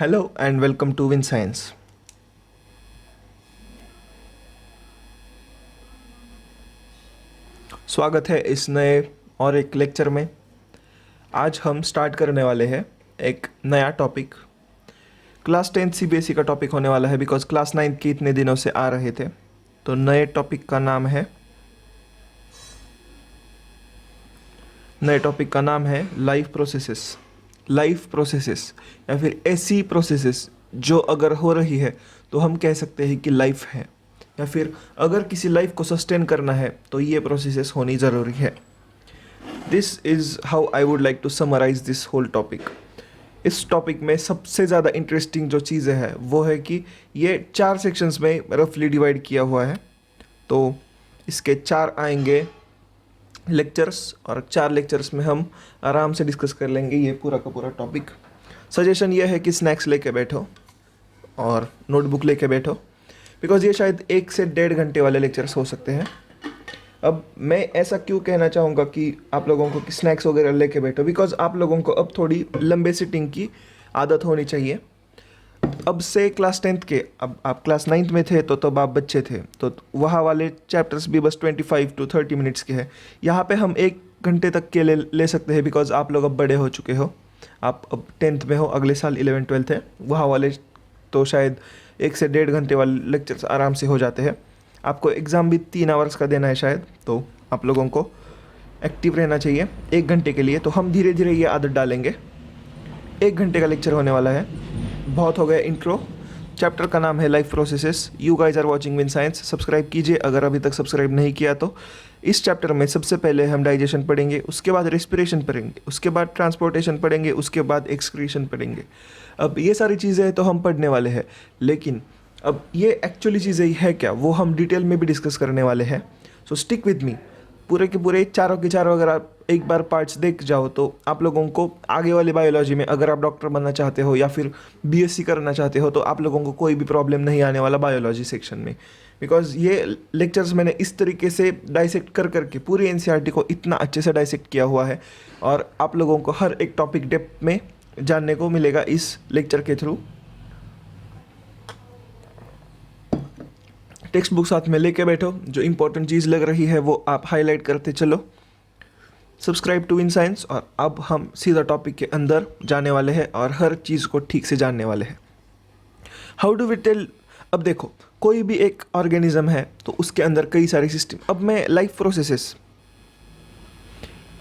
Hello and welcome to Win Science. स्वागत है इस नए और एक लेक्चर में। आज हम स्टार्ट करने वाले हैं एक नया टॉपिक। क्लास 10 सीबीएसई का टॉपिक होने वाला है बिकॉज क्लास 9 के इतने दिनों से आ रहे थे। तो नए टॉपिक का नाम है लाइफ प्रोसेसेस या फिर ऐसी प्रोसेसेस जो अगर हो रही है तो हम कह सकते हैं कि लाइफ है, या फिर अगर किसी लाइफ को सस्टेन करना है तो ये प्रोसेसेस होनी ज़रूरी है। This is how I would like to summarise this whole topic. इस टॉपिक में सबसे ज़्यादा इंटरेस्टिंग जो चीज़ें हैं वो है कि ये 4 सेक्शंस में रफली डिवाइड किया हुआ है। तो इसके 4 आएंगे लेक्चर्स, और 4 लेक्चर्स में हम आराम से डिस्कस कर लेंगे ये पूरा का पूरा टॉपिक। सजेशन ये है कि स्नैक्स लेके बैठो और नोटबुक लेके बैठो, बिकॉज ये शायद 1 से 1.5 घंटे वाले लेक्चर्स हो सकते हैं। अब मैं ऐसा क्यों कहना चाहूँगा कि आप लोगों को कि स्नैक्स वगैरह लेके बैठो, बिकॉज आप लोगों को अब थोड़ी लंबे सिटिंग की आदत होनी चाहिए। अब से क्लास 10th के, अब आप क्लास 9th में थे तो तब आप बच्चे थे, तो वहाँ वाले चैप्टर्स भी बस 25 to 30 मिनट्स के हैं। यहाँ पे हम 1 घंटे तक के ले सकते हैं, बिकॉज आप लोग अब बड़े हो चुके हो। आप अब 10th में हो, अगले साल 11th 12th है। वहाँ वाले तो शायद 1 से 1.5 घंटे वाले लेक्चर्स आराम से हो जाते हैं। आपको एग्ज़ाम भी 3 आवर्स का देना है शायद, तो आप लोगों को एक्टिव रहना चाहिए 1 घंटे के लिए। तो हम धीरे धीरे ये आदत डालेंगे। 1 घंटे का लेक्चर होने वाला है। बहुत हो गया इंट्रो। चैप्टर का नाम है life processes. You guys are watching Win Science. Subscribe कीजिए अगर अभी तक सब्सक्राइब नहीं किया तो। इस चैप्टर में सबसे पहले हम डाइजेशन पढ़ेंगे, उसके बाद रेस्पिरेशन पढ़ेंगे, उसके बाद ट्रांसपोर्टेशन पढ़ेंगे, उसके बाद एक्सक्रीशन पढ़ेंगे। अब ये सारी चीज़ें तो हम पढ़ने वाले हैं, लेकिन अब ये एक्चुअली चीज़ें है क्या वो हम डिटेल में भी डिस्कस करने वाले हैं। सो स्टिक विद मी। पूरे के पूरे चारों के चारों अगर आप एक बार पार्ट्स देख जाओ तो आप लोगों को आगे वाली बायोलॉजी में, अगर आप डॉक्टर बनना चाहते हो या फिर बीएससी करना चाहते हो, तो आप लोगों को कोई भी प्रॉब्लम नहीं आने वाला बायोलॉजी सेक्शन में। बिकॉज ये लेक्चर्स मैंने इस तरीके से डाइसेक्ट कर करके पूरी एनसीईआरटी को इतना अच्छे से डाइसेक्ट किया हुआ है, और आप लोगों को हर एक टॉपिक डेप्थ में जानने को मिलेगा इस लेक्चर के थ्रू। टेक्स्ट बुक साथ में लेके बैठो, जो इंपॉर्टेंट चीज़ लग रही है वो आप हाईलाइट करते चलो। Subscribe to Win Science. और अब हम सीधा टॉपिक के अंदर जाने वाले हैं और हर चीज़ को ठीक से जानने वाले हैं। How do we tell. अब देखो, कोई भी एक ऑर्गेनिज्म है तो उसके अंदर कई सारे सिस्टम। अब मैं लाइफ प्रोसेसेस,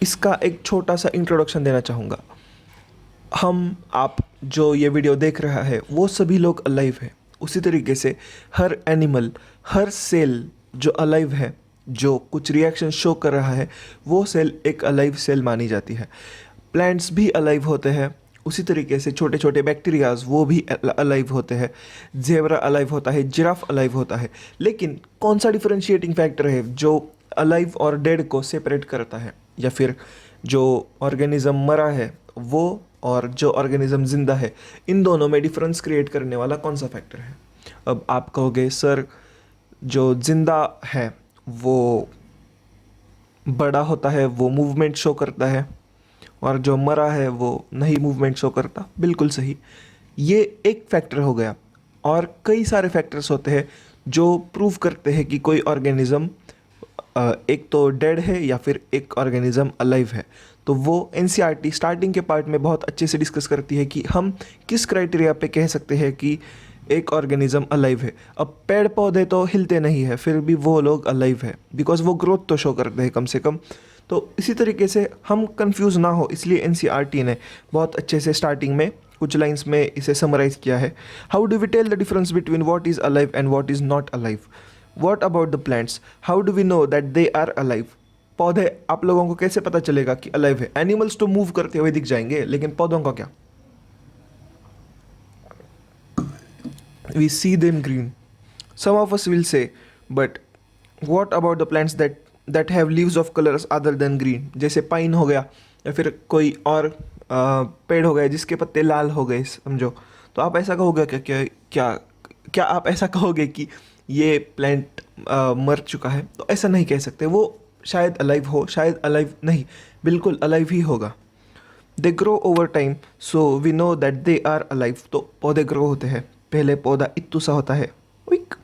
इसका एक छोटा सा इंट्रोडक्शन देना चाहूँगा। आप जो ये वीडियो देख रहा है वो सभी लोग अलाइव है। उसी तरीके से हर एनिमल, हर सेल जो अलाइव है, जो कुछ रिएक्शन शो कर रहा है, वो सेल एक अलाइव सेल मानी जाती है। प्लांट्स भी अलाइव होते हैं। उसी तरीके से छोटे छोटे बैक्टीरियाज वो भी अलाइव होते हैं। जेब्रा अलाइव होता है, जिराफ अलाइव होता है। लेकिन कौन सा डिफरेंशिएटिंग फैक्टर है जो अलाइव और डेड को सेपरेट करता है, या फिर जो ऑर्गेनिज्म मरा है वो और जो ऑर्गेनिज्म जिंदा है, इन दोनों में डिफरेंस क्रिएट करने वाला कौन सा फैक्टर है? अब आप कहोगे सर, जो जिंदा है वो बड़ा होता है, वो मूवमेंट शो करता है, और जो मरा है वो नहीं मूवमेंट शो करता। बिल्कुल सही, ये एक फैक्टर हो गया। और कई सारे फैक्टर्स होते हैं जो प्रूव करते हैं कि कोई ऑर्गेनिज्म एक तो डेड है या फिर एक ऑर्गेनिज्म अलाइव है। तो वो एनसीईआरटी स्टार्टिंग के पार्ट में बहुत अच्छे से डिस्कस करती है कि हम किस क्राइटेरिया पे कह सकते हैं कि एक ऑर्गेनिज्म अलाइव है। अब पेड़ पौधे तो हिलते नहीं है, फिर भी वो लोग अलाइव है, बिकॉज वो ग्रोथ तो शो करते हैं कम से कम। तो इसी तरीके से हम कंफ्यूज ना हो, इसलिए एनसीईआरटी ने बहुत अच्छे से स्टार्टिंग में कुछ लाइंस में इसे समराइज किया है। How do we tell the difference between what is alive and what is not alive? What about the plants? How do we know that they are alive? पौधे आप लोगों को कैसे पता चलेगा कि अलाइव है? एनिमल्स तो मूव करते हुए दिख जाएंगे, लेकिन पौधों का क्या? We see them green. Some of us will say, but what about the plants that have leaves of colors other than green? जैसे पाइन हो गया, या फिर कोई और पेड़ हो गया जिसके पत्ते लाल हो गए, समझो। तो आप ऐसा कहोगे क्या क्या क्या आप ऐसा कहोगे कि ये प्लांट मर चुका है? तो ऐसा नहीं कह सकते। वो शायद अलाइव हो, शायद अलाइव नहीं, बिल्कुल अलाइव ही होगा। They grow over time so we know that they are alive. तो पौधे ग्रो होते हैं, पहले पौधा इत्तू सा होता है, उइक,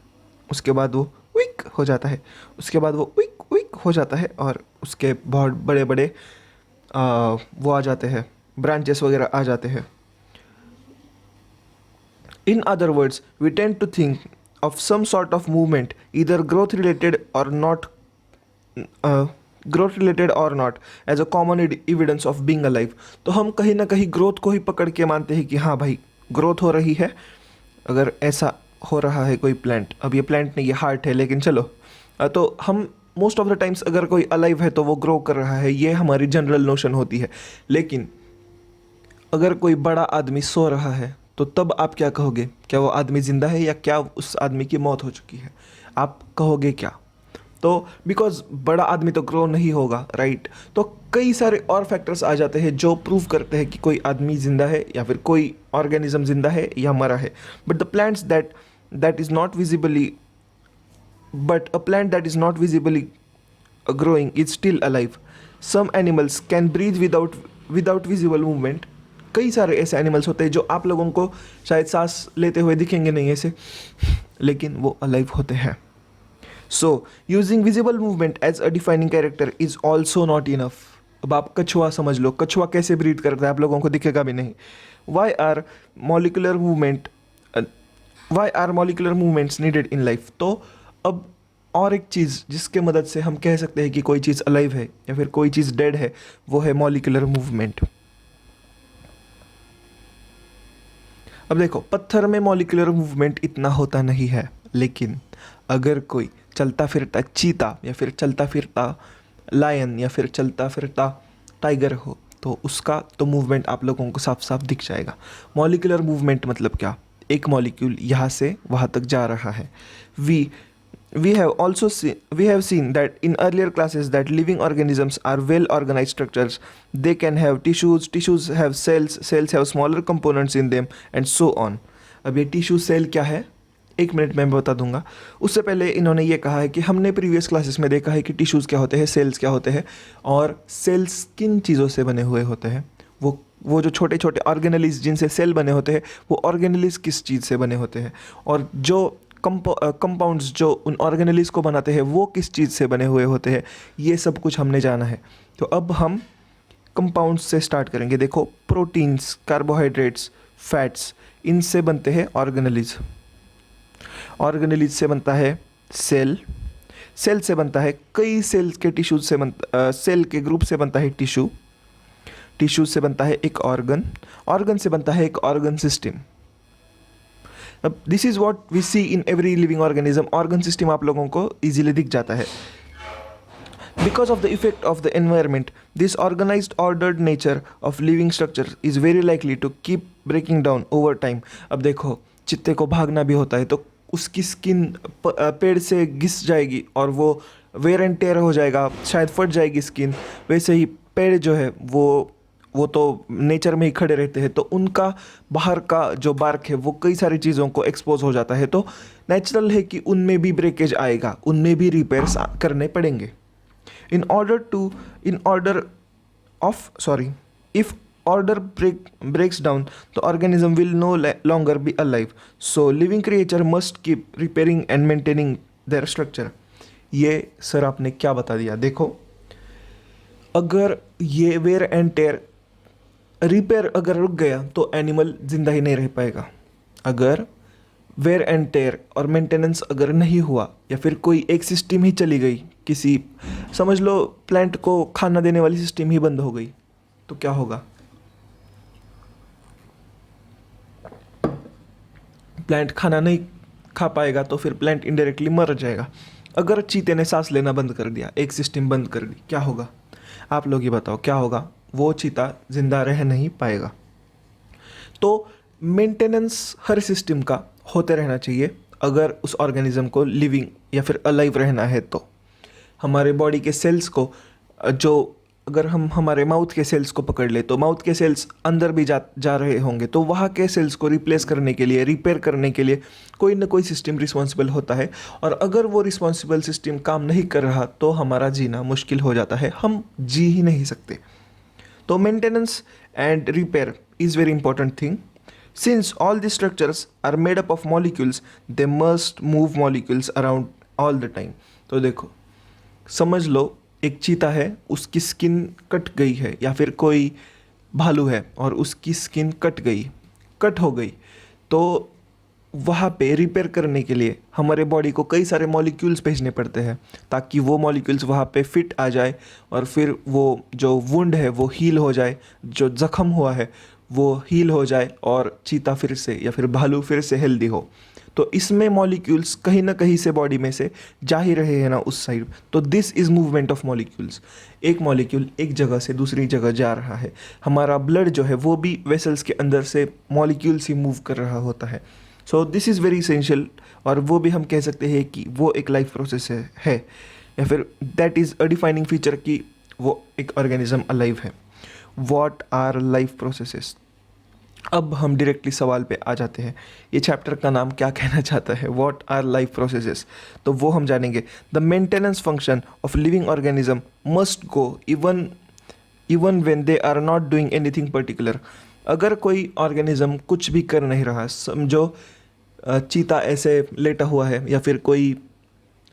उसके बाद वो उइक हो जाता है, उसके बाद वो उइक उइक हो जाता है, और उसके बहुत बड़े बड़े वो आ जाते हैं, ब्रांचेस वगैरह आ जाते हैं। In other words, we tend to think of some sort of movement, either growth related or not, growth related or not, as a common evidence of being alive. तो हम कहीं ना कहीं ग्रोथ को ही पकड़ के मानते हैं कि हाँ भाई ग्रोथ हो रही है, अगर ऐसा हो रहा है कोई प्लांट, अब ये प्लांट नहीं ये हार्ट है, लेकिन चलो तो हम मोस्ट ऑफ द टाइम्स अगर कोई अलाइव है तो वो ग्रो कर रहा है, ये हमारी जनरल नोशन होती है। लेकिन अगर कोई बड़ा आदमी सो रहा है तो तब आप क्या कहोगे? क्या वो आदमी ज़िंदा है या क्या उस आदमी की मौत हो चुकी है? आप कहोगे क्या? तो बिकॉज बड़ा आदमी तो ग्रो नहीं होगा, राइट? तो कई सारे और फैक्टर्स आ जाते हैं जो प्रूव करते हैं कि कोई आदमी ज़िंदा है या फिर कोई ऑर्गेनिज्म ज़िंदा है या मरा है। But the plants that is not visibly but a plant that is not visibly growing is still alive. Some animals can breathe without visible movement. कई सारे ऐसे एनिमल्स होते हैं जो आप लोगों को शायद सांस लेते हुए दिखेंगे नहीं ऐसे, लेकिन वो अलाइव होते हैं। So using visible movement as a defining character is also not enough. अब आप कछुआ समझ लो, कछुआ कैसे ब्रीथ करता है आप लोगों को दिखेगा भी नहीं। Why are molecular movements needed in life? तो अब और एक चीज़ जिसके मदद से हम कह सकते हैं कि कोई चीज़ अलाइव है या फिर कोई चीज़ डेड है, वो है मॉलिकुलर मूवमेंट। अब देखो, पत्थर में मॉलिकुलर मूवमेंट इतना होता नहीं है, लेकिन अगर कोई चलता फिरता चीता या फिर चलता फिरता लायन या फिर चलता फिरता टाइगर हो तो उसका तो मूवमेंट आप लोगों को साफ साफ दिख जाएगा। मॉलिकुलर मूवमेंट मतलब क्या? एक मॉलिक्यूल यहाँ से वहाँ तक जा रहा है। We have seen that in earlier classes that living organisms are well organized structures. They can have tissues have cells have smaller components in them, and so on. अब ये टिश्यू सेल क्या है, एक मिनट में बता दूंगा। उससे पहले इन्होंने ये कहा है कि हमने प्रीवियस क्लासेस में देखा है कि टिश्यूज़ क्या होते हैं, सेल्स क्या होते हैं, और सेल्स किन चीज़ों से बने हुए होते हैं। वो जो छोटे छोटे ऑर्गेनेलिज जिनसे सेल बने होते हैं, वो ऑर्गेनेलिज किस चीज़ से बने होते हैं, और जो कंपाउंड्स जो उन ऑर्गेनेलिज को बनाते हैं वो किस चीज़ से बने हुए होते हैं, ये सब कुछ हमने जाना है। तो अब हम कंपाउंड्स से स्टार्ट करेंगे। देखो, प्रोटीन्स, कार्बोहाइड्रेट्स, फैट्स, इनसे बनते हैं ऑर्गेनेलिज। ऑर्गेनेलिज से बनता है सेल से बनता है कई सेल्स के टिश्यूज से सेल के ग्रुप से बनता है टिश्यू से बनता है एक ऑर्गन से बनता है एक ऑर्गन सिस्टम। अब this is what we see in every living organism. Organ system आप लोगों को ईजिली दिख जाता है। Because of the effect of the environment, this organised ordered nature of living structure is very likely to keep breaking down over time. अब देखो, चित्ते को भागना भी होता है तो उसकी स्किन पेड़ से घिस जाएगी और वो वेयर एंड टेयर हो जाएगा, शायद फट जाएगी स्किन। वैसे ही पेड़ जो है वो तो नेचर में ही खड़े रहते हैं, तो उनका बाहर का जो बार्क है वो कई सारी चीज़ों को एक्सपोज हो जाता है। तो नेचुरल है कि उनमें भी ब्रेकेज आएगा, उनमें भी रिपेयर्स करने पड़ेंगे। If order breaks down, the organism will no longer be alive. So living creature must keep repairing and maintaining their structure. ये सर आपने क्या बता दिया। देखो, अगर ये वेयर एंड टेयर रिपेयर अगर रुक गया तो एनिमल जिंदा ही नहीं रह पाएगा। अगर वेयर एंड टेयर और मेंटेनेंस अगर नहीं हुआ या फिर कोई एक सिस्टम ही चली गई, किसी समझ लो प्लांट को खाना देने वाली सिस्टम ही बंद हो गई, तो क्या होगा? प्लांट खाना नहीं खा पाएगा तो फिर प्लांट इनडायरेक्टली मर जाएगा। अगर चीते ने सांस लेना बंद कर दिया, एक सिस्टम बंद कर दी, क्या होगा? आप लोग ही बताओ क्या होगा? वो चीता जिंदा रह नहीं पाएगा। तो मेंटेनेंस हर सिस्टम का होते रहना चाहिए अगर उस ऑर्गेनिज्म को लिविंग या फिर अलाइव रहना है। तो हमारे बॉडी के सेल्स को अगर हम हमारे माउथ के सेल्स को पकड़ ले तो माउथ के सेल्स अंदर भी जा रहे होंगे, तो वहाँ के सेल्स को रिप्लेस करने के लिए, रिपेयर करने के लिए कोई ना कोई सिस्टम रिस्पॉन्सिबल होता है। और अगर वो रिस्पॉन्सिबल सिस्टम काम नहीं कर रहा तो हमारा जीना मुश्किल हो जाता है, हम जी ही नहीं सकते। तो maintenance and repair is very important thing. Since all the structures are made up of molecules, they must move molecules around all the time. तो देखो, समझ लो एक चीता है, उसकी स्किन कट गई है, या फिर कोई भालू है और उसकी स्किन कट हो गई, तो वहाँ पे रिपेयर करने के लिए हमारे बॉडी को कई सारे मॉलिक्यूल्स भेजने पड़ते हैं, ताकि वो मॉलिक्यूल्स वहाँ पे फिट आ जाए और फिर वो जो वुंड है वो हील हो जाए, जो ज़ख़म हुआ है वो हील हो जाए और चीता फिर से या फिर भालू फिर से हेल्दी हो. तो इसमें मॉलिक्यूल्स कहीं ना कहीं से बॉडी में से जा ही रहे हैं ना उस साइड. तो this is movement of molecules. एक मॉलिक्यूल एक जगह से दूसरी जगह जा रहा है. हमारा ब्लड जो है वो भी वेसल्स के अंदर से मॉलिक्यूल्स ही मूव कर रहा होता है. So this is very essential, और वो भी हम कह सकते हैं कि वो एक लाइफ प्रोसेस है या फिर that is a defining feature कि वो एक ऑर्गेनिज्म अलाइव है. What our life processes. अब हम डायरेक्टली सवाल पे आ जाते हैं, ये चैप्टर का नाम क्या कहना चाहता है, व्हाट आर लाइफ प्रोसेसेस. तो वो हम जानेंगे. The maintenance function of living organism must go even when they are not doing anything particular. अगर कोई ऑर्गेनिज्म कुछ भी कर नहीं रहा, समझो चीता ऐसे लेटा हुआ है, या फिर कोई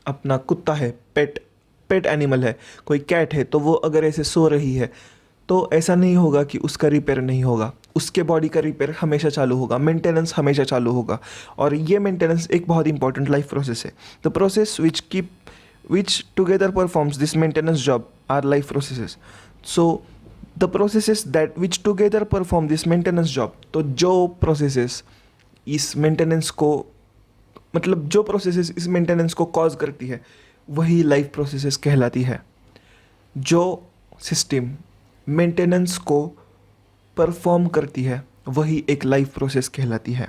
अपना कुत्ता है, पेट एनिमल है, कोई कैट है, तो वो अगर ऐसे सो रही है, तो ऐसा नहीं होगा कि उसका रिपेयर नहीं होगा. उसके बॉडी का रिपेयर हमेशा चालू होगा, मेंटेनेंस हमेशा चालू होगा. और ये मेंटेनेंस एक बहुत इंपॉर्टेंट लाइफ प्रोसेस है. The process which together performs this maintenance job our life processes. So the processes that which together perform this maintenance job, तो जो प्रोसेसेस इस मेंटेनेंस को, मतलब जो प्रोसेसेस इस मेंटेनेंस को कॉज करती है, वही लाइफ प्रोसेसेस कहलाती है. जो सिस्टम मेंटेनेंस को परफॉर्म करती है वही एक लाइफ प्रोसेस कहलाती है.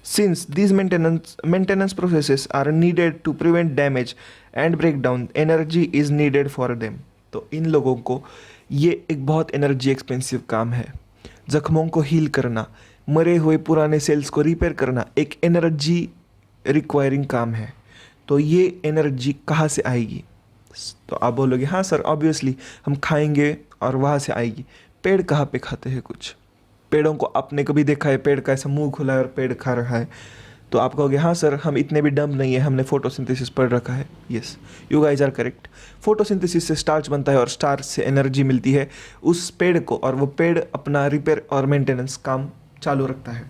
Since these maintenance processes are needed to prevent damage and breakdown, energy is needed for them. तो इन लोगों को ये एक बहुत एनर्जी एक्सपेंसिव काम है. जख्मों को हील करना, मरे हुए पुराने सेल्स को रिपेयर करना एक एनर्जी रिक्वायरिंग काम है. तो ये एनर्जी कहाँ से आएगी? तो आप बोलोगे हाँ सर, ऑब्वियसली हम खाएंगे और वहाँ से आएगी. पेड़ कहाँ पे खाते हैं? कुछ पेड़ों को आपने कभी देखा है पेड़ का ऐसा मुंह खुला है और पेड़ खा रहा है? तो आप कहोगे हाँ सर, हम इतने भी डम नहीं है, हमने फोटोसिंथेसिस पढ़ रखा है. Yes, you guys are correct. Photosynthesis से स्टार्च बनता है और स्टार्च से एनर्जी मिलती है उस पेड़ को, और वो पेड़ अपना रिपेयर और मेंटेनेंस काम चालू रखता है.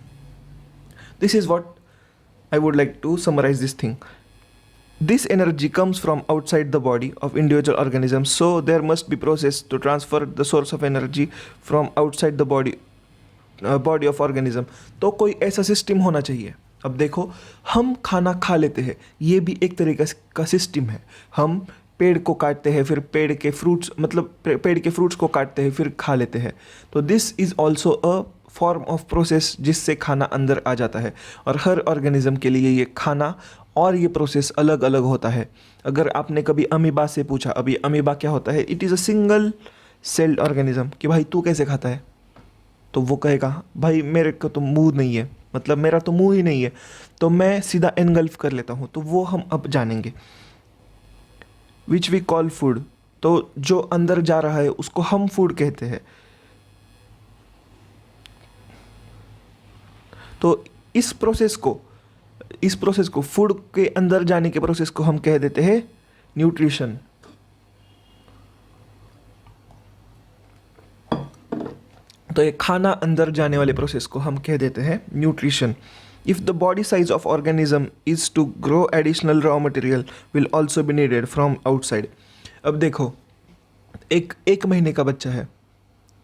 This is what I would like to summarise this thing. This energy comes from outside the body of individual organisms, so there must be process to transfer the source of energy from outside the body of organism. तो कोई ऐसा system होना चाहिए. अब देखो, हम खाना खा लेते हैं, ये भी एक तरीके का सिस्टम है. हम पेड़ को काटते हैं, फिर पेड़ के फ्रूट्स को काटते हैं, फिर खा लेते हैं. तो this is also a form of process जिससे खाना अंदर आ जाता है. और हर ऑर्गेनिज्म के लिए ये खाना और ये प्रोसेस अलग अलग होता है. अगर आपने कभी अमीबा से पूछा, अभी अमीबा क्या होता है, it is a single celled organism, कि भाई तू कैसे खाता है, तो वो कहेगा भाई मेरे को तो मुंह नहीं है, मतलब मेरा तो मुंह ही नहीं है, तो मैं सीधा एनगल्फ कर लेता हूँ. तो वो हम अब जानेंगे. विच वी कॉल फूड, तो जो अंदर जा रहा है उसको हम फूड कहते हैं. तो इस प्रोसेस को फूड के अंदर जाने के प्रोसेस को हम कह देते हैं न्यूट्रिशन. तो ये खाना अंदर जाने वाले प्रोसेस को हम कह देते हैं nutrition. If the body size of organism is to grow, additional raw material will also be needed from outside. अब देखो, एक महीने का बच्चा है,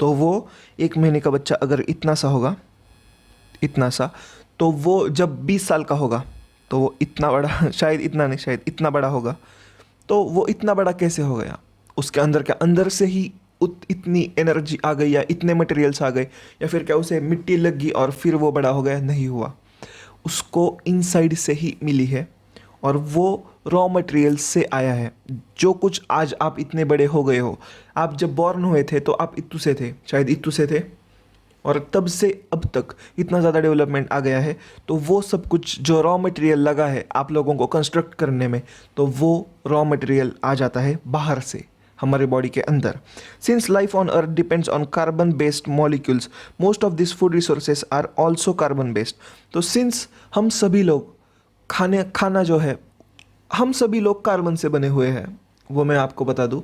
तो वो एक महीने का बच्चा अगर इतना सा होगा, इतना सा, तो वो जब 20 साल का होगा तो वो इतना बड़ा, शायद इतना नहीं, शायद इतना बड़ा होगा. तो वो इतना बड़ा कैसे हो गया? उसके अंदर क्या अंदर से ही इतनी एनर्जी आ गई, या इतने मटेरियल्स आ गए, या फिर क्या उसे मिट्टी लग गई और फिर वो बड़ा हो गया? नहीं हुआ. उसको इनसाइड से ही मिली है, और वो रॉ मटेरियल्स से आया है. जो कुछ आज आप इतने बड़े हो गए हो, आप जब बॉर्न हुए थे तो आप इतू से थे, शायद इतू से थे, और तब से अब तक इतना ज़्यादा डेवलपमेंट आ गया है. तो वो सब कुछ जो रॉ मटेरियल लगा है आप लोगों को कंस्ट्रक्ट करने में, तो वो रॉ मटेरियल आ जाता है बाहर से. हमारे बॉडी के अंदर। Since life on earth depends on carbon based molecules, most of this food resources are also carbon based. तो सिंस हम सभी लोग खाना जो है, हम सभी लोग कार्बन से बने हुए हैं, वो मैं आपको बता दूं,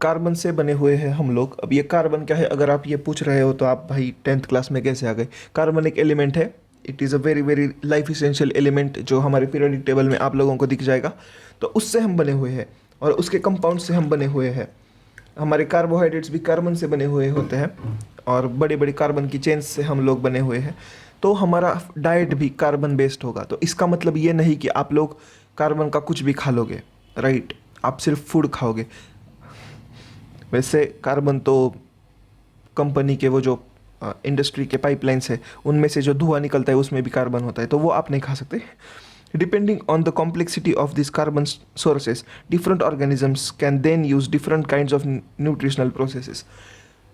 कार्बन से बने हुए हैं हम लोग। अब ये कार्बन क्या है, अगर आप ये पूछ रहे हो तो आप भाई 10th क्लास में कैसे आ गए। कार्बन एक एलिमेंट है, it is a very very life essential element जो हमारे पीरियोडिक टेबल में आप लोगों को दिख जाएगा। तो उससे हम बने हुए हैं और उसके कंपाउंड से हम बने हुए हैं। हमारे कार्बोहाइड्रेट्स भी कार्बन से बने हुए होते हैं और बड़े बड़े कार्बन की चेन्स से हम लोग बने हुए हैं। तो हमारा डाइट भी कार्बन बेस्ड होगा। तो इसका मतलब ये नहीं कि आप लोग कार्बन का कुछ भी खा लोगे, राइट, आप सिर्फ फूड खाओगे। वैसे कार्बन तो कंपनी के वो जो इंडस्ट्री के पाइपलाइंस है उनमें से जो धुआं निकलता है उसमें भी कार्बन होता है, तो वो आप नहीं खा सकते। Depending on the complexity of this carbon sources, different organisms can then use different kinds of nutritional processes.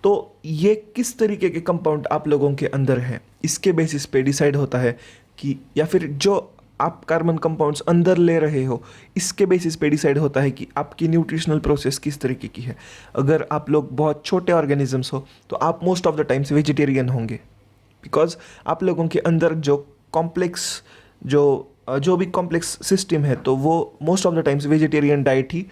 तो ये किस तरीके के कंपाउंड आप लोगों के अंदर हैं, इसके बेसिस पे डिसाइड होता है कि, या फिर जो आप कार्बन कंपाउंड्स अंदर ले रहे हो इसके बेसिस पे डिसाइड होता है कि आपकी न्यूट्रिशनल प्रोसेस किस तरीके की है। अगर आप लोग बहुत छोटे ऑर्गेनिजम्स हो तो आप most of the times vegetarian होंगे, बिकॉज आप लोगों के अंदर जो कॉम्प्लेक्स जो भी कॉम्प्लेक्स सिस्टम है तो वो most of the times vegetarian diet ही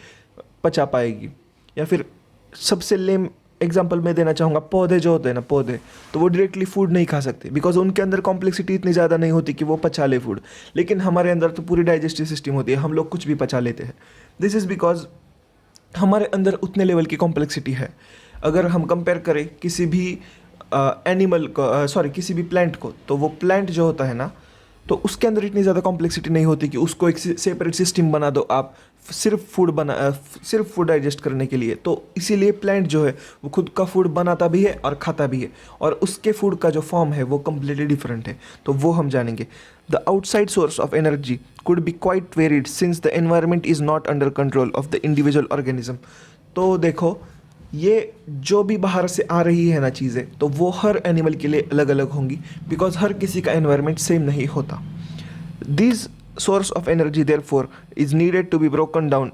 पचा पाएगी। या फिर सबसे लेम एग्जाम्पल मैं देना चाहूँगा, पौधे जो होते हैं ना, पौधे तो वो डायरेक्टली फूड नहीं खा सकते बिकॉज उनके अंदर कॉम्प्लेक्सिटी इतनी ज़्यादा नहीं होती कि वो पचा ले फूड। लेकिन हमारे अंदर तो पूरी डाइजेस्टिव सिस्टम होती है, हम लोग कुछ भी पचा लेते हैं। दिस इज़ बिकॉज हमारे अंदर उतने लेवल की कॉम्प्लेक्सिटी है। अगर हम कंपेयर करें किसी भी एनिमल को, किसी भी प्लांट को, तो वो प्लांट जो होता है ना, तो उसके अंदर इतनी ज़्यादा कॉम्प्लेक्सिटी नहीं होती कि उसको एक सेपरेट सिस्टम बना दो आप सिर्फ फूड डाइजेस्ट करने के लिए। तो इसीलिए प्लांट जो है वो खुद का फूड बनाता भी है और खाता भी है, और उसके फूड का जो फॉर्म है वो कम्प्लीटली डिफरेंट है, तो वो हम जानेंगे। The outside source of energy could be quite varied since the environment is not under control of the individual organism. तो देखो, ये जो भी बाहर से आ रही है ना चीज़ें, तो वो हर एनिमल के लिए अलग अलग होंगी, बिकॉज हर किसी का एनवायरनमेंट सेम नहीं होता। This source of energy therefore is needed to be broken down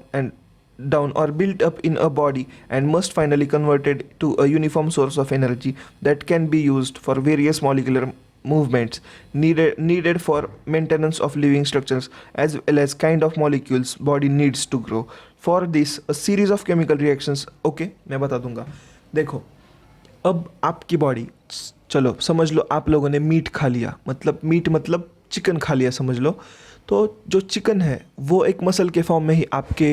or built up in a body and must finally converted to a uniform source of energy that can be used for various molecular movements needed for maintenance of living structures as well as kind of molecules body needs to grow. For this a series of chemical reactions, okay मैं बता दूंगा। देखो, अब आपकी body, चलो समझ लो आप लोगों ने मीट खा लिया, मतलब चिकन खा लिया समझ लो। तो जो चिकन है वो एक मसल के फॉर्म में ही आपके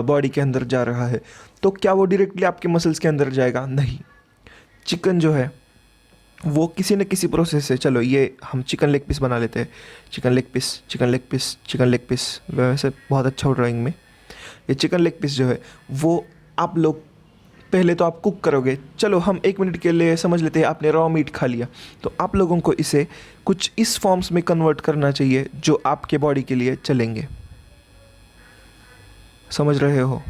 बॉडी के अंदर जा रहा है। तो क्या वो डायरेक्टली आपके मसल्स के अंदर जाएगा? नहीं। चिकन जो है वो किसी न किसी प्रोसेस से, चलो ये हम चिकन लेग पीस बना लेते हैं, चिकन लेग पीस वैसे बहुत अच्छा हो ड्राइंग में। ये चिकन लेग पीस जो है वो आप लोग पहले तो आप कुक करोगे। चलो हम 1 मिनट के लिए समझ लेते हैं आपने रॉ मीट खा लिया, तो आप लोगों को इसे कुछ इस फॉर्म्स में कन्वर्ट करना चाहिए जो आपके बॉडी के लिए चलेंगे। समझ रहे हो?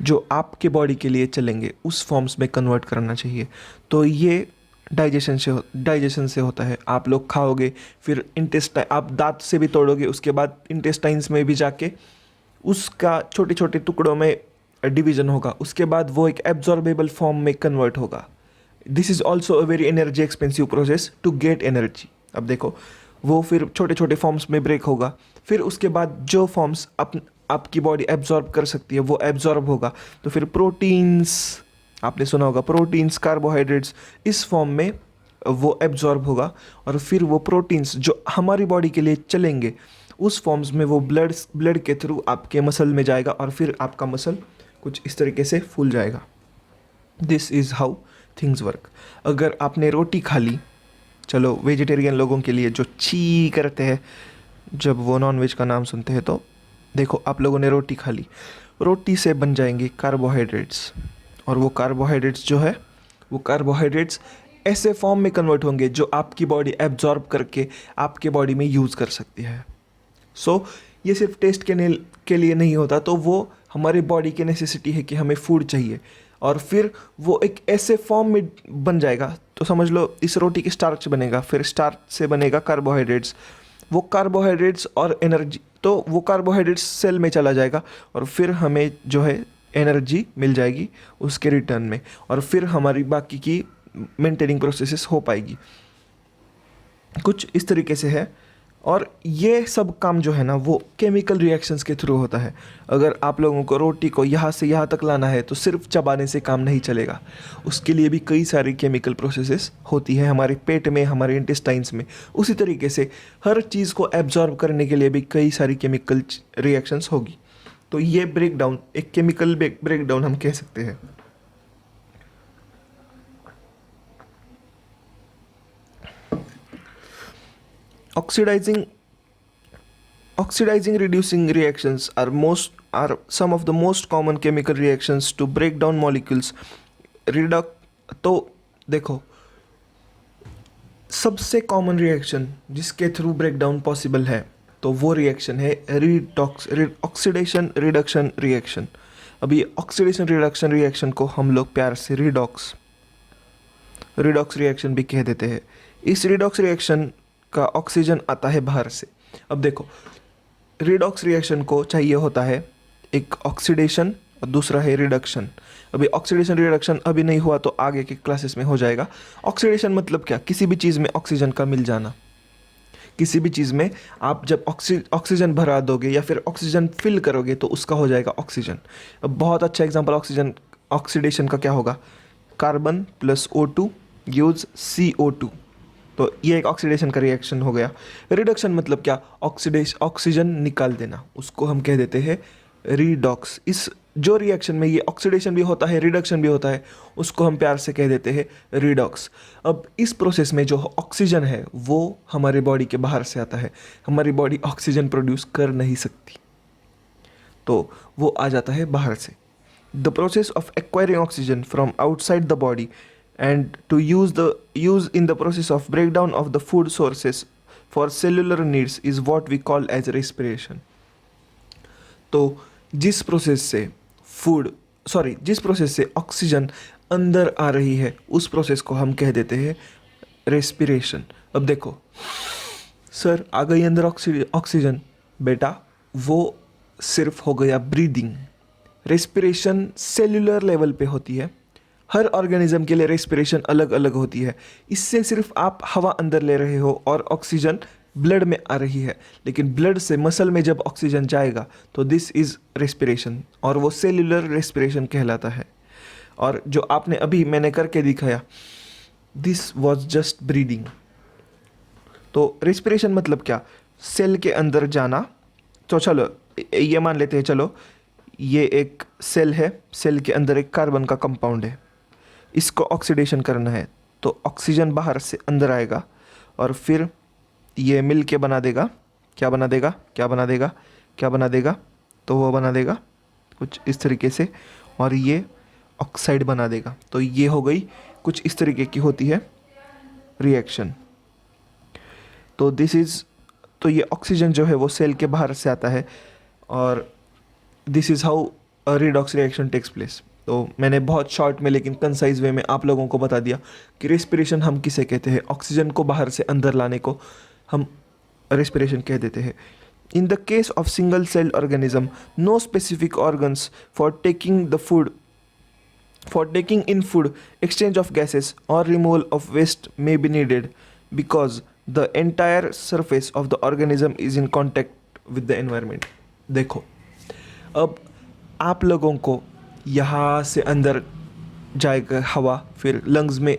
जो आपके बॉडी के लिए चलेंगे उस फॉर्म्स में कन्वर्ट करना चाहिए। तो ये डाइजेशन से होता है। आप लोग खाओगे, फिर इंटेस्टाइन आप दांत से भी तोड़ोगे, उसके बाद इंटेस्टाइन्स में भी जाके उसका छोटे छोटे टुकड़ों में डिवीजन होगा, उसके बाद वो एक एब्जॉर्बेबल फॉर्म में कन्वर्ट होगा। This is also a very energy expensive process to get energy. अब देखो, वो फिर छोटे छोटे फॉर्म्स में ब्रेक होगा, फिर उसके बाद जो फॉर्म्स आपकी बॉडी एब्जॉर्ब कर सकती है वो एब्जॉर्ब होगा। तो फिर प्रोटीन्स, आपने सुना होगा प्रोटीन्स, कार्बोहाइड्रेट्स, इस फॉर्म में वो एब्जॉर्ब होगा, और फिर वो प्रोटीन्स जो हमारी बॉडी के लिए चलेंगे उस फॉर्म्स में वो ब्लड के थ्रू आपके मसल में जाएगा, और फिर आपका मसल कुछ इस तरीके से फूल जाएगा। This is how things work. अगर आपने रोटी खा ली, चलो वेजिटेरियन लोगों के लिए जो छी करते हैं जब वो नॉनवेज का नाम सुनते हैं, तो देखो आप लोगों ने रोटी खा ली, रोटी से बन जाएंगे कार्बोहाइड्रेट्स, और वो कार्बोहाइड्रेट्स जो है वो कार्बोहाइड्रेट्स ऐसे फॉर्म में कन्वर्ट होंगे जो आपकी बॉडी एब्जॉर्ब करके आपके बॉडी में यूज़ कर सकती है। सो ये सिर्फ टेस्ट के लिए नहीं होता, तो वो हमारी बॉडी की नेसेसिटी है कि हमें फूड चाहिए, और फिर वो एक ऐसे फॉर्म में बन जाएगा। तो समझ लो इस रोटी की स्टार्च बनेगा, फिर स्टार्च से बनेगा कार्बोहाइड्रेट्स, वो कार्बोहाइड्रेट्स और एनर्जी, तो वो कार्बोहाइड्रेट्स सेल में चला जाएगा, और फिर हमें जो है एनर्जी मिल जाएगी उसके रिटर्न में, और फिर हमारी बाकी की मेंटेनिंग प्रोसेसेस हो पाएगी। कुछ इस तरीके से है। और ये सब काम जो है ना वो केमिकल रिएक्शंस के थ्रू होता है। अगर आप लोगों को रोटी को यहाँ से यहाँ तक लाना है तो सिर्फ चबाने से काम नहीं चलेगा, उसके लिए भी कई सारी केमिकल प्रोसेसेस होती है हमारे पेट में, हमारे इंटेस्टाइन्स में। उसी तरीके से हर चीज़ को एब्जॉर्ब करने के लिए भी कई सारी केमिकल रिएक्शंस होगी। तो ये ब्रेकडाउन, एक केमिकल ब्रेकडाउन हम कह सकते हैं। Oxidizing reducing reactions are some of the most common chemical reactions to break down molecules. तो देखो, सबसे कॉमन रिएक्शन जिसके थ्रू ब्रेकडाउन पॉसिबल है तो वो रिएक्शन है ऑक्सीडेशन रिडक्शन रिएक्शन। अभी ऑक्सीडेशन रिडक्शन रिएक्शन को हम लोग प्यार से रिडॉक्स रिएक्शन भी कह देते हैं। इस रिडॉक्स रिएक्शन का ऑक्सीजन आता है बाहर से। अब देखो, रिडॉक्स रिएक्शन को चाहिए होता है एक ऑक्सीडेशन और दूसरा है रिडक्शन। अभी ऑक्सीडेशन रिडक्शन अभी नहीं हुआ तो आगे के क्लासेस में हो जाएगा। ऑक्सीडेशन मतलब क्या? किसी भी चीज़ में ऑक्सीजन का मिल जाना। किसी भी चीज़ में आप जब ऑक्सीजन भरा दोगे या फिर ऑक्सीजन फिल करोगे तो उसका हो जाएगा ऑक्सीजन। अब बहुत अच्छा एग्जांपल ऑक्सीडेशन का क्या होगा? Carbon plus O2 gives CO2। तो ये एक ऑक्सीडेशन का रिएक्शन हो गया। रिडक्शन मतलब क्या? ऑक्सीजन निकाल देना, उसको हम कह देते हैं रिडॉक्स। इस जो रिएक्शन में ये ऑक्सीडेशन भी होता है, रिडक्शन भी होता है, उसको हम प्यार से कह देते हैं रिडॉक्स। अब इस प्रोसेस में जो ऑक्सीजन है वो हमारे बॉडी के बाहर से आता है। हमारी बॉडी ऑक्सीजन प्रोड्यूस कर नहीं सकती, तो वो आ जाता है बाहर से। The process of acquiring oxygen from outside the body and to use in the process of breakdown of the food sources for cellular needs is what we call as respiration. तो जिस प्रोसेस से oxygen अंदर आ रही है उस process को हम कह देते हैं रेस्पिरेशन। अब देखो सर, आ गई अंदर ऑक्सीजन, बेटा वो सिर्फ हो गया ब्रीदिंग। रेस्पिरेशन सेल्यूलर लेवल पे होती है। हर ऑर्गेनिज्म के लिए रेस्पिरेशन अलग अलग होती है। इससे सिर्फ आप हवा अंदर ले रहे हो और ऑक्सीजन ब्लड में आ रही है, लेकिन ब्लड से मसल में जब ऑक्सीजन जाएगा तो दिस इज़ रेस्पिरेशन, और वो सेल्यूलर रेस्पिरेशन कहलाता है। और जो आपने अभी मैंने करके दिखाया, दिस वॉज जस्ट ब्रीदिंग। तो रेस्पिरेशन मतलब क्या? सेल के अंदर जाना। तो चलो ये मान लेते हैं, चलो ये एक सेल है, सेल के अंदर एक कार्बन का कंपाउंड है, इसको ऑक्सीडेशन करना है तो ऑक्सीजन बाहर से अंदर आएगा और फिर ये मिल के बना देगा, क्या बना देगा, तो वो बना देगा कुछ इस तरीके से, और ये ऑक्साइड बना देगा। तो ये हो गई कुछ इस तरीके की होती है रिएक्शन। तो तो ये ऑक्सीजन जो है वो सेल के बाहर से आता है, और this is how a redox reaction takes place. तो मैंने बहुत शॉर्ट में लेकिन कंसाइज वे में आप लोगों को बता दिया कि रेस्पिरेशन हम किसे कहते हैं। ऑक्सीजन को बाहर से अंदर लाने को हम रेस्पिरेशन कह देते हैं। In the case of single cell organism, no specific organs for taking in food, exchange of gases और removal of waste may be needed because the entire surface of the organism is in contact with the environment. देखो, अब आप लोगों को यहाँ से अंदर जाएगा हवा, फिर लंग्स में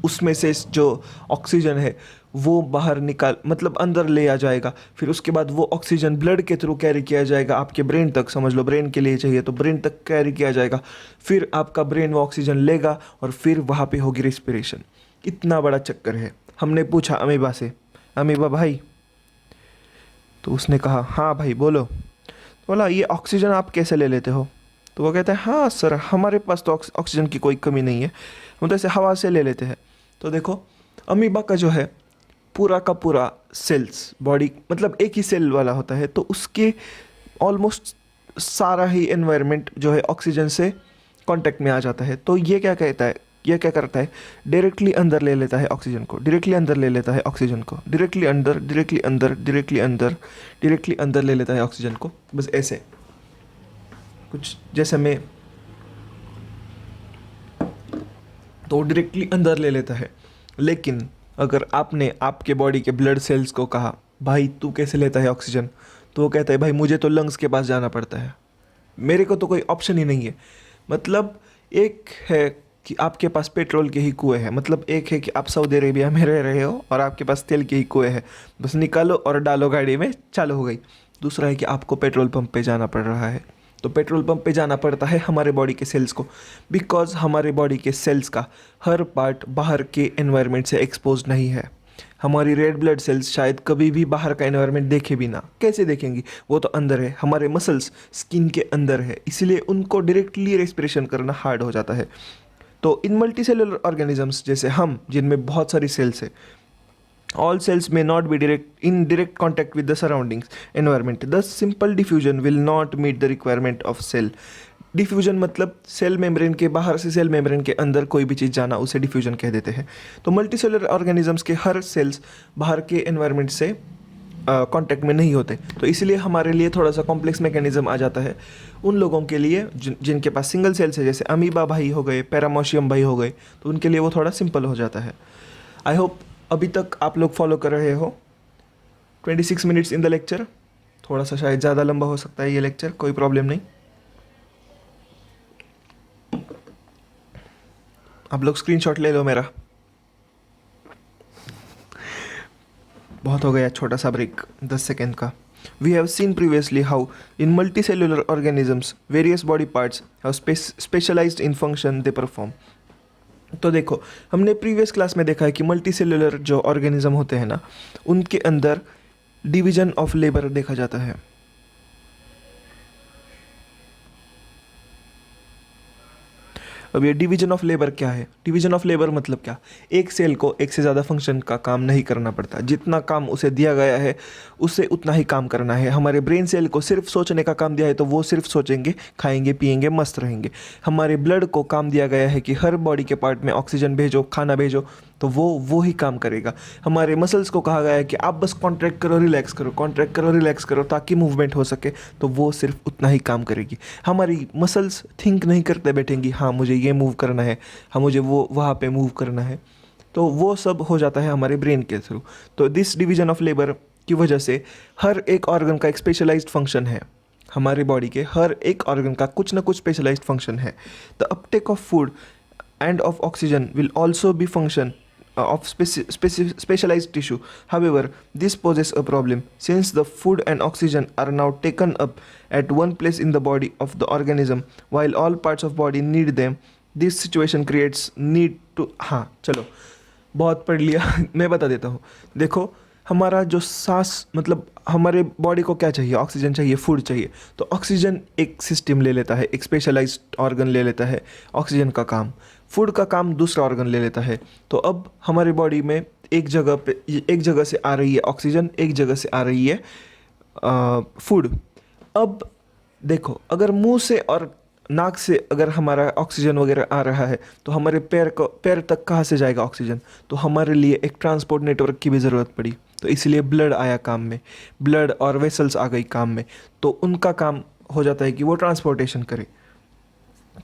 उसमें से जो ऑक्सीजन है वो बाहर मतलब अंदर ले आ जाएगा। फिर उसके बाद वो ऑक्सीजन ब्लड के थ्रू कैरी किया जाएगा आपके ब्रेन तक। समझ लो ब्रेन के लिए चाहिए तो ब्रेन तक कैरी किया जाएगा। फिर आपका ब्रेन वो ऑक्सीजन लेगा और फिर वहाँ पे होगी रेस्पिरेशन। इतना बड़ा चक्कर है। हमने पूछा अमीबा से, अमीबा भाई, तो उसने कहा हाँ भाई बोलो। बोला ये ऑक्सीजन आप कैसे ले लेते हो? तो वो कहते हैं हाँ सर, हमारे पास तो ऑक्सीजन की कोई कमी नहीं है, हम तो ऐसे हवा से ले लेते हैं। तो देखो, अमीबा का जो है पूरा का पूरा सेल्स, बॉडी मतलब एक ही सेल वाला होता है, तो उसके ऑलमोस्ट सारा ही एनवायरनमेंट जो है ऑक्सीजन से कांटेक्ट में आ जाता है। तो ये क्या करता है, डायरेक्टली अंदर ले लेता है ऑक्सीजन को, डायरेक्टली अंदर ले लेता है ऑक्सीजन को, डायरेक्टली अंदर ले लेता है ऑक्सीजन को, बस ऐसे। कुछ जैसे में, तो डायरेक्टली अंदर ले लेता है। लेकिन अगर आपने आपके बॉडी के ब्लड सेल्स को कहा भाई तू कैसे लेता है ऑक्सीजन, तो वो कहता है भाई मुझे तो लंग्स के पास जाना पड़ता है, मेरे को तो कोई ऑप्शन ही नहीं है। मतलब एक है कि आपके पास पेट्रोल के ही कुएं हैं, मतलब एक है कि आप सऊदी अरेबिया में रह रहे हो और आपके पास तेल के ही कुएं हैं, बस निकालो और डालो गाड़ी में, चालू हो गई। दूसरा है कि आपको पेट्रोल पंप पे जाना पड़ रहा है। तो पेट्रोल पंप पे जाना पड़ता है हमारे बॉडी के सेल्स को, बिकॉज हमारे बॉडी के सेल्स का हर पार्ट बाहर के एनवायरनमेंट से एक्सपोज नहीं है। हमारी रेड ब्लड सेल्स शायद कभी भी बाहर का एनवायरनमेंट देखे भी ना, कैसे देखेंगी, वो तो अंदर है, हमारे मसल्स स्किन के अंदर है, इसीलिए उनको डायरेक्टली रेस्पिरेशन करना हार्ड हो जाता है। तो इन मल्टी सेलुलर ऑर्गेनिजम्स जैसे हम, जिनमें बहुत सारी सेल्स है, all cells may not be in direct contact with the surroundings environment, thus simple diffusion will not meet the requirement of cell। Diffusion मतलब सेल मेम्ब्रेन के बाहर से सेल मेम्ब्रेन के अंदर कोई भी चीज़ जाना, उसे डिफ्यूजन कह देते हैं। तो मल्टी सेलुलर ऑर्गेनिजम्स के हर सेल्स बाहर के एनवायरनमेंट से कांटेक्ट में नहीं होते, तो इसलिए हमारे लिए थोड़ा सा कॉम्प्लेक्स मैकेनिज्म आ जाता है। उन लोगों के लिए जिनके पास सिंगल सेल्स है, जैसे अमीबा भाई हो गए, पैरामोशियम भाई हो गए, तो उनके लिए वो थोड़ा सिंपल हो जाता है। आई होप अभी तक आप लोग फॉलो कर रहे हो। 26 मिनट्स इन द लेक्चर, थोड़ा सा शायद ज़्यादा लंबा हो सकता है ये लेक्चर, कोई प्रॉब्लम नहीं। आप लोग स्क्रीनशॉट ले लो मेरा। बहुत हो गया छोटा सा ब्रेक 10 सेकेंड का। We have seen previously how in multicellular organisms various body parts have specialised in function they perform. तो देखो, हमने प्रीवियस क्लास में देखा है कि मल्टी सेलुलर जो ऑर्गेनिज्म होते हैं ना, उनके अंदर डिवीजन ऑफ लेबर देखा जाता है। अब ये डिवीजन ऑफ लेबर क्या है? डिवीजन ऑफ लेबर मतलब क्या? एक सेल को एक से ज़्यादा फंक्शन का काम नहीं करना पड़ता, जितना काम उसे दिया गया है उसे उतना ही काम करना है। हमारे ब्रेन सेल को सिर्फ सोचने का काम दिया है तो वो सिर्फ सोचेंगे, खाएंगे, पिएंगे, मस्त रहेंगे। हमारे ब्लड को काम दिया गया है कि हर बॉडी के पार्ट में ऑक्सीजन भेजो, खाना भेजो, तो वो ही काम करेगा। हमारे मसल्स को कहा गया है कि आप बस कॉन्ट्रैक्ट करो, रिलैक्स करो, कॉन्ट्रैक्ट करो, रिलैक्स करो, ताकि मूवमेंट हो सके, तो वो सिर्फ उतना ही काम करेगी। हमारी मसल्स थिंक नहीं करते बैठेंगी, हाँ मुझे ये मूव करना है, हाँ मुझे वो वहाँ पे मूव करना है, तो वो सब हो जाता है हमारे ब्रेन के थ्रू। तो दिस डिवीजन ऑफ लेबर की वजह से हर एक ऑर्गन का एक स्पेशलाइज्ड फंक्शन है। हमारे बॉडी के हर एक ऑर्गन का कुछ ना कुछ स्पेशलाइज्ड फंक्शन है। The Uptake of food and of oxygen will also be function of specialized tissue. However, this poses a problem since the food and oxygen are now taken up at one place in the body of the organism while all parts of body need them. This situation creates need to, हाँ चलो बहुत पढ़ लिया मैं बता देता हूँ। देखो, हमारा जो सांस, मतलब हमारे बॉडी को क्या चाहिए? ऑक्सीजन चाहिए, फूड चाहिए। तो ऑक्सीजन एक सिस्टम ले लेता है, एक स्पेशलाइज्ड ऑर्गन ले लेता है ऑक्सीजन का काम। फूड का काम दूसरा ऑर्गन ले लेता है। तो अब हमारे बॉडी में एक जगह से आ रही है ऑक्सीजन, एक जगह से आ रही है फूड। अब देखो, अगर मुंह से और नाक से अगर हमारा ऑक्सीजन वगैरह आ रहा है, तो हमारे पैर तक कहाँ से जाएगा ऑक्सीजन? तो हमारे लिए एक ट्रांसपोर्ट नेटवर्क की भी ज़रूरत पड़ी, तो इसलिए ब्लड आया काम में, ब्लड और वेसल्स आ गई काम में। तो उनका काम हो जाता है कि वो ट्रांसपोर्टेशन करे।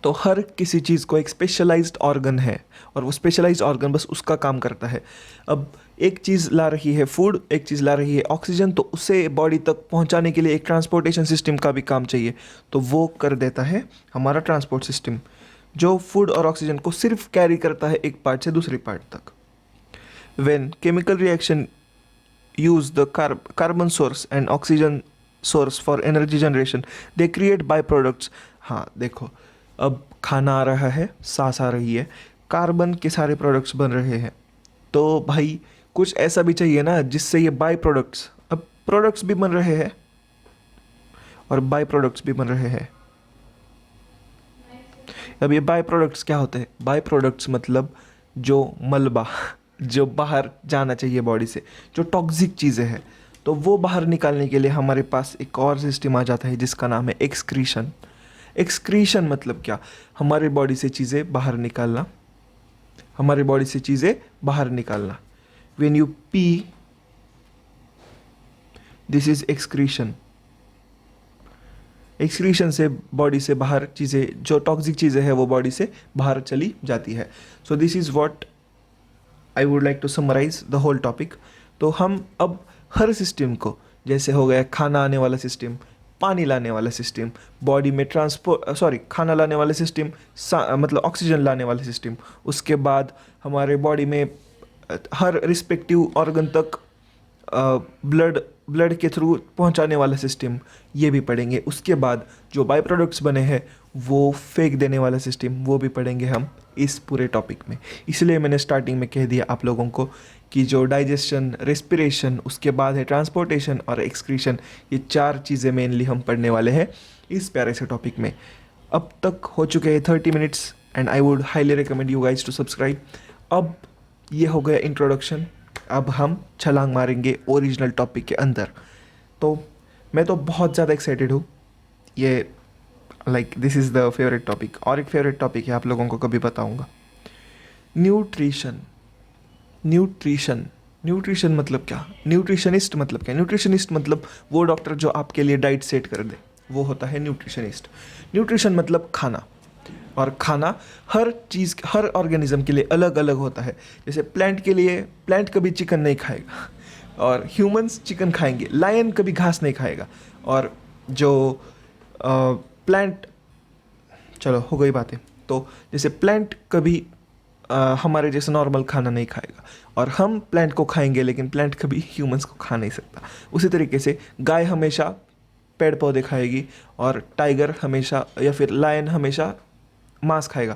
तो हर किसी चीज़ को एक स्पेशलाइज्ड ऑर्गन है और वो स्पेशलाइज्ड ऑर्गन बस उसका काम करता है। अब एक चीज़ ला रही है फूड, एक चीज़ ला रही है ऑक्सीजन, तो उसे बॉडी तक पहुंचाने के लिए एक ट्रांसपोर्टेशन सिस्टम का भी काम चाहिए, तो वो कर देता है हमारा ट्रांसपोर्ट सिस्टम, जो फूड और ऑक्सीजन को सिर्फ कैरी करता है एक पार्ट से दूसरे पार्ट तक। When chemical reaction use the carbon source and oxygen source for energy generation, they create byproducts। हाँ देखो, अब खाना आ रहा है, सांस आ रही है, कार्बन के सारे प्रोडक्ट्स बन रहे हैं, तो भाई कुछ ऐसा भी चाहिए ना जिससे ये बाई प्रोडक्ट्स, अब प्रोडक्ट्स भी बन रहे हैं और बाई प्रोडक्ट्स भी बन रहे हैं। अब ये बाई प्रोडक्ट्स क्या होते हैं? बाई प्रोडक्ट्स मतलब जो मलबा जो बाहर जाना चाहिए बॉडी से, जो टॉक्सिक चीज़ें हैं, तो वो बाहर निकालने के लिए हमारे पास एक और सिस्टम आ जाता है जिसका नाम है एक्सक्रीशन। एक्सक्रीशन मतलब क्या? हमारे बॉडी से चीज़ें बाहर निकालना, हमारे बॉडी से चीज़ें बाहर निकालना। When U P, this is excretion. Excretion से बॉडी से बाहर चीज़ें, जो टॉक्सिक चीज़ें हैं वो बॉडी से बाहर चली जाती है. So this is what I would like to summarise the whole topic. तो हम अब हर सिस्टम को, जैसे हो गया खाना आने वाला सिस्टम, पानी लाने वाला सिस्टम, बॉडी में खाना लाने वाला सिस्टम, मतलब ऑक्सीजन लाने वाला सिस्टम, उसके बाद हमारे बॉडी में हर रिस्पेक्टिव ऑर्गन तक ब्लड के थ्रू पहुंचाने वाला सिस्टम, ये भी पढ़ेंगे. उसके बाद जो बाई प्रोडक्ट्स बने हैं वो फेंक देने वाला सिस्टम, वो भी पढ़ेंगे हम इस पूरे टॉपिक में. इसलिए मैंने स्टार्टिंग में कह दिया आप लोगों को कि जो डाइजेशन, रेस्पिरेशन, उसके बाद है ट्रांसपोर्टेशन और एक्सक्रीशन, ये 4 चीज़ें मेनली हम पढ़ने वाले हैं इस प्यारे से टॉपिक में. अब तक हो चुके हैं 30 minutes and I would highly recommend you guys to subscribe. अब ये हो गया इंट्रोडक्शन. अब हम छलांग मारेंगे ओरिजिनल टॉपिक के अंदर. तो मैं तो बहुत ज़्यादा एक्साइटेड हूँ. ये this is the favourite topic. और एक फेवरेट टॉपिक है, आप लोगों को कभी बताऊँगा. न्यूट्रिशन. न्यूट्रिशन मतलब क्या? न्यूट्रिशनिस्ट मतलब क्या? न्यूट्रिशनिस्ट मतलब वो डॉक्टर जो आपके लिए डाइट सेट कर दे, वो होता है न्यूट्रिशनिस्ट. न्यूट्रिशन मतलब खाना. और खाना हर चीज़, हर ऑर्गेनिज्म के लिए अलग अलग होता है. जैसे प्लांट के लिए, प्लांट कभी चिकन नहीं खाएगा और ह्यूमंस चिकन खाएंगे. लायन कभी घास नहीं खाएगा. और जो प्लांट, चलो हो गई बातें. तो जैसे प्लांट कभी हमारे जैसे नॉर्मल खाना नहीं खाएगा और हम प्लांट को खाएंगे, लेकिन प्लांट कभी ह्यूमंस को खा नहीं सकता. उसी तरीके से गाय हमेशा पेड़ पौधे खाएगी और टाइगर हमेशा, या फिर लायन हमेशा मांस खाएगा.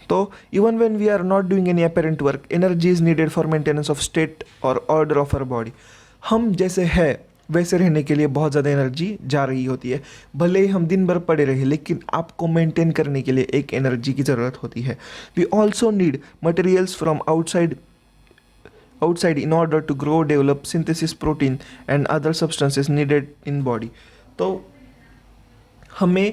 तो even when we are not doing any apparent work, energy is needed for maintenance of state और ऑर्डर ऑफ आवर बॉडी. हम जैसे है वैसे रहने के लिए बहुत ज़्यादा एनर्जी जा रही होती है. भले ही हम दिन भर पड़े रहे, लेकिन आपको मेंटेन करने के लिए एक एनर्जी की ज़रूरत होती है. We also need materials from outside in order to grow, develop, synthesis protein and other substances needed in body. तो हमें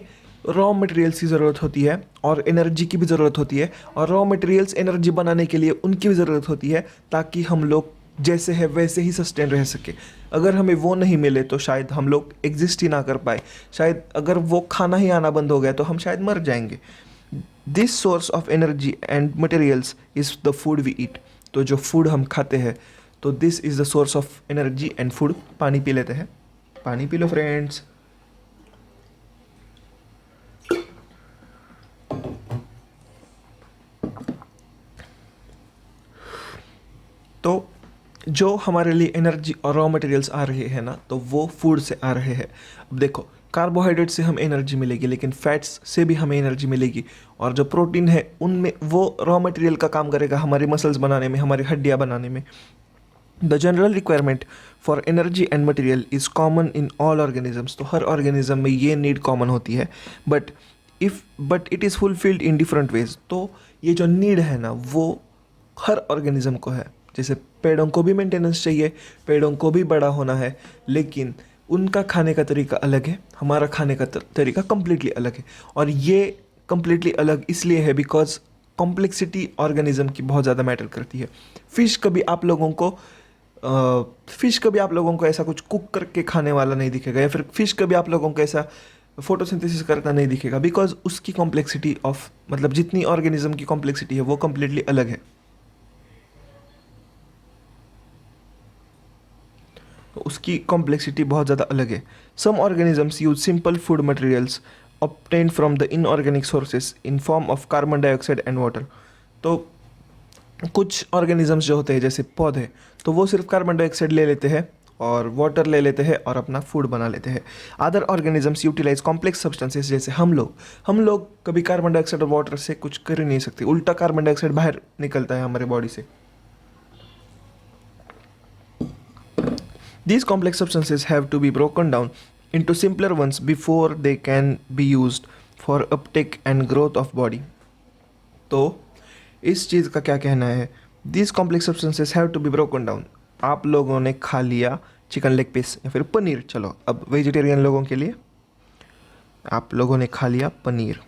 रॉ मटेरियल्स की ज़रूरत होती है और एनर्जी की भी ज़रूरत होती है. और रॉ मटेरियल्स एनर्जी बनाने के लिए उनकी भी ज़रूरत होती है, ताकि हम लोग जैसे है वैसे ही सस्टेन रह सके. अगर हमें वो नहीं मिले तो शायद हम लोग एग्जिस्ट ही ना कर पाए. शायद अगर वो खाना ही आना बंद हो गया तो हम शायद मर जाएंगे. This source of energy and materials is the food we eat. तो जो फूड हम खाते हैं, तो this is the source of energy and food. पानी पी लेते हैं. पानी पी लो फ्रेंड्स. तो जो हमारे लिए एनर्जी और रॉ मटेरियल्स आ रहे हैं ना, तो वो फूड से आ रहे हैं. अब देखो, कार्बोहाइड्रेट से हमें एनर्जी मिलेगी, लेकिन फैट्स से भी हमें एनर्जी मिलेगी. और जो प्रोटीन है उनमें वो रॉ मटेरियल का काम करेगा हमारी मसल्स बनाने में, हमारी हड्डियाँ बनाने में. The general requirement for energy and material is common in all organisms. तो हर ऑर्गेनिज्म में ये नीड कॉमन होती है. But it is fulfilled in different ways. तो ये जो नीड है ना, वो हर ऑर्गेनिज्म को है. जैसे पेड़ों को भी मेंटेनेंस चाहिए, पेड़ों को भी बड़ा होना है, लेकिन उनका खाने का तरीका अलग है, हमारा खाने का तरीका कम्प्लीटली अलग है. और ये कम्प्लीटली अलग इसलिए है बिकॉज कॉम्प्लेक्सिटी ऑर्गेनिज्म की बहुत ज़्यादा मैटर करती है. फिश कभी आप लोगों को ऐसा कुछ कुक करके खाने वाला नहीं दिखेगा, या फिर फिश कभी आप लोगों को ऐसा फोटोसिंथेसिस करता नहीं दिखेगा, बिकॉज उसकी कॉम्प्लेक्सिटी ऑफ, मतलब जितनी ऑर्गेनिज्म की कॉम्प्लेक्सिटी है वो कम्प्लीटली अलग है. तो उसकी कॉम्प्लेक्सिटी बहुत ज़्यादा अलग है. Some organisms use simple food materials obtained from the inorganic sources in form of carbon dioxide and water. तो कुछ ऑर्गेनिजम्स जो होते हैं जैसे पौधे, तो वो सिर्फ कार्बन डाइऑक्साइड ले लेते हैं और वाटर ले लेते हैं और अपना फूड बना लेते हैं. Other organisms utilise complex substances. जैसे हम लोग कभी कार्बन डाइऑक्साइड और वाटर से कुछ कर ही नहीं सकते, उल्टा कार्बन डाइऑक्साइड बाहर निकलता है हमारे बॉडी से. These complex substances have to be broken down into simpler ones before they can be used for uptake and growth of body. तो इस चीज़ का क्या कहना है? These complex substances have to be broken down. आप लोगों ने खा लिया चिकन लेग पीस या फिर पनीर. चलो अब वेजिटेरियन लोगों के लिए, आप लोगों ने खा लिया पनीर.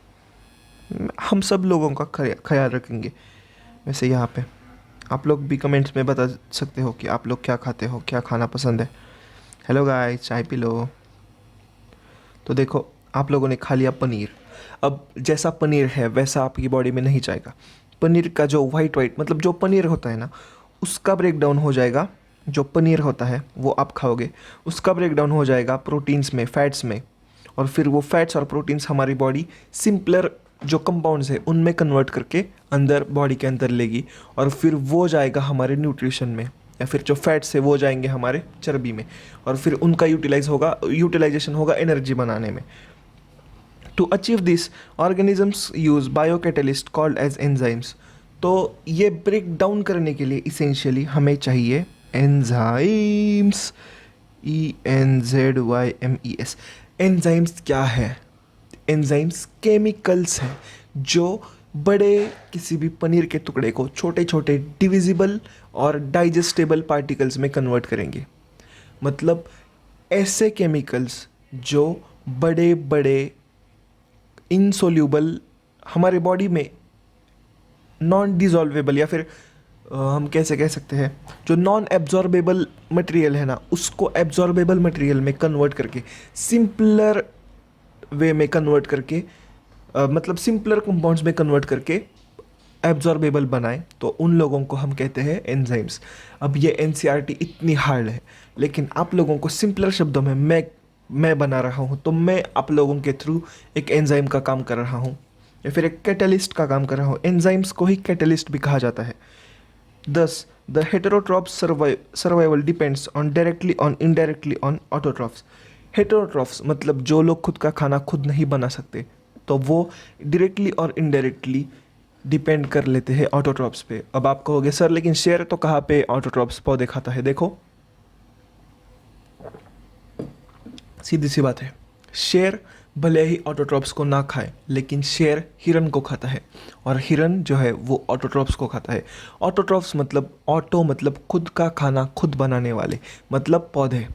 हम सब लोगों का ख्याल रखेंगे. वैसे यहाँ पे आप लोग भी कमेंट्स में बता सकते हो कि आप लोग क्या खाते हो, क्या खाना पसंद है. हेलो गाइस, चाय पी लो। तो देखो, आप लोगों ने खा लिया पनीर। अब जैसा पनीर है वैसा आपकी बॉडी में नहीं जाएगा। पनीर का जो वाइट वाइट मतलब जो पनीर होता है ना, उसका ब्रेक डाउन हो जाएगा। जो पनीर होता है वो आप खाओगे, उसका ब्रेक डाउन हो जाएगा प्रोटीन्स में, फैट्स में। और फिर वो फैट्स और प्रोटीन्स हमारी बॉडी सिंपलर जो कंपाउंड्स है उनमें कन्वर्ट करके अंदर बॉडी के अंदर लेगी। और फिर वो जाएगा हमारे न्यूट्रिशन में, या फिर जो फैट्स है वो जाएंगे हमारे चर्बी में। और फिर उनका यूटिलाइजेशन होगा एनर्जी बनाने में। To achieve this, organisms use biocatalyst called as enzymes. तो ये ब्रेक डाउन करने के लिए इसेंशियली हमें चाहिए एंजाइम्स। ENZYMES। एंजाइम्स क्या है? एंजाइम्स केमिकल्स हैं जो बड़े किसी भी पनीर के टुकड़े को छोटे छोटे डिविजिबल और डाइजेस्टेबल पार्टिकल्स में कन्वर्ट करेंगे। मतलब ऐसे केमिकल्स जो बड़े बड़े इनसोल्यूबल हमारे बॉडी में नॉन डिजॉल्वेबल, या फिर हम कैसे कह सकते हैं, जो नॉन एब्जॉर्बेबल मटेरियल है ना, उसको एब्जॉर्बेबल मटेरियल में कन्वर्ट करके, सिंपलर वे में कन्वर्ट करके, मतलब सिंपलर कंपाउंड्स में कन्वर्ट करके एब्जॉर्बेबल बनाए, तो उन लोगों को हम कहते हैं एंजाइम्स। अब ये NCERT इतनी हार्ड है, लेकिन आप लोगों को सिंपलर शब्दों में मैं बना रहा हूँ। तो मैं आप लोगों के थ्रू एक एंजाइम का काम कर रहा हूँ, या फिर एक कैटलिस्ट का काम कर रहा हूँ। एंजाइम्स को ही कैटलिस्ट भी कहा जाता है। Thus, the heterotroph's survival depends on directly on indirectly on autotrophs. Heterotrophs मतलब जो लोग खुद का खाना खुद नहीं बना सकते, तो वो डायरेक्टली और इनडायरेक्टली डिपेंड कर लेते हैं ऑटोट्रॉफ्स पे। अब आप कहोगे सर लेकिन शेर तो कहाँ पे ऑटोट्रॉफ्स पौधे खाता है? देखो, सीधी सी बात है, शेर भले ही ऑटोट्रॉप्स को ना खाए, लेकिन शेर हिरन को खाता है, और हिरन जो है वो ऑटोट्रॉप्स को खाता है। ऑटोट्रॉप्स मतलब ऑटो मतलब खुद का खाना खुद बनाने वाले, मतलब पौधे।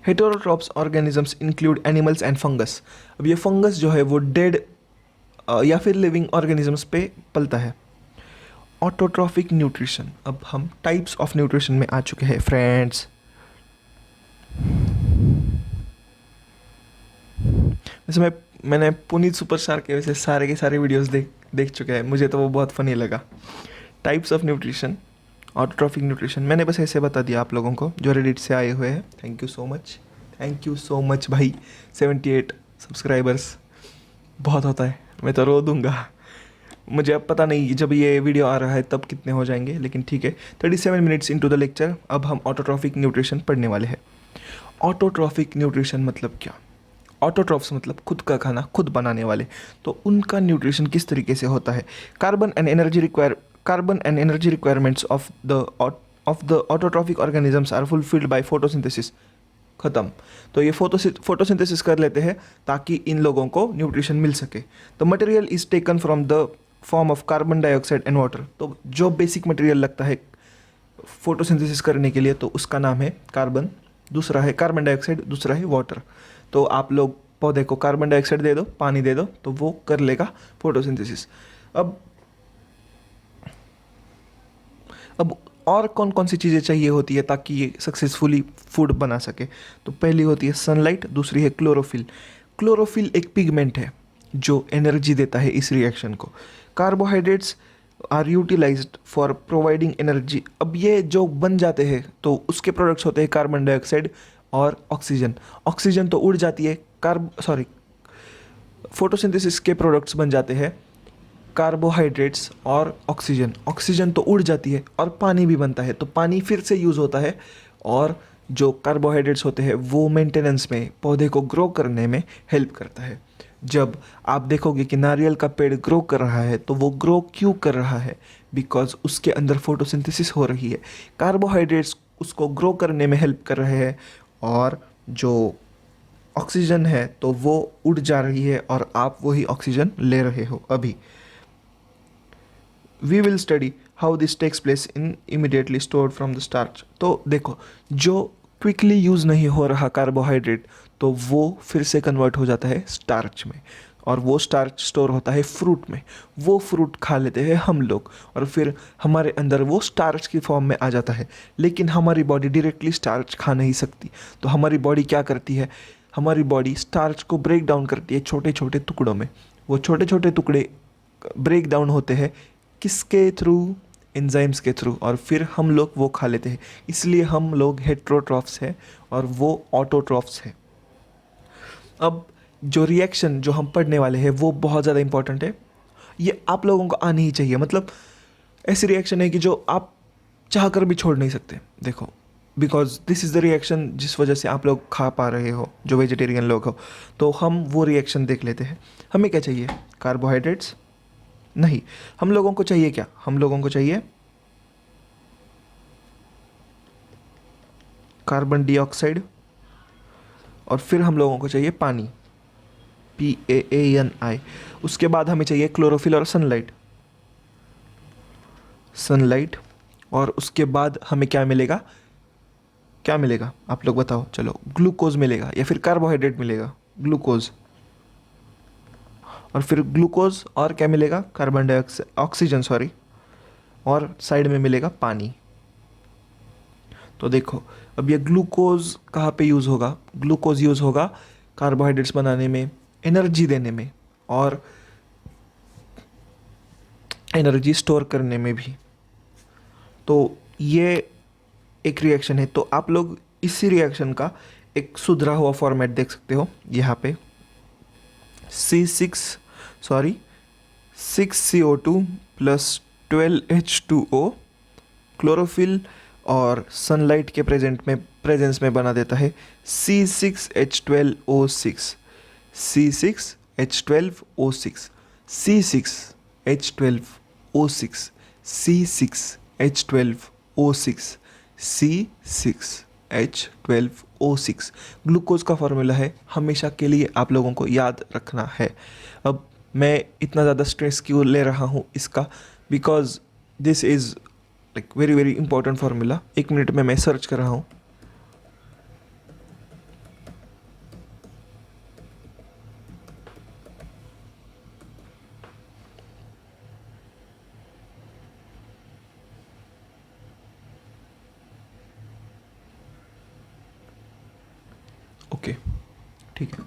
Heterotrophs organisms include animals and fungus. अब ये फंगस जो है वो डेड या फिर लिविंग ऑर्गेनिजम्स पे पलता है। Autotrophic nutrition. अब हम टाइप्स ऑफ न्यूट्रिशन में आ चुके हैं फ्रेंड्स। वैसे मैंने पुनीत सुपरस्टार के वैसे सारे के सारे वीडियोस देख चुके हैं, मुझे तो वो बहुत फ़नी लगा। Types of nutrition, autotrophic nutrition, मैंने बस ऐसे बता दिया आप लोगों को जो रेडिट से आए हुए हैं। थैंक यू सो मच भाई। 78 सब्सक्राइबर्स बहुत होता है, मैं तो रो दूंगा। मुझे अब पता नहीं जब ये वीडियो आ रहा है तब कितने हो जाएंगे, लेकिन ठीक है। 37 मिनट्स इनटू द लेक्चर, अब हम ऑटोट्रॉफिक न्यूट्रिशन पढ़ने वाले हैं। ऑटोट्रॉफिक न्यूट्रिशन मतलब क्या? ऑटोट्रॉफ्स मतलब खुद का खाना खुद बनाने वाले। तो उनका न्यूट्रिशन किस तरीके से होता है? Carbon and energy requirements of the autotrophic organisms are fulfilled by photosynthesis. ख़त्म। तो ये फोटोसिंथेसिस कर लेते हैं ताकि इन लोगों को न्यूट्रिशन मिल सके। The material is taken from the form of carbon dioxide and water. तो जो बेसिक मटेरियल लगता है फोटोसिंथेसिस करने के लिए, तो उसका नाम है कार्बन, दूसरा है कार्बन डाइऑक्साइड, दूसरा है वाटर। तो आप लोग पौधे को कार्बन डाइऑक्साइड दे दो, पानी दे दो, तो वो कर लेगा फोटोसिंथेसिस। अब और कौन कौन सी चीज़ें चाहिए होती है ताकि ये सक्सेसफुली फूड बना सके? तो पहली होती है सनलाइट, दूसरी है क्लोरोफिल। क्लोरोफिल एक पिगमेंट है जो एनर्जी देता है इस रिएक्शन को। Carbohydrates are utilised for providing energy. अब ये जो बन जाते हैं तो उसके प्रोडक्ट्स होते हैं कार्बन डाइऑक्साइड और ऑक्सीजन। ऑक्सीजन तो उड़ जाती है, फोटोसिंथेसिस के प्रोडक्ट्स बन जाते हैं कार्बोहाइड्रेट्स और ऑक्सीजन। ऑक्सीजन तो उड़ जाती है और पानी भी बनता है, तो पानी फिर से यूज़ होता है। और जो कार्बोहाइड्रेट्स होते हैं वो मेंटेनेंस में, पौधे को ग्रो करने में हेल्प करता है। जब आप देखोगे कि नारियल का पेड़ ग्रो कर रहा है, तो वो ग्रो क्यों कर रहा है? बिकॉज उसके अंदर फोटोसिंथेसिस हो रही है। कार्बोहाइड्रेट्स उसको ग्रो करने में हेल्प कर रहे हैं, और जो ऑक्सीजन है तो वो उड़ जा रही है और आप वही ऑक्सीजन ले रहे हो अभी। We will study how this takes place in immediately stored from the starch. तो देखो, जो क्विकली यूज़ नहीं हो रहा कार्बोहाइड्रेट, तो वो फिर से कन्वर्ट हो जाता है स्टार्च में। और वो स्टार्च स्टोर होता है फ्रूट में। वो फ्रूट खा लेते हैं हम लोग और फिर हमारे अंदर वो स्टार्च की फॉर्म में आ जाता है। लेकिन हमारी बॉडी डायरेक्टली स्टार्च खा नहीं सकती, तो हमारी बॉडी क्या करती है, हमारी बॉडी स्टार्च को ब्रेक डाउन करती है छोटे छोटे टुकड़ों में। वो छोटे छोटे टुकड़े ब्रेक डाउन होते हैं किसके थ्रू, एंजाइम्स के थ्रू, और फिर हम लोग वो खा लेते हैं। इसलिए हम लोग हेट्रोट्रॉफ्स हैं और वो ऑटोट्रॉफ्स हैं। अब जो रिएक्शन जो हम पढ़ने वाले हैं वो बहुत ज़्यादा इंपॉर्टेंट है। ये आप लोगों को आनी ही चाहिए। मतलब ऐसी रिएक्शन है कि जो आप चाह कर भी छोड़ नहीं सकते। देखो, because this is the reaction जिस वजह से आप लोग खा पा रहे हो, जो वेजिटेरियन लोग हो। तो हम वो रिएक्शन देख लेते हैं। हमें क्या चाहिए, कार्बोहाइड्रेट्स नहीं, हम लोगों को चाहिए क्या, हम लोगों को चाहिए कार्बन डाइऑक्साइड, और फिर हम लोगों को चाहिए पानी, PAANI। उसके बाद हमें चाहिए क्लोरोफिल और सनलाइट, सनलाइट। और उसके बाद हमें क्या मिलेगा, क्या मिलेगा आप लोग बताओ, चलो, ग्लूकोज मिलेगा या फिर कार्बोहाइड्रेट मिलेगा, ग्लूकोज। और फिर ग्लूकोज और क्या मिलेगा, कार्बन डाइऑक्साइड, ऑक्सीजन सॉरी, और साइड में मिलेगा पानी। तो देखो, अब ये ग्लूकोज कहाँ पे यूज़ होगा, ग्लूकोज यूज़ होगा कार्बोहाइड्रेट्स बनाने में, एनर्जी देने में, और एनर्जी स्टोर करने में भी। तो ये एक रिएक्शन है। तो आप लोग इसी रिएक्शन का एक सुधरा हुआ फॉर्मेट देख सकते हो यहाँ पे, C6CO2 प्लस 12H2O क्लोरोफिल और सनलाइट के प्रेजेंस में बना देता है C6H12O6, C6H12O6, C6H12O6, C6H12O6, C6H12O6 glucose का फॉर्मूला है, हमेशा के लिए आप लोगों को याद रखना है। अब मैं इतना ज़्यादा स्ट्रेस क्यों ले रहा हूँ इसका, because this is like very very important formula. एक मिनट में मैं सर्च कर रहा हूँ। ओके, ठीक है।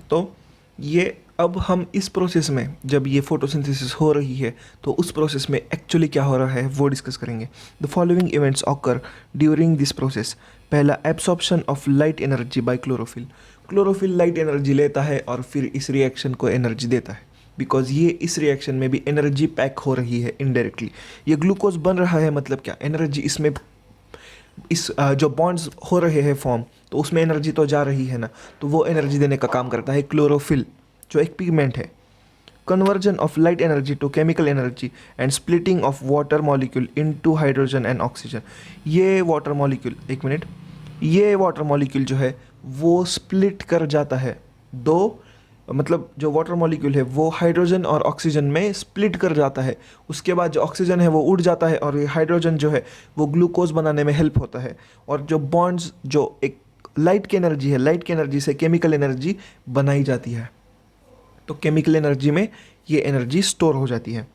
तो ये अब हम इस प्रोसेस में, जब ये फोटोसिंथेसिस हो रही है तो उस प्रोसेस में एक्चुअली क्या हो रहा है वो डिस्कस करेंगे। The following events occur during this process. पहला, absorption of light energy by chlorophyll. Chlorophyll light energy लेता है और फिर इस रिएक्शन को एनर्जी देता है, बिकॉज ये इस रिएक्शन में भी एनर्जी पैक हो रही है इनडायरेक्टली। ये ग्लूकोज बन रहा है, मतलब क्या, एनर्जी इसमें, इस जो बॉन्ड्स हो रहे हैं फॉर्म, तो उसमें एनर्जी तो जा रही है ना, तो वो एनर्जी देने का काम करता है क्लोरोफिल, जो एक पिगमेंट है। Conversion of light energy to chemical energy and splitting of water molecule into hydrogen and oxygen. ये वाटर मॉलिक्यूल, एक मिनट, ये वाटर मॉलिक्यूल जो है वो स्प्लिट कर जाता है दो, मतलब जो वाटर मॉलिक्यूल है वो हाइड्रोजन और ऑक्सीजन में स्प्लिट कर जाता है। उसके बाद जो ऑक्सीजन है वो उड़ जाता है और ये हाइड्रोजन जो है वो ग्लूकोज बनाने में हेल्प होता है। और जो बॉन्ड्स, जो एक लाइट की एनर्जी है, लाइट की एनर्जी से केमिकल एनर्जी बनाई जाती है। तो केमिकल एनर्जी में ये एनर्जी स्टोर हो जाती है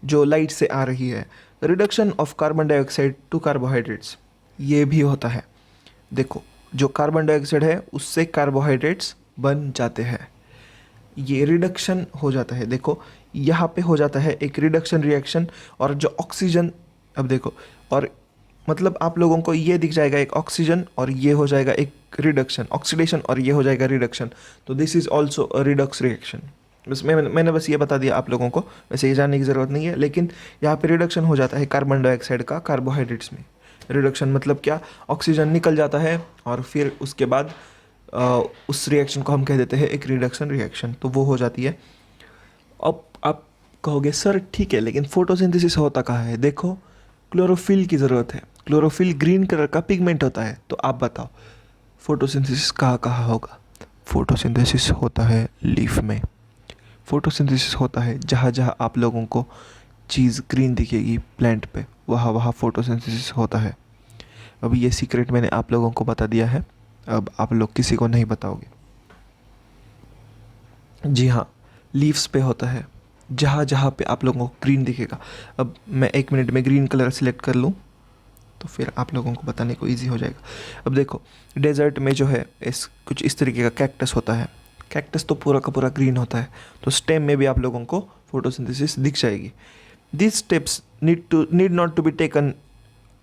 जो लाइट से आ रही है। Reduction of carbon dioxide to carbohydrates, ये भी होता है। देखो, जो कार्बन डाइऑक्साइड है उससे कार्बोहाइड्रेट्स बन जाते हैं, ये रिडक्शन हो जाता है। देखो, यहाँ पे हो जाता है एक रिडक्शन रिएक्शन, और जो ऑक्सीजन, अब देखो, और मतलब आप लोगों को ये दिख जाएगा एक ऑक्सीजन और ये हो जाएगा एक रिडक्शन, ऑक्सीडेशन, और ये हो जाएगा रिडक्शन। तो this is also a Redux reaction. बस मैंने बस ये बता दिया आप लोगों को, वैसे ये जानने की ज़रूरत नहीं है। लेकिन यहाँ पे रिडक्शन हो जाता है कार्बन डाइऑक्साइड का कार्बोहाइड्रेट्स में। रिडक्शन मतलब क्या, ऑक्सीजन निकल जाता है और फिर उसके बाद उस रिएक्शन को हम कह देते हैं एक रिडक्शन रिएक्शन, तो वो हो जाती है। अब आप कहोगे सर ठीक है, लेकिन फोटोसिंथेसिस होता कहाँ है। देखो, क्लोरोफिल की ज़रूरत है। क्लोरोफिल ग्रीन कलर का पिगमेंट होता है। तो आप बताओ फोटोसिंथेसिस कहाँ कहाँ होगा। फोटोसिंथेसिस होता है लीफ में। फोटोसिंथेसिस होता है जहाँ जहाँ आप लोगों को चीज़ ग्रीन दिखेगी प्लांट पे, वहाँ वहाँ फोटोसिंथेसिस होता है। अब ये सीक्रेट मैंने आप लोगों को बता दिया है, अब आप लोग किसी को नहीं बताओगे। जी हाँ, लीव्स पे होता है, जहाँ जहाँ पे आप लोगों को ग्रीन दिखेगा। अब मैं 1 मिनट में ग्रीन कलर सेलेक्ट कर लूँ तो फिर आप लोगों को बताने को इजी हो जाएगा। अब देखो, डेजर्ट में जो है कुछ इस तरीके का कैक्टस होता है। कैक्टस तो पूरा का पूरा ग्रीन होता है, तो स्टेम में भी आप लोगों को फोटोसिंथेसिस दिख जाएगी। This steps need not to be taken.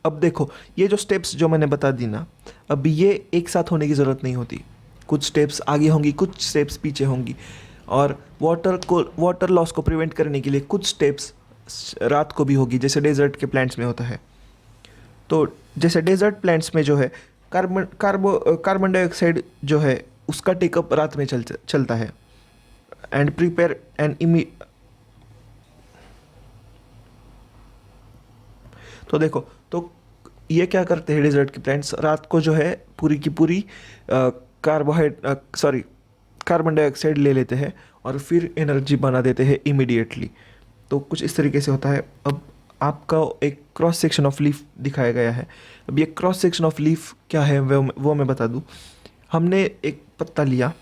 अब देखो, ये जो स्टेप्स जो मैंने बता दी ना, अब ये एक साथ होने की ज़रूरत नहीं होती। कुछ स्टेप्स आगे होंगी, कुछ स्टेप्स पीछे होंगी। और वाटर लॉस को प्रिवेंट करने के लिए कुछ स्टेप्स रात को भी होगी, जैसे डेजर्ट के प्लांट्स में होता है। तो जैसे डेजर्ट प्लांट्स में जो है कार्बन डाइऑक्साइड जो है उसका टेकअप रात में चलता है। एंड प्रिपेयर एंड तो देखो, तो ये क्या करते हैं डेजर्ट के प्लांट्स, रात को जो है पूरी की पूरी कार्बन डाइऑक्साइड ले लेते हैं और फिर एनर्जी बना देते हैं इमीडिएटली। तो कुछ इस तरीके से होता है। अब आपका एक क्रॉस सेक्शन ऑफ लीफ दिखाया गया है। अब ये क्रॉस सेक्शन ऑफ लीफ क्या है वो मैं बता दूँ। हमने एक पत्ता लिया,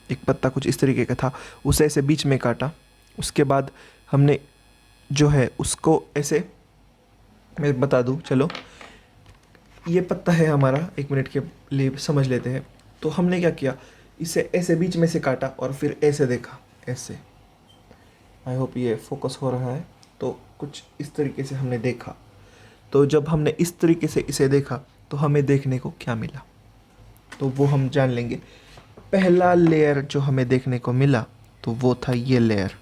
एक पत्ता कुछ इस तरीके का था, उसे ऐसे बीच में काटा। उसके बाद हमने जो है उसको ऐसे, मैं बता दूँ, चलो ये पत्ता है हमारा, 1 मिनट के लिए समझ लेते हैं। तो हमने क्या किया, इसे ऐसे बीच में से काटा और फिर ऐसे देखा, ऐसे। आई होप ये फोकस हो रहा है। तो कुछ इस तरीके से हमने देखा। तो जब हमने इस तरीके से इसे देखा तो हमें देखने को क्या मिला, तो वो हम जान लेंगे। पहला लेयर जो हमें देखने को मिला तो वो था ये लेयर।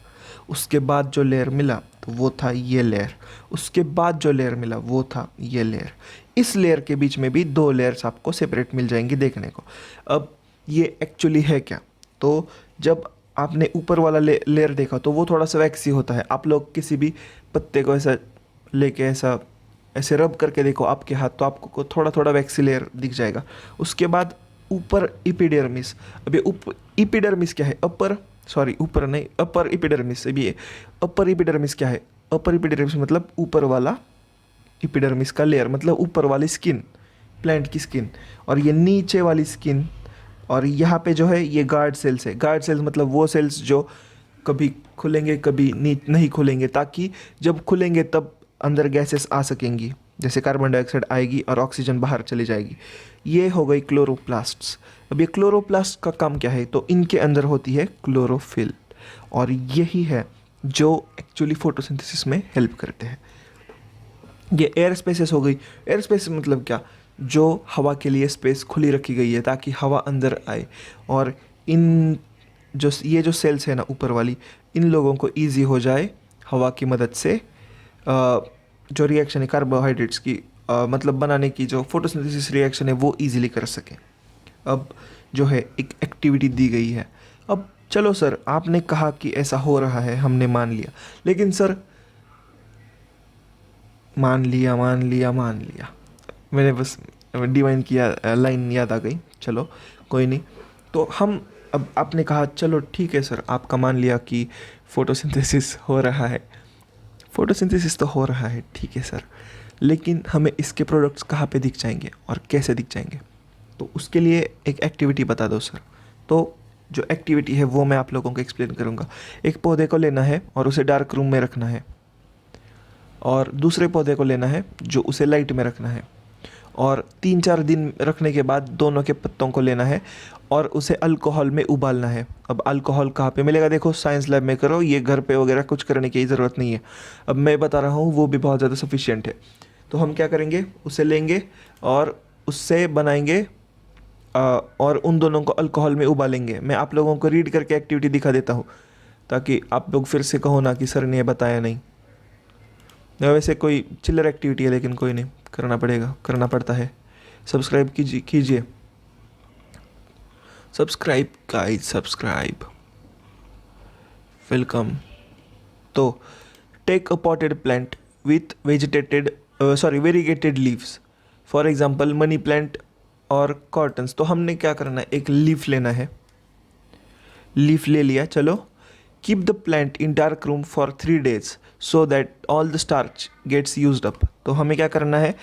उसके बाद जो लेयर मिला तो वो था ये लेयर। उसके बाद जो लेयर मिला वो था ये लेयर। इस लेयर के बीच में भी 2 लेयर्स आपको सेपरेट मिल जाएंगी देखने को। अब ये एक्चुअली है क्या, तो जब आपने ऊपर वाला लेयर देखा तो वो थोड़ा सा वैक्सी होता है। आप लोग किसी भी पत्ते को ऐसा लेके ऐसे रब करके देखो आपके हाथ, तो आपको थोड़ा थोड़ा वैक्सी लेयर दिख जाएगा। उसके बाद ऊपर इपिडर्मिस। अब ये इपिडर्मिस क्या है, ऊपर नहीं, अपर इपिडर्मिस। अब ये अपर इपिडर्मिस क्या है, अपर इपिडर्मिस मतलब ऊपर वाला इपिडर्मिस का लेयर, मतलब ऊपर वाली स्किन, प्लांट की स्किन। और ये नीचे वाली स्किन, और यहाँ पे जो है ये गार्ड सेल्स है। गार्ड सेल्स मतलब वो सेल्स जो कभी खुलेंगे कभी नहीं खुलेंगे, ताकि जब खुलेंगे तब अंदर गैसेस आ सकेंगी, जैसे कार्बन डाइऑक्साइड आएगी और ऑक्सीजन बाहर चली जाएगी। ये हो गई क्लोरोप्लास्ट्स। अब ये क्लोरोप्लास्ट का काम क्या है, तो इनके अंदर होती है क्लोरोफिल, और यही है जो एक्चुअली फोटोसिंथेसिस में हेल्प करते हैं। ये एयर स्पेसेस हो गई। एयर स्पेस मतलब क्या, जो हवा के लिए स्पेस खुली रखी गई है ताकि हवा अंदर आए। और ये जो सेल्स है ना ऊपर वाली, इन लोगों को ईजी हो जाए हवा की मदद से जो रिएक्शन है कार्बोहाइड्रेट्स की, मतलब बनाने की, जो फोटोसिंथेसिस रिएक्शन है वो ईजिली कर सकें। अब जो है एक एक्टिविटी दी गई है। अब चलो सर, आपने कहा कि ऐसा हो रहा है, हमने मान लिया, लेकिन सर मान लिया मैंने बस डिवाइन किया, लाइन याद आ गई, चलो कोई नहीं। तो हम, अब आपने कहा चलो ठीक है सर, आपका मान लिया कि फोटोसिंथेसिस हो रहा है। फोटोसिंथेसिस तो हो रहा है, ठीक है सर, लेकिन हमें इसके प्रोडक्ट्स कहाँ पे दिख जाएंगे और कैसे दिख जाएंगे, तो उसके लिए एक एक्टिविटी बता दो सर। तो जो एक्टिविटी है वो मैं आप लोगों को एक्सप्लेन करूँगा। एक पौधे को लेना है और उसे डार्क रूम में रखना है, और दूसरे पौधे को लेना है जो उसे लाइट में रखना है, और 3-4 दिन रखने के बाद दोनों के पत्तों को लेना है और उसे अल्कोहल में उबालना है। अब अल्कोहल कहाँ पे मिलेगा, देखो साइंस लैब में करो, ये घर पे वगैरह कुछ करने की ज़रूरत नहीं है। अब मैं बता रहा हूँ वो भी बहुत ज़्यादा सफिशिएंट है। तो हम क्या करेंगे, उसे लेंगे और उससे बनाएंगे और उन दोनों को अल्कोहल में उबालेंगे। मैं आप लोगों को रीड करके एक्टिविटी दिखा देता हूँ ताकि आप लोग फिर से कहो ना कि सर ने ये बताया नहीं। वैसे कोई चिल्लर एक्टिविटी है लेकिन कोई नहीं, करना पड़ेगा, करना पड़ता है। सब्सक्राइब कीजिए सब्सक्राइब गाइस, सब्सक्राइब, वेलकम। तो take a potted plant with variegated leaves, for example money plant और कॉटन्स। तो हमने क्या करना है, एक लीफ लेना है, लीफ ले लिया, चलो। Keep the plant in dark room for 3 days so that all the starch gets used up. तो हमें क्या करना है,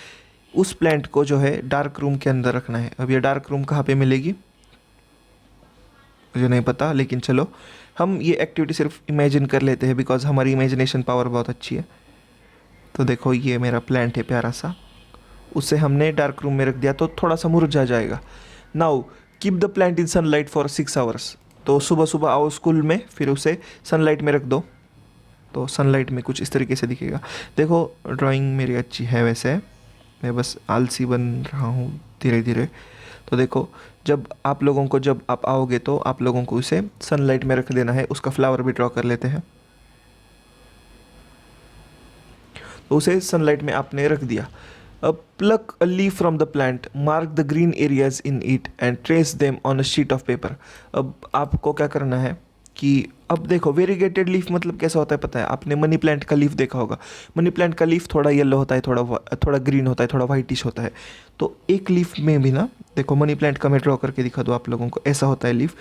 उस प्लांट को जो है डार्क रूम के अंदर रखना है। अब ये डार्क रूम कहाँ पे मिलेगी मुझे नहीं पता, लेकिन चलो हम ये एक्टिविटी सिर्फ इमेजिन कर लेते हैं बिकॉज हमारी इमेजिनेशन पावर बहुत अच्छी है। तो देखो ये मेरा प्लांट है प्यारा सा, उसे हमने डार्क रूम में रख दिया तो थोड़ा सा मुरझा जाएगा। Now keep the plant in sunlight for 6 hours. तो सुबह सुबह आओ स्कूल में, फिर उसे सनलाइट में रख दो, तो सनलाइट में कुछ इस तरीके से दिखेगा। देखो ड्राइंग मेरी अच्छी है वैसे, मैं बस आलसी बन रहा हूँ धीरे धीरे। तो देखो जब आप आओगे तो आप लोगों को उसे सनलाइट में रख देना है। उसका फ्लावर भी ड्रॉ कर लेते हैं। तो उसे सनलाइट में आपने रख दिया। अब pluck a leaf from the plant, mark the green areas in it and trace them on a sheet of paper. अब आपको क्या करना है कि अब देखो वेरीगेटेड लीफ मतलब कैसा होता है पता है, आपने मनी प्लांट का लीफ देखा होगा। मनी प्लांट का लीफ थोड़ा येलो होता है, थोड़ा ग्रीन होता है, थोड़ा वाइटिश होता है। तो एक लीफ में भी ना, देखो मनी प्लांट का मैं ड्रॉ करके दिखा दूँ आप लोगों को, ऐसा होता है लीफ।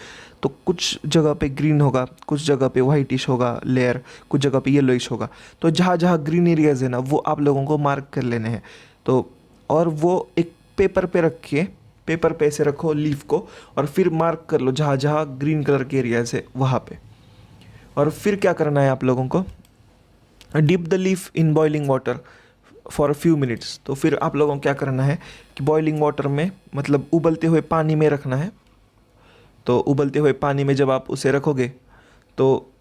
तो कुछ जगह पे ग्रीन होगा, कुछ जगह पे वाइटिश होगा लेयर, कुछ जगह पे येलोइश होगा। तो जहाँ जहाँ ग्रीन एरियाज है ना वो आप लोगों को मार्क कर लेने हैं। तो और वो एक पेपर पे रख के, पेपर पे ऐसे रखो लीफ को और फिर मार्क कर लो जहाँ जहाँ ग्रीन कलर के एरियाज है वहाँ पे। और फिर क्या करना है आप लोगों को, dip the leaf in boiling water for a few minutes. तो फिर आप लोगों को क्या करना है कि बॉइलिंग वाटर में मतलब उबलते हुए पानी में रखना है। तो उबलते हुए पानी में जब आप उसे रखोगे तो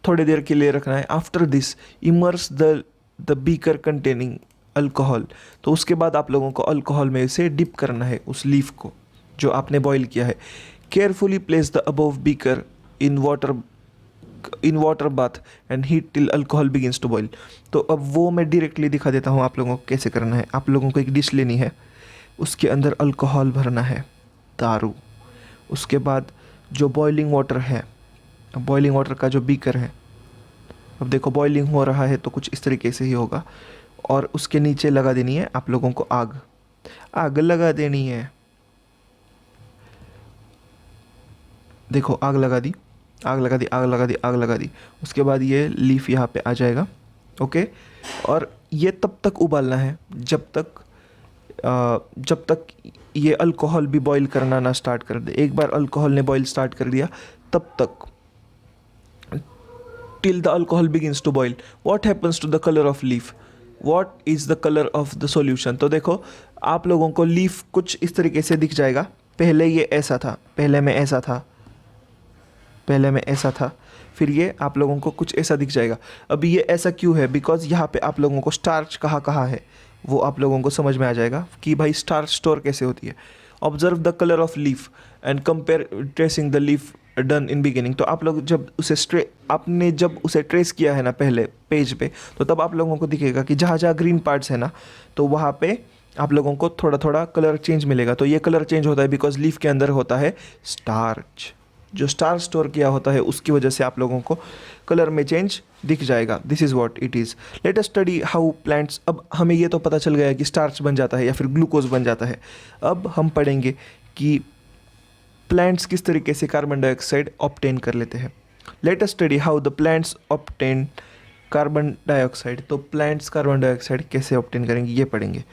थोड़ी देर के लिए रखना है। After this immerse the beaker containing alcohol. तो उसके बाद आप लोगों को अल्कोहल में इसे डिप करना है उस लीफ को जो आपने बॉईल किया है। Carefully place the above beaker in water bath and heat till alcohol begins to boil. तो अब वो मैं डायरेक्टली दिखा देता हूँ आप लोगों को कैसे करना है। आप लोगों को एक डिश लेनी है, उसके अंदर अल्कोहल भरना है, दारू। उसके बाद जो बॉइलिंग वाटर है, बॉइलिंग वाटर का जो बीकर है, अब देखो बॉइलिंग हो रहा है तो कुछ इस तरीके से ही होगा। और उसके नीचे लगा देनी है आप लोगों को आग, आग लगा देनी है। देखो आग लगा दी, आग लगा दी, आग लगा दी, आग लगा दी। उसके बाद ये लीफ यहाँ पे आ जाएगा। ओके, और ये तब तक उबालना है जब तक ये अल्कोहल भी बॉईल करना ना स्टार्ट कर दे। एक बार अल्कोहल ने बॉईल स्टार्ट कर दिया तब तक, till the alcohol begins to boil. What happens to the colour of leaf, what is the colour of the solution. तो देखो आप लोगों को लीफ कुछ इस तरीके से दिख जाएगा। पहले ये ऐसा था, पहले में ऐसा था, फिर ये आप लोगों को कुछ ऐसा दिख जाएगा। अभी ये ऐसा क्यों है, बिकॉज यहाँ पे आप लोगों को स्टार्च कहाँ है वो आप लोगों को समझ में आ जाएगा कि भाई स्टार्च स्टोर कैसे होती है। Observe the colour of leaf and compare tracing the leaf done in beginning. तो आप लोग जब उसे ट्रेस किया है ना पहले पेज पे, तो तब आप लोगों को दिखेगा कि जहाँ जहाँ ग्रीन पार्ट्स है ना, तो वहाँ पे आप लोगों को थोड़ा थोड़ा कलर चेंज मिलेगा। तो ये कलर चेंज होता है बिकॉज लीफ के अंदर होता है स्टार्च, जो स्टार्च स्टोर किया होता है उसकी वजह से आप लोगों को कलर में चेंज दिख जाएगा। This is what it is. Let us study how plants. अब हमें ये तो पता चल गया है कि स्टार्च बन जाता है या फिर ग्लूकोज बन जाता है। अब हम पढ़ेंगे कि प्लांट्स किस तरीके से कार्बन डाइऑक्साइड ऑब्टेन कर लेते हैं। Let us study how the plants obtain carbon dioxide. तो प्लांट्स कार्बन डाइऑक्साइड कैसे ऑब्टेन करेंगे ये पढ़ेंगे।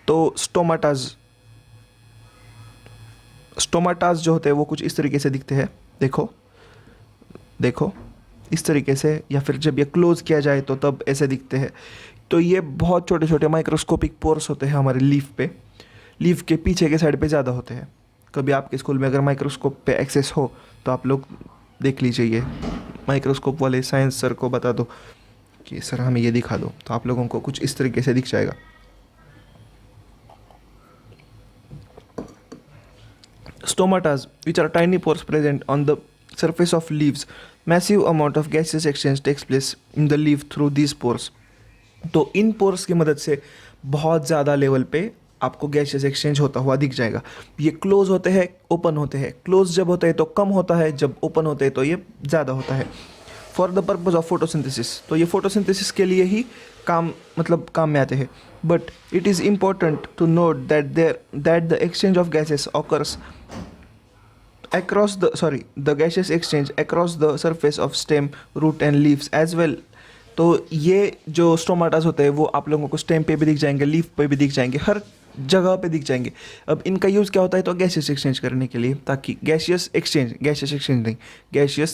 तो स्टोमाटाज जो होते हैं वो कुछ इस तरीके से दिखते हैं। देखो इस तरीके से, या फिर जब ये क्लोज किया जाए तो तब ऐसे दिखते हैं। तो ये बहुत छोटे छोटे माइक्रोस्कोपिक पोर्स होते हैं हमारे लीफ पे, लीफ के पीछे के साइड पे ज़्यादा होते हैं। कभी आपके स्कूल में अगर माइक्रोस्कोप पे एक्सेस हो तो आप लोग देख लीजिए, ये माइक्रोस्कोप वाले साइंस सर को बता दो कि सर हमें ये दिखा दो, तो आप लोगों को कुछ इस तरीके से दिख जाएगा। Stomatas, which are tiny pores present on the surface of leaves. Massive amount of gaseous exchange takes place in the leaf through these pores. तो इन पोर्स की मदद से बहुत ज़्यादा लेवल पे आपको गैसेस एक्सचेंज होता हुआ दिख जाएगा। ये क्लोज होते हैं, ओपन होते हैं। क्लोज जब होते हैं तो कम होता है, जब ओपन होते हैं तो ये ज़्यादा होता है। For the purpose of photosynthesis, तो ये फोटोसिंथेसिस के लिए ही काम में आते हैं। But it is important to note that the exchange of gases occurs the gaseous exchange across the surface of stem, root and leaves as well तो ये जो स्टोमाटास होते हैं वो आप लोगों को स्टेम पे भी दिख जाएंगे, लीफ पे भी दिख जाएंगे, हर जगह पे दिख जाएंगे। अब इनका यूज़ क्या होता है, तो गैसियस एक्सचेंज करने के लिए, ताकि गैसियस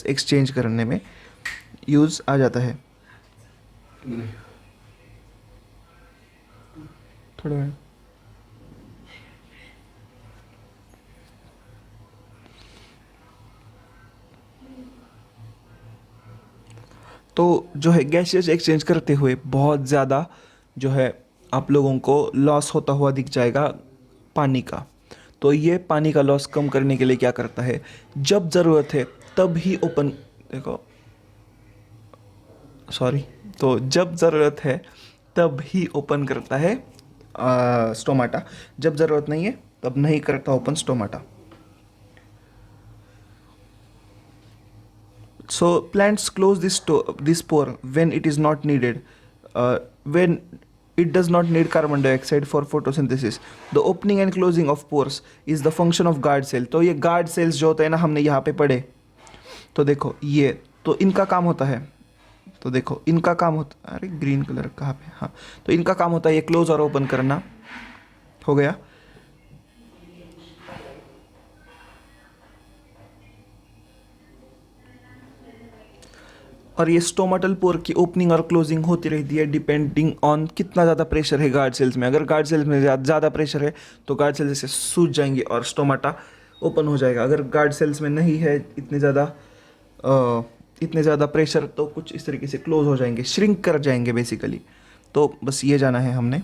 एक्सचेंज करने में यूज़ आ जाता है। थोड़ा तो जो है गैसियस एक्सचेंज करते हुए बहुत ज़्यादा जो है आप लोगों को लॉस होता हुआ दिख जाएगा पानी का। तो ये पानी का लॉस कम करने के लिए क्या करता है, जब ज़रूरत है तब ही ओपन, देखो सॉरी, तो जब ज़रूरत है तब ही ओपन करता है स्टोमाटा, जब ज़रूरत नहीं है तब नहीं करता open stomata. So plants close this pore when it is not needed, when it does not need carbon dioxide for photosynthesis. The opening and closing of pores is the function of guard cell. तो ये guard cells जो होते हैं ना, हमने यहाँ पे पढ़े, तो देखो ये तो इनका काम होता है, तो देखो इनका काम होता, अरे ग्रीन कलर कहाँ पे, हाँ, तो इनका काम होता है ये क्लोज और ओपन करना, हो गया। और ये स्टोमाटल पोर की ओपनिंग और क्लोजिंग होती रहती है डिपेंडिंग ऑन कितना ज़्यादा प्रेशर है गार्ड सेल्स में। अगर गार्ड सेल्स में ज़्यादा प्रेशर है तो गार्ड सेल्स से सूज जाएंगे और स्टोमाटा ओपन हो जाएगा। अगर गार्ड सेल्स में नहीं है इतने ज़्यादा प्रेशर, तो कुछ इस तरीके से क्लोज हो जाएंगे, श्रिंक कर जाएंगे बेसिकली। तो बस ये जाना है हमने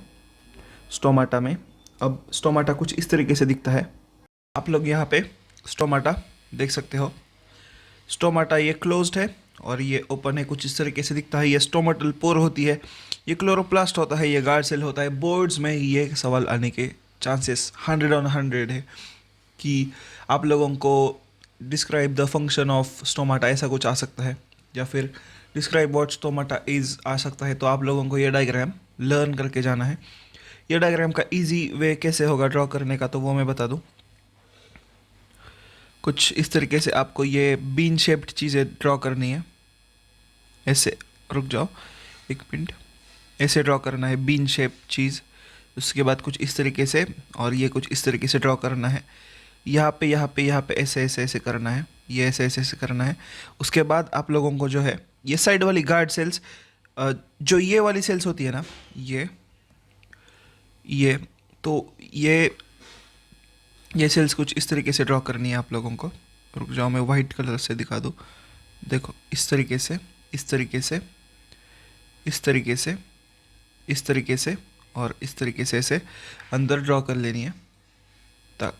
स्टोमाटा में। अब स्टोमाटा कुछ इस तरीके से दिखता है, आप लोग यहाँ पे स्टोमाटा देख सकते हो। स्टोमाटा ये क्लोज्ड है और ये ओपन है, कुछ इस तरीके से दिखता है। ये स्टोमाटल पोर होती है, ये क्लोरोप्लास्ट होता है, ये गार्ड सेल होता है। बोर्ड्स में ये सवाल आने के चांसेस 100/100 है कि आप लोगों को describe the function of stomata ऐसा कुछ आ सकता है, या फिर डिस्क्राइब व्हाट स्टोमाटा इज़ आ सकता है। तो आप लोगों को ये डायग्राम लर्न करके जाना है। ये डायग्राम का ईजी वे कैसे होगा ड्रॉ करने का, तो वो मैं बता दूँ। कुछ इस तरीके से आपको ये बीन शेप्ड चीज़ें ड्रॉ करनी है, ऐसे, रुक जाओ एक मिनट, ऐसे ड्रॉ करना है बीन शेप चीज़। उसके बाद कुछ इस तरीके से, और ये कुछ इस तरीके से ड्रॉ करना है। यहाँ पे ऐसे ऐसे ऐसे करना है, ये ऐसे ऐसे ऐसे करना है। उसके बाद आप लोगों को जो है ये साइड वाली गार्ड सेल्स, जो ये वाली सेल्स होती है ना, ये तो ये सेल्स कुछ इस तरीके से ड्रॉ करनी है आप लोगों को। रुक जाओ मैं वाइट कलर से दिखा दूँ। देखो इस तरीके से, इस तरीके से, इस तरीके से, इस तरीके से और इस तरीके से ऐसे अंदर ड्रॉ कर लेनी है।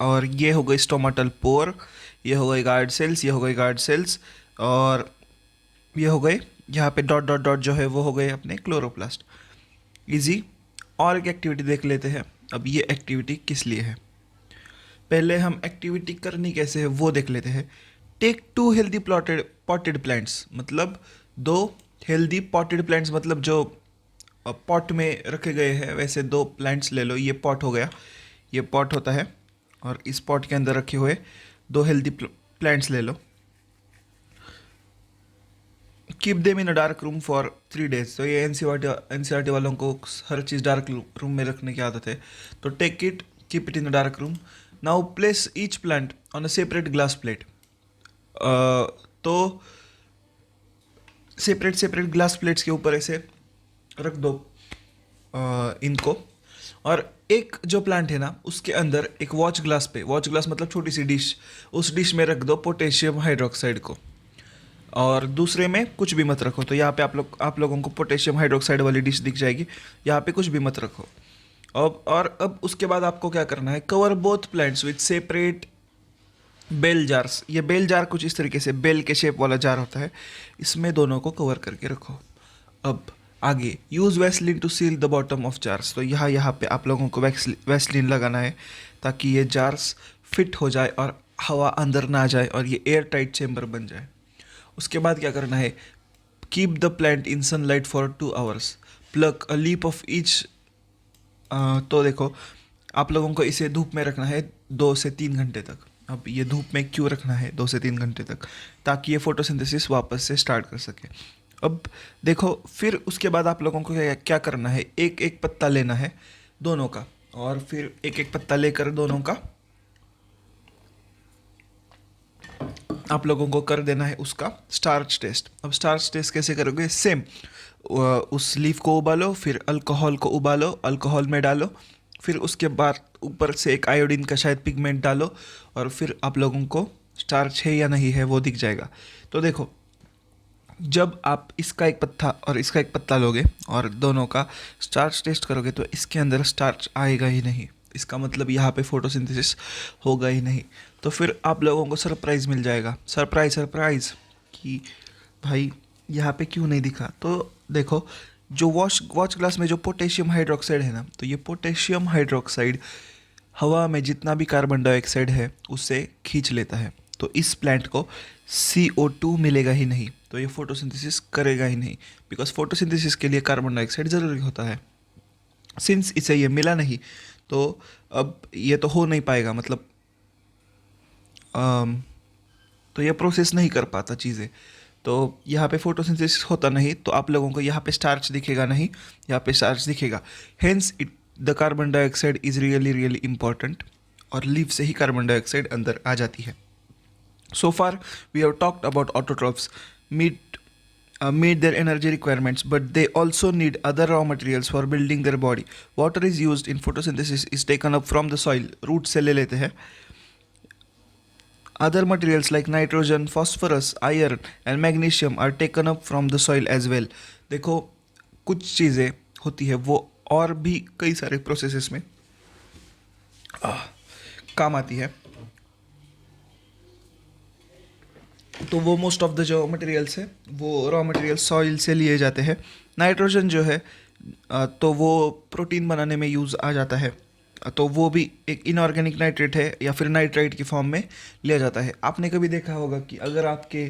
और ये हो गई स्टोमाटल पोर, ये हो गई गार्ड सेल्स, ये हो गई गार्ड सेल्स, और ये हो गए यहाँ पे डॉट डॉट डॉट जो है वो हो गए अपने क्लोरोप्लास्ट। इजी। और एक एक्टिविटी देख लेते हैं। अब ये एक्टिविटी किस लिए है, पहले हम एक्टिविटी करनी कैसे है वो देख लेते हैं। टेक 2 हेल्दी पॉटेड प्लांट्स, मतलब 2 हेल्दी पॉटेड प्लांट्स, मतलब जो पॉट में रखे गए हैं वैसे 2 प्लांट्स ले लो। ये पॉट हो गया, ये पॉट होता है, और इस पॉट के अंदर रखे हुए 2 हेल्दी प्लांट्स ले लो। Keep them in a dark room for 3 days। तो ये एनसीईआरटी वालों को हर चीज़ डार्क रूम में रखने की आदत है। तो keep it in a dark room. Now place each plant on a separate glass plate. तो सेपरेट ग्लास प्लेट्स के ऊपर ऐसे रख दो इनको, और एक जो प्लांट है ना उसके अंदर एक वॉच ग्लास मतलब छोटी सी डिश, उस डिश में रख दो पोटेशियम हाइड्रोक्साइड को, और दूसरे में कुछ भी मत रखो। तो यहाँ पे आप लोगों को पोटेशियम हाइड्रोक्साइड वाली डिश दिख जाएगी, यहाँ पे कुछ भी मत रखो। अब उसके बाद आपको क्या करना है, cover both plants with separate bail jars. ये बेल जार कुछ इस तरीके से बेल के शेप वाला जार होता है, इसमें दोनों को कवर करके रखो। अब आगे use Vaseline to seal the bottom of jars. तो यहाँ पे आप लोगों को वैसलीन लगाना है ताकि ये जार्स फिट हो जाए और हवा अंदर ना जाए और ये एयर टाइट चेम्बर बन जाए। उसके बाद क्या करना है, keep the plant in sunlight for 2 hours, pluck a leaf of each. तो देखो आप लोगों को इसे धूप में रखना है 2 से 3 घंटे तक। अब ये धूप में क्यों रखना है 2 से 3 घंटे तक, ताकि ये फोटोसिंथेसिस वापस से स्टार्ट कर सके। अब देखो, फिर उसके बाद आप लोगों को क्या क्या करना है, एक एक पत्ता लेना है दोनों का, और फिर एक एक पत्ता लेकर दोनों का आप लोगों को कर देना है उसका स्टार्च टेस्ट। अब स्टार्च टेस्ट कैसे करोगे, सेम उस लीफ को उबालो, फिर अल्कोहल को उबालो, अल्कोहल में डालो, फिर उसके बाद ऊपर से एक आयोडीन का शायद पिगमेंट डालो, और फिर आप लोगों को स्टार्च है या नहीं है वो दिख जाएगा। तो देखो, जब आप इसका एक पत्ता और इसका एक पत्ता लोगे और दोनों का स्टार्च टेस्ट करोगे तो इसके अंदर स्टार्च आएगा ही नहीं, इसका मतलब यहाँ पे फोटोसिंथेसिस होगा ही नहीं। तो फिर आप लोगों को सरप्राइज़ मिल जाएगा, सरप्राइज सरप्राइज, कि भाई यहाँ पे क्यों नहीं दिखा। तो देखो, जो वॉश वॉच ग्लास में जो पोटेशियम हाइड्रोक्साइड है ना, तो ये पोटेशियम हाइड्रोक्साइड हवा में जितना भी कार्बन डाइऑक्साइड है उससे खींच लेता है। तो इस प्लांट को CO2 मिलेगा ही नहीं, तो ये फोटोसिंथेसिस करेगा ही नहीं, बिकॉज फोटोसिंथेसिस के लिए कार्बन डाइऑक्साइड ज़रूरी होता है। सिंस इसे ये मिला नहीं, तो अब ये तो हो नहीं पाएगा, मतलब अम, तो ये प्रोसेस नहीं कर पाता चीज़ें। तो यहाँ पे फोटोसिंथेसिस होता नहीं, तो आप लोगों को यहाँ पे स्टार्च दिखेगा नहीं, यहाँ पे स्टार्च दिखेगा। Hence it the carbon dioxide is really really important, और लीव से ही कार्बन डाइऑक्साइड अंदर आ जाती है। So far, we have talked about autotrophs meet their energy requirements, but they also need other raw materials for building their body. Water is used in photosynthesis is taken up from the soil, root से ले लेते हैं. Other materials like nitrogen, phosphorus, iron and magnesium are taken up from the soil as well. देखो, कुछ चीज़ें होती है वो और भी कई सारे प्रोसेसेस में काम आती है, तो वो मोस्ट ऑफ द जो मटेरियल्स है वो रॉ मटेरियल सॉइल से लिए जाते हैं। नाइट्रोजन जो है तो वो प्रोटीन बनाने में यूज़ आ जाता है, तो वो भी एक इनऑर्गेनिक नाइट्रेट है या फिर नाइट्राइट की फॉर्म में लिया जाता है। आपने कभी देखा होगा कि अगर आपके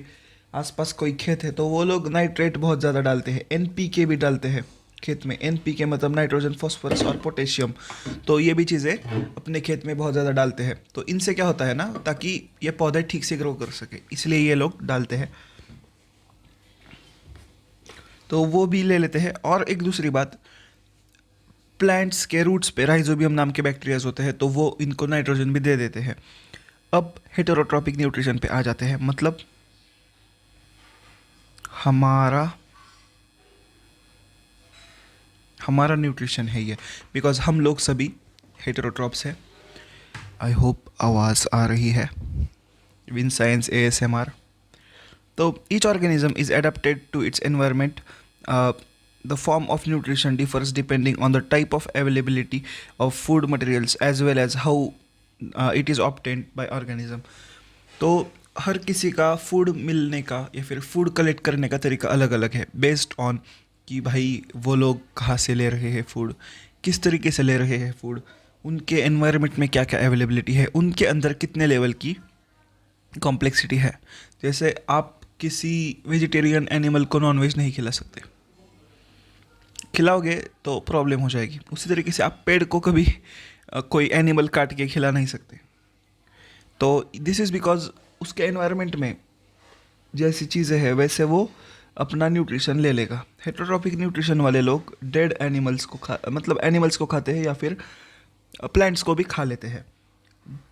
आसपास कोई खेत है तो वो लोग नाइट्रेट बहुत ज़्यादा डालते हैं, NPK भी डालते हैं खेत में। NPK मतलब नाइट्रोजन, फॉस्फोरस और पोटेशियम, तो ये भी चीज़ें अपने खेत में बहुत ज़्यादा डालते हैं। तो इनसे क्या होता है ना, ताकि ये पौधे ठीक से ग्रो कर सके, इसलिए ये लोग डालते हैं, तो वो भी ले लेते हैं। और एक दूसरी बात, प्लांट्स के रूट्स पे राइजोबियम नाम के बैक्टीरियाज होते हैं, तो वो इनको नाइट्रोजन भी दे देते हैं। अब हेटेरोट्रॉपिक न्यूट्रिशन पे आ जाते हैं, मतलब हमारा हमारा न्यूट्रिशन है ये, बिकॉज हम लोग सभी हेटेरोट्रॉप्स हैं। आई होप आवाज़ आ रही है। Win science ASMR। तो each organism is adapted to its environment. The form of nutrition differs depending on the type of availability of food materials as well as how it is obtained by organism. तो हर किसी का food मिलने का या फिर food collect करने का तरीका अलग अलग है, बेस्ड ऑन कि भाई वो लोग कहाँ से ले रहे हैं फूड, किस तरीके से ले रहे हैं फूड, उनके एनवायरनमेंट में क्या क्या अवेलेबिलिटी है, उनके अंदर कितने लेवल की कॉम्प्लेक्सिटी है। जैसे आप किसी वेजिटेरियन एनिमल को नॉनवेज नहीं खिला सकते, खिलाओगे तो प्रॉब्लम हो जाएगी। उसी तरीके से आप पेड़ को कभी कोई एनिमल काट के खिला नहीं सकते। तो दिस इज़ बिकॉज उसके एनवायरनमेंट में जैसी चीज़ें हैं वैसे वो अपना न्यूट्रिशन ले लेगा। हेटेरोट्रॉपिक न्यूट्रिशन वाले लोग डेड एनिमल्स को मतलब एनिमल्स को खाते हैं या फिर प्लांट्स को भी खा लेते हैं।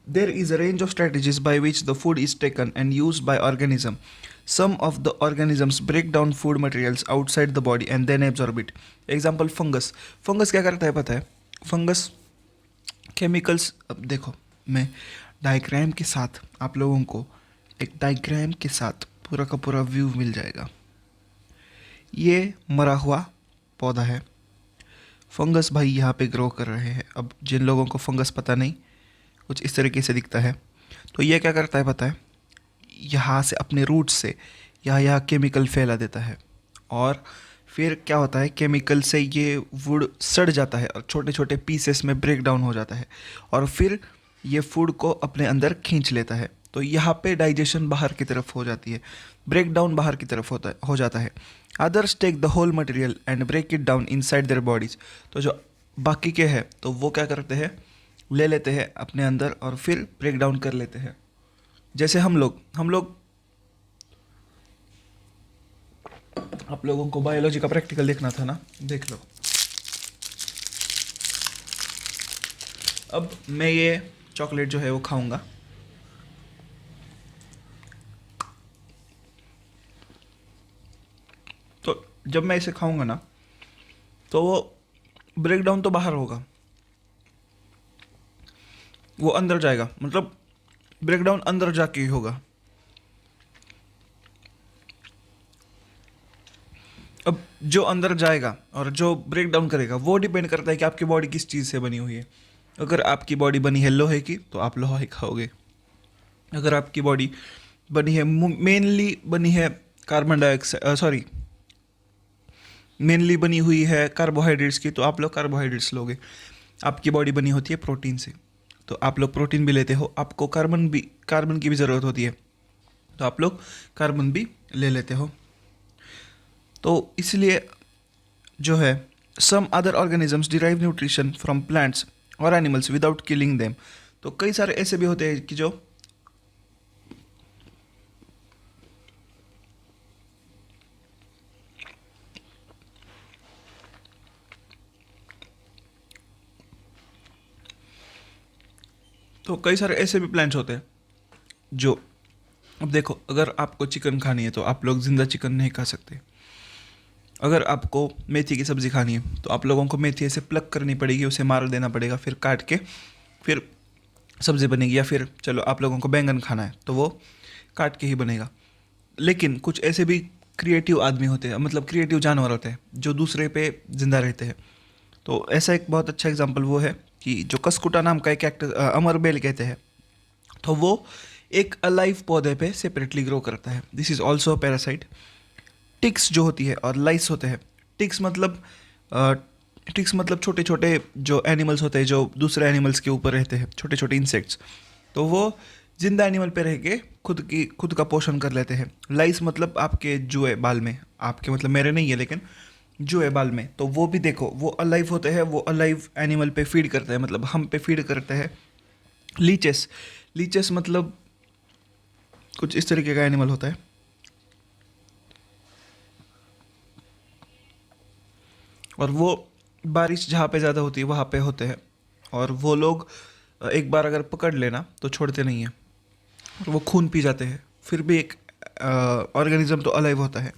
There is a range of strategies by which the food is taken and used by organism. Some of the organisms break down food materials outside the body and then absorb it. Example fungus. Fungus क्या करता है पता है? Fungus chemicals, अब देखो मैं diagram के साथ आप लोगों को एक डायग्राम के साथ पूरा का पूरा व्यू मिल जाएगा। ये मरा हुआ पौधा है, फंगस भाई यहाँ पे ग्रो कर रहे हैं। अब जिन लोगों को फंगस पता नहीं, कुछ इस तरीके से दिखता है। तो ये क्या करता है पता है? यहाँ से अपने रूट से यहाँ केमिकल फैला देता है, और फिर क्या होता है, केमिकल से ये वुड सड़ जाता है और छोटे छोटे पीसेस में ब्रेक डाउन हो जाता है, और फिर ये फूड को अपने अंदर खींच लेता है। तो यहाँ पे डाइजेशन बाहर की तरफ हो जाती है, ब्रेक डाउन बाहर की तरफ हो जाता है। Others take the whole material and break it down inside their bodies. तो जो बाकी के हैं तो वो क्या करते हैं, ले लेते हैं अपने अंदर और फिर ब्रेक डाउन कर लेते हैं। जैसे हम लोग आप लोगों को बायोलॉजी का प्रैक्टिकल देखना था ना, देख लो। अब मैं ये चॉकलेट जो है वो खाऊंगा। तो जब मैं इसे खाऊंगा ना, तो वो ब्रेकडाउन तो बाहर होगा, वो अंदर जाएगा, मतलब ब्रेकडाउन अंदर जाके ही होगा। अब जो अंदर जाएगा और जो ब्रेक डाउन करेगा वो डिपेंड करता है कि आपकी बॉडी किस चीज़ से बनी हुई है। अगर आपकी बॉडी बनी है लोहे की तो आप लोहा ही खाओगे। अगर आपकी बॉडी बनी है, मेनली बनी है कार्बन डाइऑक्साइड, सॉरी, मेनली बनी हुई है कार्बोहाइड्रेट्स की, तो आप लोग कार्बोहाइड्रेट्स लोगे। आपकी बॉडी बनी होती है प्रोटीन से, तो आप लोग प्रोटीन भी लेते हो। आपको कार्बन की भी ज़रूरत होती है, तो आप लोग कार्बन भी ले लेते हो। तो इसलिए जो है, some other organisms derive nutrition from plants और एनिमल्स विदाउट किलिंग देम। तो कई सारे ऐसे भी होते हैं कि जो तो कई सारे ऐसे भी प्लांट्स होते हैं जो, अब देखो, अगर आपको चिकन खानी है तो आप लोग जिंदा चिकन नहीं खा सकते। अगर आपको मेथी की सब्ज़ी खानी है तो आप लोगों को मेथी ऐसे प्लग करनी पड़ेगी, उसे मार देना पड़ेगा, फिर काट के फिर सब्ज़ी बनेगी। या फिर चलो आप लोगों को बैंगन खाना है तो वो काट के ही बनेगा। लेकिन कुछ ऐसे भी क्रिएटिव आदमी होते हैं, मतलब क्रिएटिव जानवर होते हैं जो दूसरे पे जिंदा रहते हैं। तो ऐसा एक बहुत अच्छा एग्जांपल वो है कि जो कस्कुटा नाम का एक कैक्टस, अमर बेल कहते हैं, तो वो एक अलाइव पौधे पे सेपरेटली ग्रो करता है। This is also parasite. Ticks जो होती है और लाइस होते हैं। टिक्स मतलब टिक्स मतलब छोटे छोटे जो एनिमल्स होते हैं जो दूसरे एनिमल्स के ऊपर रहते हैं, छोटे छोटे इंसेक्ट्स। तो वो जिंदा एनिमल पे रह के खुद का पोषण कर लेते हैं। लाइस मतलब आपके जुए बाल में, आपके मतलब मेरे नहीं है लेकिन जुए बाल में, तो वो भी देखो वो अलाइव होते हैं, वो अलाइव एनिमल पे फीड करते हैं, मतलब हम पे फीड करते हैं। लीचेस, लीचेस मतलब कुछ इस तरीके का एनिमल होता है। और वो बारिश जहाँ पे ज़्यादा होती है वहाँ पे होते हैं। और वो लोग एक बार अगर पकड़ लेना तो छोड़ते नहीं हैं, और वो खून पी जाते हैं। फिर भी एक ऑर्गेनिज्म तो अलाइव होता है।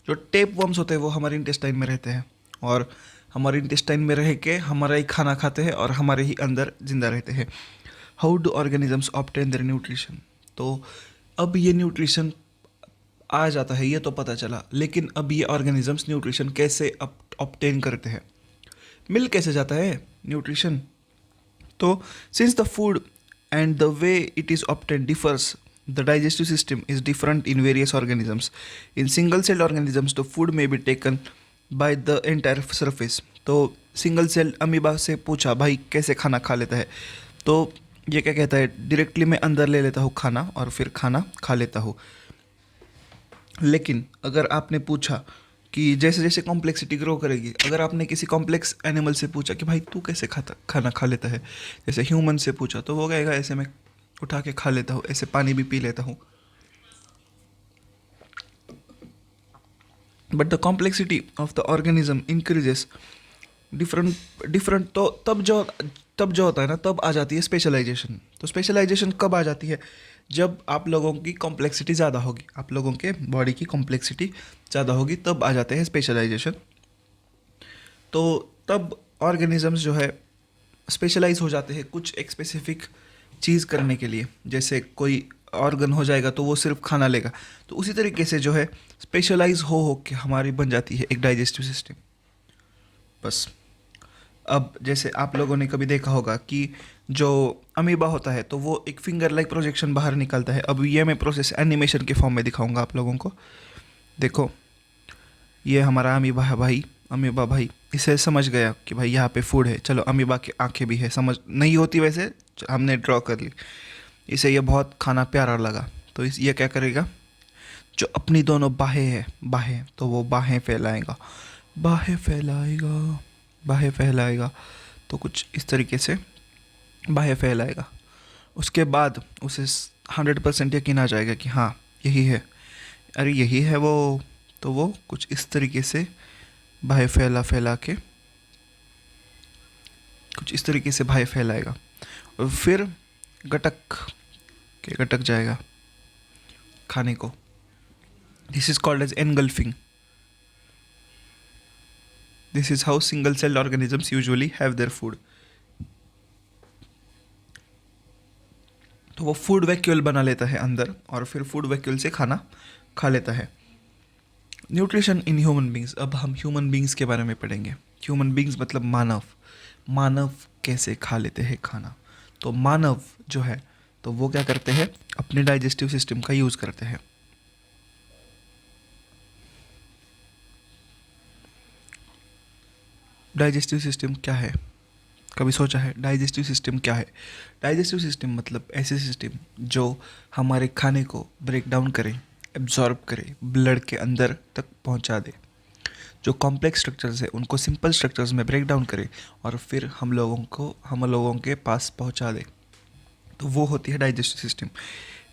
जो टेप वर्म्स होते हैं वो हमारे इंटेस्टाइन में रहते हैं, और हमारे इंटेस्टाइन में रह के हमारा ही खाना खाते हैं और हमारे ही अंदर जिंदा रहते हैं। How do organisms obtain their nutrition? तो अब ये न्यूट्रिशन आ जाता है, ये तो पता चला, लेकिन अब ये ऑर्गेनिजम्स न्यूट्रिशन कैसे ऑब्टेन करते हैं, मिल कैसे जाता है न्यूट्रिशन? तो since the food and the way it is obtain differs, the digestive system is different in various organisms. In single celled organisms the food may be taken by the entire surface. तो single celled amoeba से पूछा भाई कैसे खाना खा लेता है, तो ये क्या कहता है, डायरेक्टली मैं अंदर ले लेता हूँ खाना और फिर खाना खा लेता हूँ। लेकिन अगर आपने पूछा कि जैसे जैसे कॉम्प्लेक्सिटी ग्रो करेगी, अगर आपने किसी कॉम्प्लेक्स एनिमल से पूछा कि भाई तू कैसे खाना खा लेता है, जैसे ह्यूमन से पूछा, तो वो कहेगा ऐसे मैं उठा के खा लेता हूँ, ऐसे पानी भी पी लेता हूँ। But the complexity of the organism increases different different. तो तब जो होता है ना, तब आ जाती है स्पेशलाइजेशन। तो स्पेशलाइजेशन कब आ जाती है? जब आप लोगों की कॉम्प्लेक्सिटी ज़्यादा होगी, आप लोगों के बॉडी की कॉम्प्लेक्सिटी ज़्यादा होगी, तब आ जाते हैं स्पेशलाइजेशन। तो तब ऑर्गेनिजम्स जो है स्पेशलाइज हो जाते हैं कुछ एक स्पेसिफिक चीज़ करने के लिए। जैसे कोई ऑर्गन हो जाएगा तो वो सिर्फ खाना लेगा, तो उसी तरीके से जो है स्पेशलाइज हो के हमारी बन जाती है एक डाइजेस्टिव सिस्टम। बस। अब जैसे आप लोगों ने कभी देखा होगा कि जो अमीबा होता है तो वो एक फिंगर लाइक प्रोजेक्शन बाहर निकलता है। अब ये मैं प्रोसेस एनिमेशन के फॉर्म में दिखाऊंगा आप लोगों को। देखो, ये हमारा अमीबा है भाई, अमीबा भाई इसे समझ गया कि भाई यहाँ पे फूड है। चलो अमीबा की आंखें भी है, समझ नहीं होती वैसे, हमने ड्रॉ कर ली। इसे ये बहुत खाना प्यारा लगा, तो ये क्या करेगा, जो अपनी दोनों बाहें हैं, बाहें, तो वो बाहें फैलाएगा, बाहें फैलाएगा, बाहें फैलाएगा। तो कुछ इस तरीके से बाहें फैलाएगा। उसके बाद उसे 100% यकीन आ जाएगा कि हाँ यही है, अरे यही है वो। तो वो कुछ इस तरीके से बाहर फैला के कुछ इस तरीके से बाहर फैलाएगा और फिर गटक जाएगा खाने को। This is called as engulfing. This is how single celled organisms usually have their food. तो वो फूड वैक्यूल बना लेता है अंदर और फिर फूड वैक्यूल से खाना खा लेता है। Nutrition in human beings. अब हम ह्यूमन बींग्स के बारे में पढ़ेंगे। ह्यूमन बींग्स मतलब मानव कैसे खा लेते हैं खाना। तो मानव जो है तो वो क्या करते हैं, अपने डाइजेस्टिव सिस्टम का यूज़ करते हैं। डाइजेस्टिव सिस्टम क्या है, कभी सोचा है डाइजेस्टिव सिस्टम क्या है? डाइजेस्टिव सिस्टम मतलब ऐसे सिस्टम जो हमारे खाने को ब्रेक डाउन करे, एब्जॉर्ब करे, ब्लड के अंदर तक पहुंचा दे। जो कॉम्प्लेक्स स्ट्रक्चर्स है उनको सिंपल स्ट्रक्चर्स में ब्रेक डाउन करे और फिर हम लोगों के पास पहुंचा दे। तो वो होती है डाइजेस्टिव सिस्टम।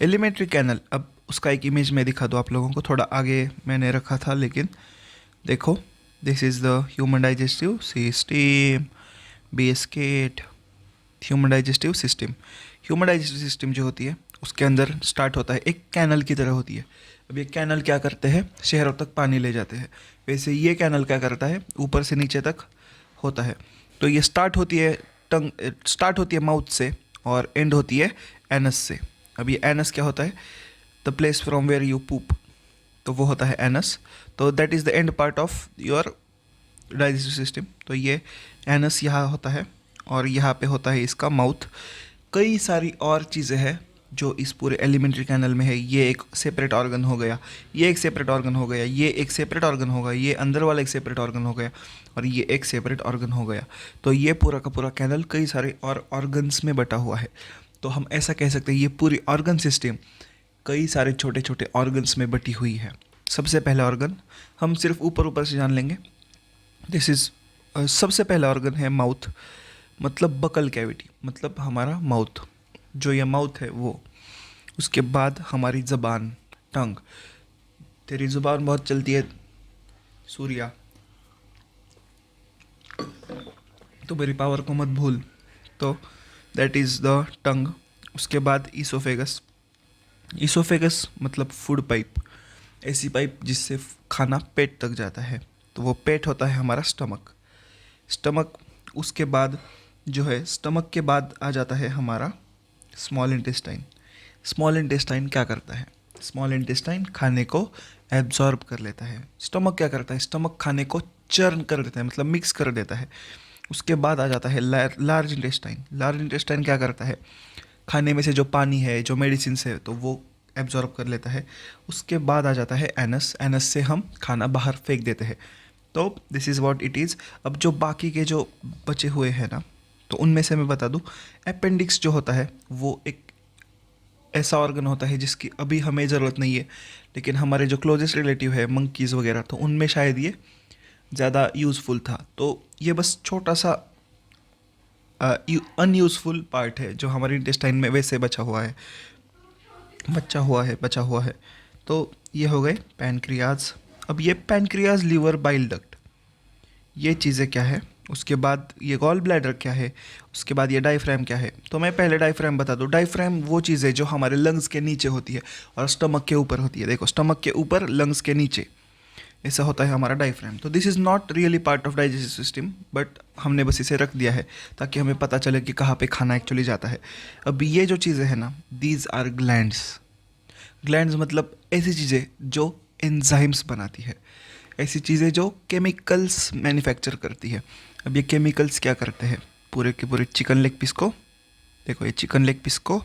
एलिमेंट्री कैनल, अब उसका एक इमेज में दिखा दो आप लोगों को, थोड़ा आगे मैंने रखा था लेकिन देखो, this is the human digestive system, basket, human digestive system. Human digestive system जो होती है उसके अंदर स्टार्ट होता है एक कैनल की तरह होती है। अब ये कैनल क्या करते हैं, शहरों तक पानी ले जाते हैं। वैसे ये कैनल क्या करता है, ऊपर से नीचे तक होता है। तो ये स्टार्ट होती है माउथ से और एंड होती है एनस से। अब ये एनस क्या होता है, the place from where you poop, तो वो होता है एनस। तो that is the end part of your digestive system. तो ये एनस यहाँ होता है और यहाँ पे होता है इसका माउथ। कई सारी और चीज़ें हैं जो इस पूरे एलिमेंट्री कैनल में है। ये एक सेपरेट ऑर्गन हो गया, ये एक सेपरेट ऑर्गन हो गया, ये एक सेपरेट ऑर्गन हो गया, ये अंदर वाला एक सेपरेट ऑर्गन हो गया और ये एक सेपरेट ऑर्गन हो गया। तो ये पूरा का पूरा कैनल कई सारे और ऑर्गन्स में बटा हुआ है। तो हम ऐसा कह सकते हैं ये पूरी ऑर्गन सिस्टम कई सारे छोटे छोटे ऑर्गन्स में बटी हुई है। सबसे पहला ऑर्गन हम सिर्फ ऊपर ऊपर से जान लेंगे। दिस इज़ सबसे पहला ऑर्गन है माउथ, मतलब बकल कैविटी, मतलब हमारा माउथ, जो ये माउथ है वो। उसके बाद हमारी ज़बान, टंग। तेरी ज़ुबान बहुत चलती है सूर्या, तो मेरी पावर को मत भूल। तो दैट इज़ द टंग। उसके बाद ईसोफेगस। ईसोफेगस मतलब फूड पाइप, ऐसी पाइप जिससे खाना पेट तक जाता है। तो वो पेट होता है हमारा स्टमक। उसके बाद जो है, स्टमक के बाद आ जाता है हमारा स्मॉल इंटेस्टाइन। स्मॉल इंटेस्टाइन क्या करता है, स्मॉल इंटेस्टाइन खाने को एब्जॉर्ब कर लेता है। स्टमक क्या करता है, स्टमक खाने को चर्न कर देता है, मतलब मिक्स कर देता है। उसके बाद आ जाता है लार्ज इंटेस्टाइन। लार्ज इंटेस्टाइन क्या करता है, खाने में से जो पानी है, जो मेडिसिन है, तो वो एब्जॉर्ब कर लेता है। उसके बाद आ जाता है एनस। एनस से हम खाना बाहर फेंक देते हैं। तो this is what it is. अब जो बाकी के जो बचे हुए हैं ना, तो उनमें से मैं बता दूं, अपेंडिक्स जो होता है वो एक ऐसा ऑर्गन होता है जिसकी अभी हमें ज़रूरत नहीं है, लेकिन हमारे जो क्लोजेस्ट रिलेटिव है मंकीज़ वगैरह, तो उनमें शायद ये ज़्यादा यूज़फुल था। तो ये बस छोटा सा अनयूज़फुल पार्ट है जो हमारे इंटेस्टाइन में वैसे बचा हुआ है। तो ये हो गए पैनक्रियाज। अब ये पैनक्रियाज, लीवर, बाइल डक्ट, ये चीज़ें क्या है। उसके बाद ये गॉल ब्लैडर क्या है। उसके बाद ये डायफ्राम क्या है। तो मैं पहले डायफ्राम बता दूँ। डायफ्राम वो चीज़ है जो हमारे लंग्स के नीचे होती है और स्टमक के ऊपर होती है। देखो, स्टमक के ऊपर, लंग्स के नीचे, ऐसा होता है हमारा डायफ्राम। तो this is not really part of digestive system, but हमने बस इसे रख दिया है ताकि हमें पता चले कि कहाँ पे खाना एक्चुअली जाता है। अब ये जो चीज़ें हैं ना, दीज आर ग्लैंड्स। ग्लैंड्स मतलब ऐसी चीज़ें जो एंजाइम्स बनाती है, ऐसी चीज़ें जो केमिकल्स मैन्युफैक्चर करती है। अब ये केमिकल्स क्या करते हैं, पूरे के पूरे चिकन लेग पीस को, देखो ये चिकन लेग पीस को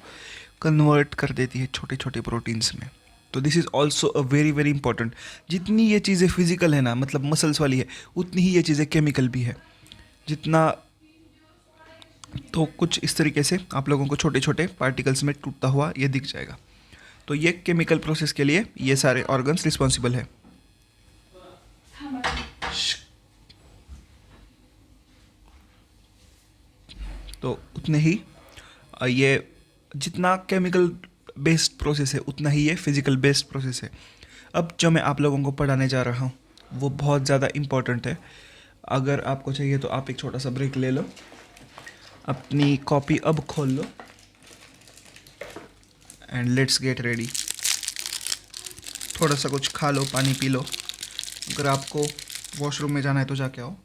कन्वर्ट कर देती है छोटे छोटे प्रोटीन्स में। तो this is also a very very important. जितनी ये चीज़ें फिजिकल है ना, मतलब मसल्स वाली है, उतनी ही ये चीज़ें केमिकल भी है। जितना, तो कुछ इस तरीके से आप लोगों को छोटे छोटे पार्टिकल्स में टूटता हुआ ये दिख जाएगा। तो ये केमिकल प्रोसेस के लिए ये सारे ऑर्गन्स रिस्पॉन्सिबल है। तो उतने ही ये जितना केमिकल बेस्ड प्रोसेस है, उतना ही ये फिजिकल बेस्ड प्रोसेस है। अब जो मैं आप लोगों को पढ़ाने जा रहा हूँ वो बहुत ज़्यादा इम्पोर्टेंट है। अगर आपको चाहिए तो आप एक छोटा सा ब्रेक ले लो, अपनी कॉपी अब खोल लो एंड लेट्स गेट रेडी। थोड़ा सा कुछ खा लो, पानी पी लो, अगर आपको वॉशरूम में जाना है तो जाके आओ।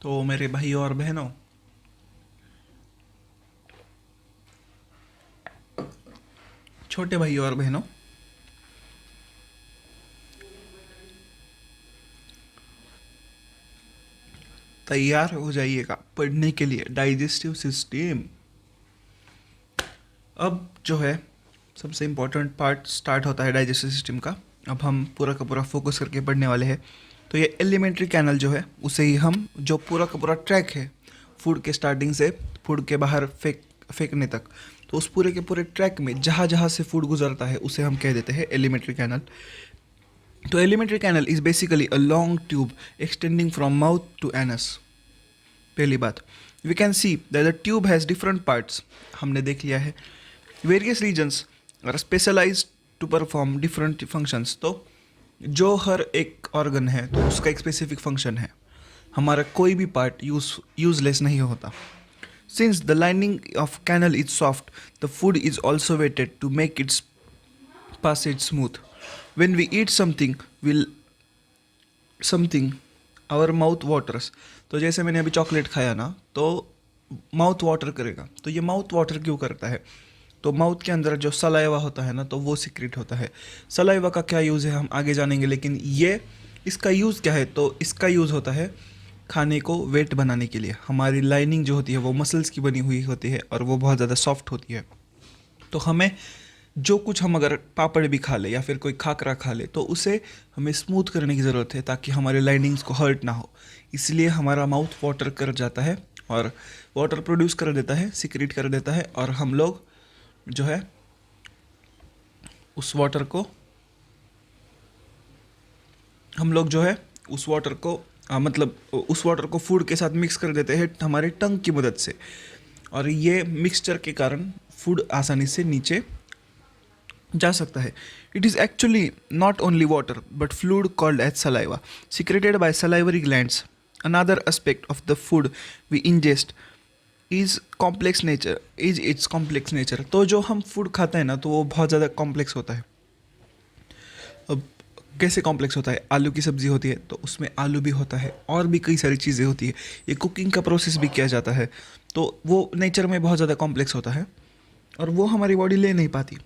तो मेरे भाई और बहनों, छोटे भाई और बहनों, तैयार हो जाइएगा पढ़ने के लिए डाइजेस्टिव सिस्टम। अब जो है सबसे इम्पोर्टेंट पार्ट स्टार्ट होता है डाइजेस्टिव सिस्टम का। अब हम पूरा का पूरा फोकस करके पढ़ने वाले हैं। तो ये एलिमेंट्री कैनल जो है उसे ही हम, जो पूरा का पूरा ट्रैक है फूड के स्टार्टिंग से फूड के बाहर फेंकने तक, तो उस पूरे के पूरे ट्रैक में जहाँ जहाँ से फूड गुजरता है उसे हम कह देते हैं एलिमेंट्री कैनल। तो alimentary canal is basically a long tube extending from mouth to anus. पहली बात, we can see that the tube has different parts, हमने देख लिया है। Various regions are specialised to perform different functions. तो जो हर एक ऑर्गन है तो उसका एक स्पेसिफिक फंक्शन है, हमारा कोई भी पार्ट यूजलेस नहीं होता। Since the lining of canal is soft, the food is also wetted to make its passage smooth. When we eat something, our mouth waters. तो जैसे मैंने अभी चॉकलेट खाया ना, तो माउथ वाटर करेगा। तो ये माउथ वाटर क्यों करता है? तो माउथ के अंदर जो सलाइवा होता है ना, तो वो सीक्रेट होता है। सलाइवा का क्या यूज़ है हम आगे जानेंगे, लेकिन ये इसका यूज़ क्या है? तो इसका यूज़ होता है खाने को वेट बनाने के लिए। हमारी लाइनिंग जो होती है वो मसल्स की बनी हुई होती है और वो बहुत ज़्यादा सॉफ्ट होती है। तो हमें जो कुछ, हम अगर पापड़ भी खा ले या फिर कोई खाकरा खा ले, तो उसे हमें स्मूथ करने की ज़रूरत है ताकि हमारे लाइनिंग्स को हर्ट ना हो। इसलिए हमारा माउथ वाटर कर जाता है और वाटर प्रोड्यूस कर देता है, सीक्रेट कर देता है, और हम लोग जो है उस वाटर को मतलब उस वाटर को फूड के साथ मिक्स कर देते हैं हमारे टंग की मदद से, और ये मिक्सचर के कारण फूड आसानी से नीचे जा सकता है। It is actually not only water but fluid called as saliva secreted by salivary glands. Another aspect of the food we ingest is its complex nature. तो जो हम फूड खाते हैं ना, तो वो बहुत ज़्यादा कॉम्प्लेक्स होता है। अब कैसे कॉम्प्लेक्स होता है? आलू की सब्ज़ी होती है तो उसमें आलू भी होता है और भी कई सारी चीज़ें होती है। ये कुकिंग का प्रोसेस भी किया जाता है, तो वो नेचर में बहुत ज़्यादा कॉम्प्लेक्स होता है और वो हमारी बॉडी ले नहीं पाती।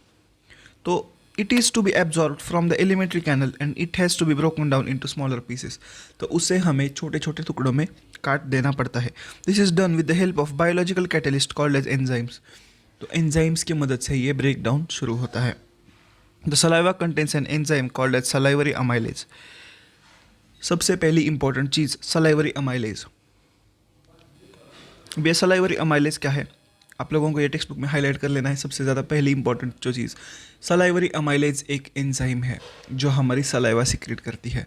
तो it is to be absorb from the alimentary canal and it has to be broken down into smaller pieces. तो उसे हमें छोटे छोटे टुकड़ों में काट देना पड़ता है। This is done with the help of biological catalyst called as enzymes. तो एंजाइम्स की मदद से ये ब्रेक डाउन शुरू होता है। The saliva contains an enzyme called as salivary amylase. सबसे पहली इंपॉर्टेंट चीज़ सलाइवरी अमाइलेज। ये सलाइवरी अमाइलेज क्या है? आप लोगों को ये टेक्स्ट बुक में हाईलाइट कर लेना है। सबसे ज़्यादा पहली इंपॉर्टेंट जो चीज़, सलाइवरी अमाइलेज एक एंजाइम है जो हमारी सलाइवा सीक्रेट करती है।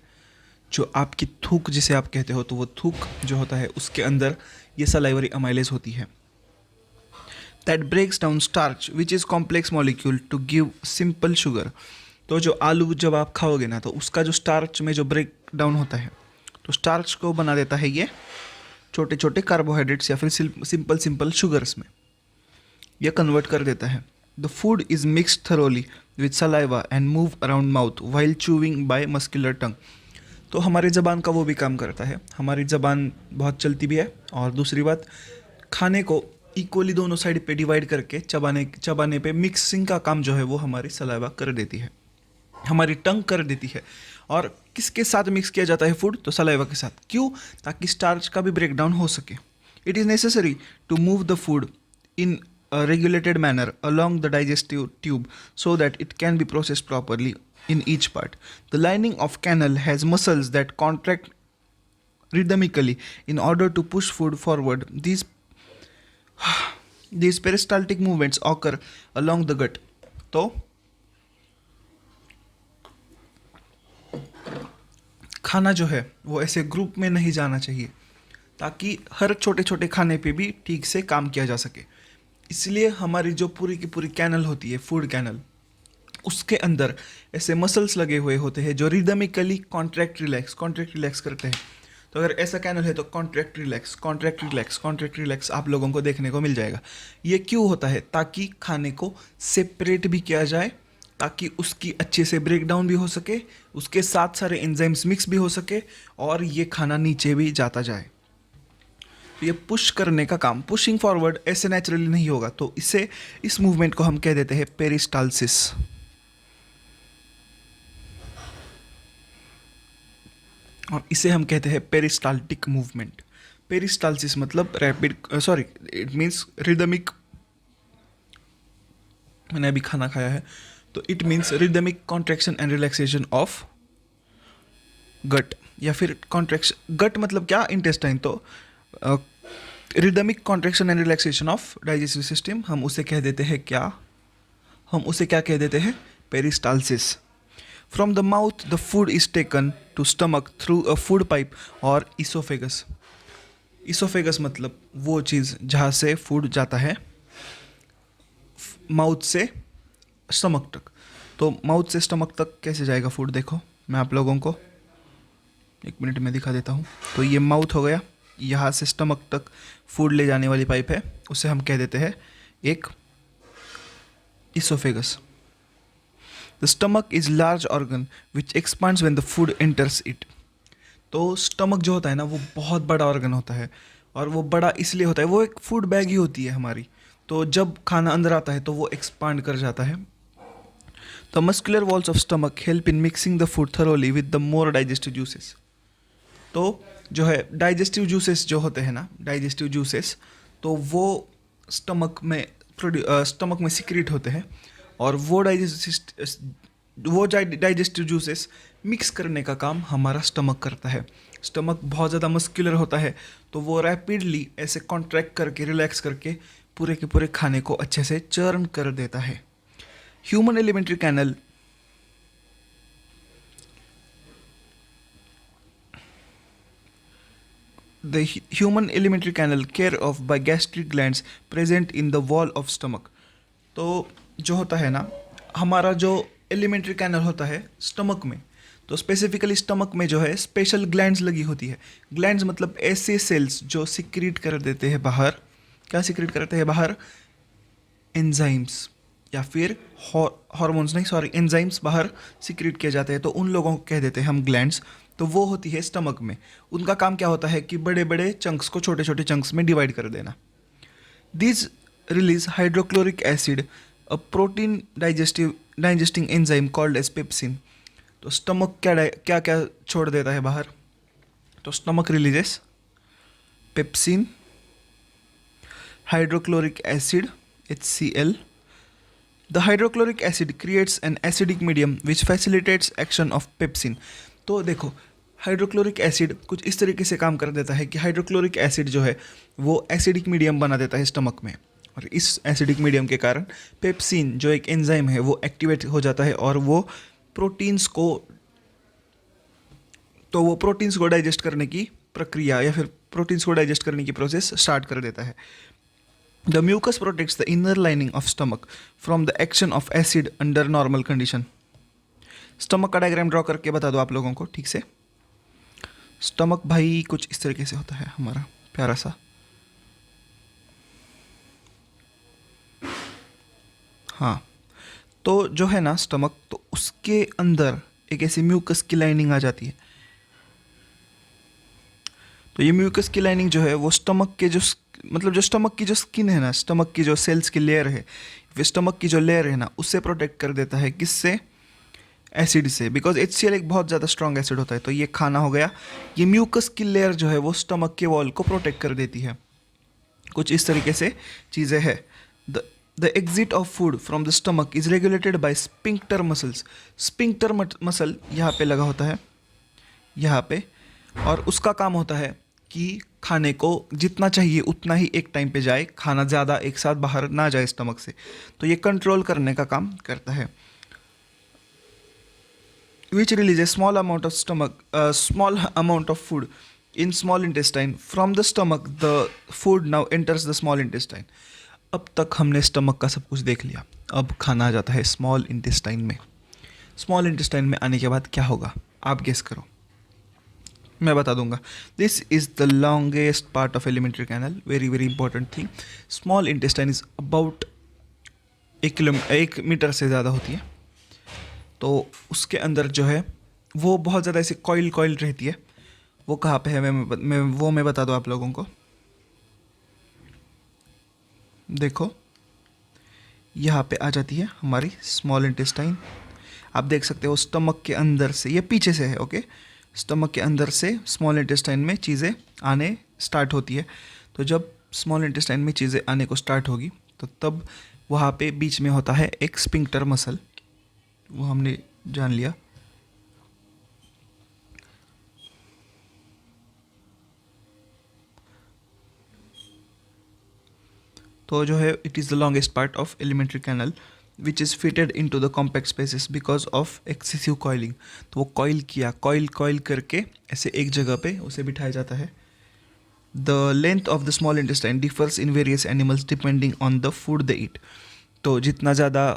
जो आपकी थूक जिसे आप कहते हो, तो वो थूक जो होता है उसके अंदर ये सलाइवरी अमाइलेज होती है। That breaks down starch which is complex molecule to give simple sugar. तो जो आलू जब आप खाओगे ना, तो उसका जो स्टार्च में जो ब्रेक डाउन होता है, तो स्टार्च को बना देता है ये छोटे छोटे कार्बोहाइड्रेट्स या फिर सिंपल शुगर्स में, यह कन्वर्ट कर देता है। The food is mixed thoroughly with saliva and move around mouth while chewing by muscular tongue. तो हमारी ज़बान का वो भी काम करता है। हमारी ज़बान बहुत चलती भी है, और दूसरी बात, खाने को इक्वली दोनों साइड पे डिवाइड करके चबाने पे मिक्सिंग का काम जो है वो हमारी सलाइवा कर देती है। हमारी टंग कर देती है। और किसके साथ मिक्स किया जाता है फूड? तो सलाइवा के साथ। क्यों? ताकि स्टार्च का भी ब्रेक डाउन हो सके। It is necessary to move the food in a regulated manner along the digestive tube so that it can be processed properly in each part. The lining of canal has muscles that contract rhythmically in order to push food forward. These peristaltic movements occur along the gut. तो खाना जो है वो ऐसे group में नहीं जाना चाहिए ताकि हर छोटे छोटे खाने पे भी ठीक से काम किया जा सके। इसलिए हमारी जो पूरी की पूरी कैनल होती है, फूड कैनल, उसके अंदर ऐसे मसल्स लगे हुए होते हैं जो रिदमिकली कॉन्ट्रैक्ट रिलैक्स करते हैं। तो अगर ऐसा कैनल है तो कॉन्ट्रैक्ट रिलैक्स आप लोगों को देखने को मिल जाएगा। ये क्यों होता है? ताकि खाने को सेपरेट भी किया जाए, ताकि उसकी अच्छे से ब्रेक डाउन भी हो सके, उसके साथ सारे एंजाइम्स मिक्स भी हो सके और ये खाना नीचे भी जाता जाए। तो ये पुश करने का काम, पुशिंग फॉरवर्ड ऐसे नेचुरली नहीं होगा। तो इस मूवमेंट को हम कह देते हैं पेरिस्टालसिस। और इसे हम कहते हैं पेरिस्टाल्टिक मूवमेंट। पेरिस्टालसिस मतलब रैपिड, इट मीन्स रिदमिक। मैंने अभी खाना खाया है, तो it means rhythmic contraction and relaxation of gut, या फिर कॉन्ट्रैक्शन गट मतलब क्या? इंटेस्टाइन। तो rhythmic contraction and relaxation of digestive system, हम उसे कह देते हैं क्या? हम उसे क्या कह देते हैं? Peristalsis. From the mouth the food is taken to stomach through a food pipe और इसोफेगस। इसोफेगस मतलब वो चीज़ जहाँ से फूड जाता है माउथ से स्टमक तक। तो माउथ से स्टमक तक कैसे जाएगा फूड? देखो मैं आप लोगों को 1 मिनट में दिखा देता हूँ। तो ये माउथ हो गया, यहाँ से स्टमक तक फूड ले जाने वाली पाइप है, उसे हम कह देते हैं एक oesophagus. The stomach is large organ which expands when the food enters it. तो स्टमक जो होता है ना, वो बहुत बड़ा ऑर्गन होता है, और वो बड़ा इसलिए होता है, वो एक फूड बैग ही होती है हमारी। तो जब खाना अंदर आता है तो वो एक्सपांड कर जाता है। The muscular walls of stomach help in mixing the food thoroughly with the more digestive juices. तो जो है डाइजेस्टिव जूसेस जो होते हैं ना, डाइजेस्टिव जूसेस, तो वो स्टमक में सिक्रीट होते हैं, और वो डाइजेस्टिव जूसेस मिक्स करने का काम हमारा स्टमक करता है। स्टमक बहुत ज़्यादा मस्कुलर होता है, तो वो रैपिडली ऐसे कॉन्ट्रैक्ट करके रिलैक्स करके पूरे के पूरे खाने को अच्छे से चर्न कर देता है। Human alimentary canal The human alimentary canal care of by gastric glands present in the wall of stomach। तो जो होता है ना, हमारा जो एलिमेंट्री कैनल होता है स्टमक में, तो स्पेसिफिकली स्टमक में जो है स्पेशल ग्लैंड्स लगी होती है। ग्लैंड्स मतलब ऐसे सेल्स जो सिक्रीट कर देते हैं बाहर। क्या सिक्रीट करते हैं बाहर? एंजाइम्स, या फिर हार्मोन्स नहीं, एंजाइम्स बाहर सिक्रीट किए जाते हैं, तो उन लोगों को कह देते हैं हम ग्लैंड्स। तो वो होती है स्टमक में। उनका काम क्या होता है कि बड़े बड़े चंक्स को छोटे छोटे चंक्स में डिवाइड कर देना। This release hydrochloric acid, a protein digesting enzyme called as pepsin. तो स्टमक क्या क्या छोड़ देता है बाहर? तो stomach releases pepsin, hydrochloric acid HCl। The hydrochloric acid creates an acidic medium which facilitates action of pepsin। तो देखो हाइड्रोक्लोरिक एसिड कुछ इस तरीके से काम कर देता है कि हाइड्रोक्लोरिक एसिड जो है वो एसिडिक मीडियम बना देता है स्टमक में, और इस एसिडिक मीडियम के कारण पेप्सिन जो एक एंजाइम है वो एक्टिवेट हो जाता है, और वो प्रोटीन्स को डाइजेस्ट करने की प्रक्रिया या फिर प्रोटीन्स को डाइजेस्ट करने की प्रोसेस स्टार्ट कर देता है। The mucus protects the inner lining of stomach from the action of acid under normal condition. Stomach का डायग्राम ड्रॉ करके बता दो आप लोगों को ठीक से। स्टमक भाई कुछ इस तरीके से होता है हमारा प्यारा सा। हाँ, तो जो है ना स्टमक, तो उसके अंदर एक ऐसी म्यूकस की लाइनिंग आ जाती है। तो ये म्यूकस की लाइनिंग जो है वो स्टमक के जो स्टमक की जो स्किन है ना, स्टमक की जो सेल्स की लेयर है, स्टमक की जो लेयर है ना, उससे प्रोटेक्ट कर देता है। किससे? एसिड से, बिकॉज HCl एक बहुत ज़्यादा स्ट्रॉन्ग एसिड होता है। तो ये खाना हो गया, ये म्यूकस की लेयर जो है वो स्टमक के वॉल को प्रोटेक्ट कर देती है। कुछ इस तरीके से चीज़ें हैं। The the exit of food from the stomach is regulated by sphincter muscles. Sphincter muscle यहाँ पे लगा होता है, यहाँ पे, और उसका काम होता है कि खाने को जितना चाहिए उतना ही एक टाइम पे जाए, खाना ज़्यादा एक साथ बाहर ना जाए स्टमक से। तो ये कंट्रोल करने का काम करता है। which release a small amount of food in small intestine. From the stomach, the food now enters the small intestine. अब तक हमने स्टमक का सब कुछ देख लिया, अब खाना आ जाता है स्मॉल इंटेस्टाइन में। स्मॉल इंटेस्टाइन में आने के बाद क्या होगा, आप गेस करो, मैं बता दूंगा। This is the longest part of alimentary canal, very very important thing. Small intestine is about 1 metre से ज़्यादा होती है। तो उसके अंदर जो है वो बहुत ज़्यादा ऐसी कॉइल रहती है। वो कहाँ पे है, मैं बता दूँ आप लोगों को। देखो यहाँ पे आ जाती है हमारी स्मॉल इंटेस्टाइन। आप देख सकते हो स्टमक के अंदर से, ये पीछे से है, ओके। स्टमक के अंदर से स्मॉल इंटेस्टाइन में चीज़ें आने स्टार्ट होती है। तो जब स्मॉल इंटेस्टाइन में चीज़ें आने को स्टार्ट होगी तो तब वहाँ पे बीच में होता है एक स्पिंक्टर मसल, वो हमने जान लिया। तो जो है it is the longest part of alimentary canal which is fitted into the compact spaces because of excessive coiling. तो वो कॉइल करके ऐसे एक जगह पे उसे बिठाया जाता है। The length of the small intestine differs in various animals depending on the food they eat. तो जितना ज़्यादा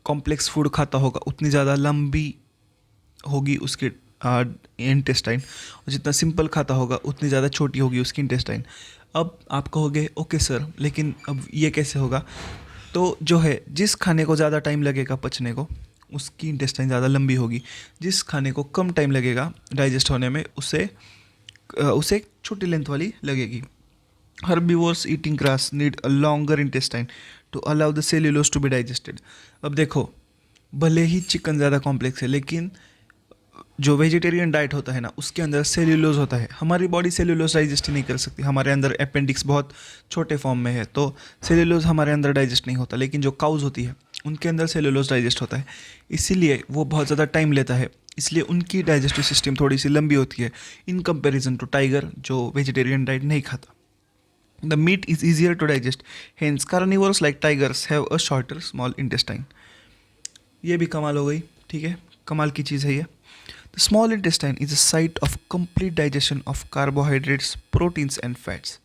कॉम्प्लेक्स फूड खाता होगा उतनी ज़्यादा लंबी होगी उसकी इंटेस्टाइन, और जितना सिंपल खाता होगा उतनी ज़्यादा छोटी होगी उसकी इंटेस्टाइन। अब आप कहोगे ओके सर, लेकिन अब ये कैसे होगा? तो जो है जिस खाने को ज़्यादा टाइम लगेगा पचने को उसकी इंटेस्टाइन ज़्यादा लंबी होगी, जिस खाने को कम टाइम लगेगा डाइजेस्ट होने में उसे छोटी लेंथ वाली लगेगी। Herbivores eating grass need a longer intestine to allow the cellulose to be digested. अब देखो, भले ही चिकन ज़्यादा कॉम्प्लेक्स है लेकिन जो वेजिटेरियन डाइट होता है ना उसके अंदर सेल्यूलोज होता है। हमारी बॉडी सेल्यूलोज डाइजेस्ट ही नहीं कर सकती, हमारे अंदर अपेंडिक्स बहुत छोटे फॉर्म में है तो सेल्यूलोज हमारे अंदर डाइजेस्ट नहीं होता। लेकिन जो काउज होती है उनके अंदर सेल्यूलोज डाइजेस्ट होता है, इसीलिए वो बहुत ज़्यादा टाइम लेता है, इसलिए उनकी डाइजेस्टिव सिस्टम थोड़ी सी लंबी होती है इन कंपेरिजन टू टाइगर जो वेजिटेरियन डाइट नहीं खाता। The meat is easier to digest, hence carnivores like tigers have a shorter small intestine. ये भी कमाल हो गई, ठीक है, कमाल की चीज़ है ये। The small intestine is a site of complete digestion of carbohydrates, proteins and fats.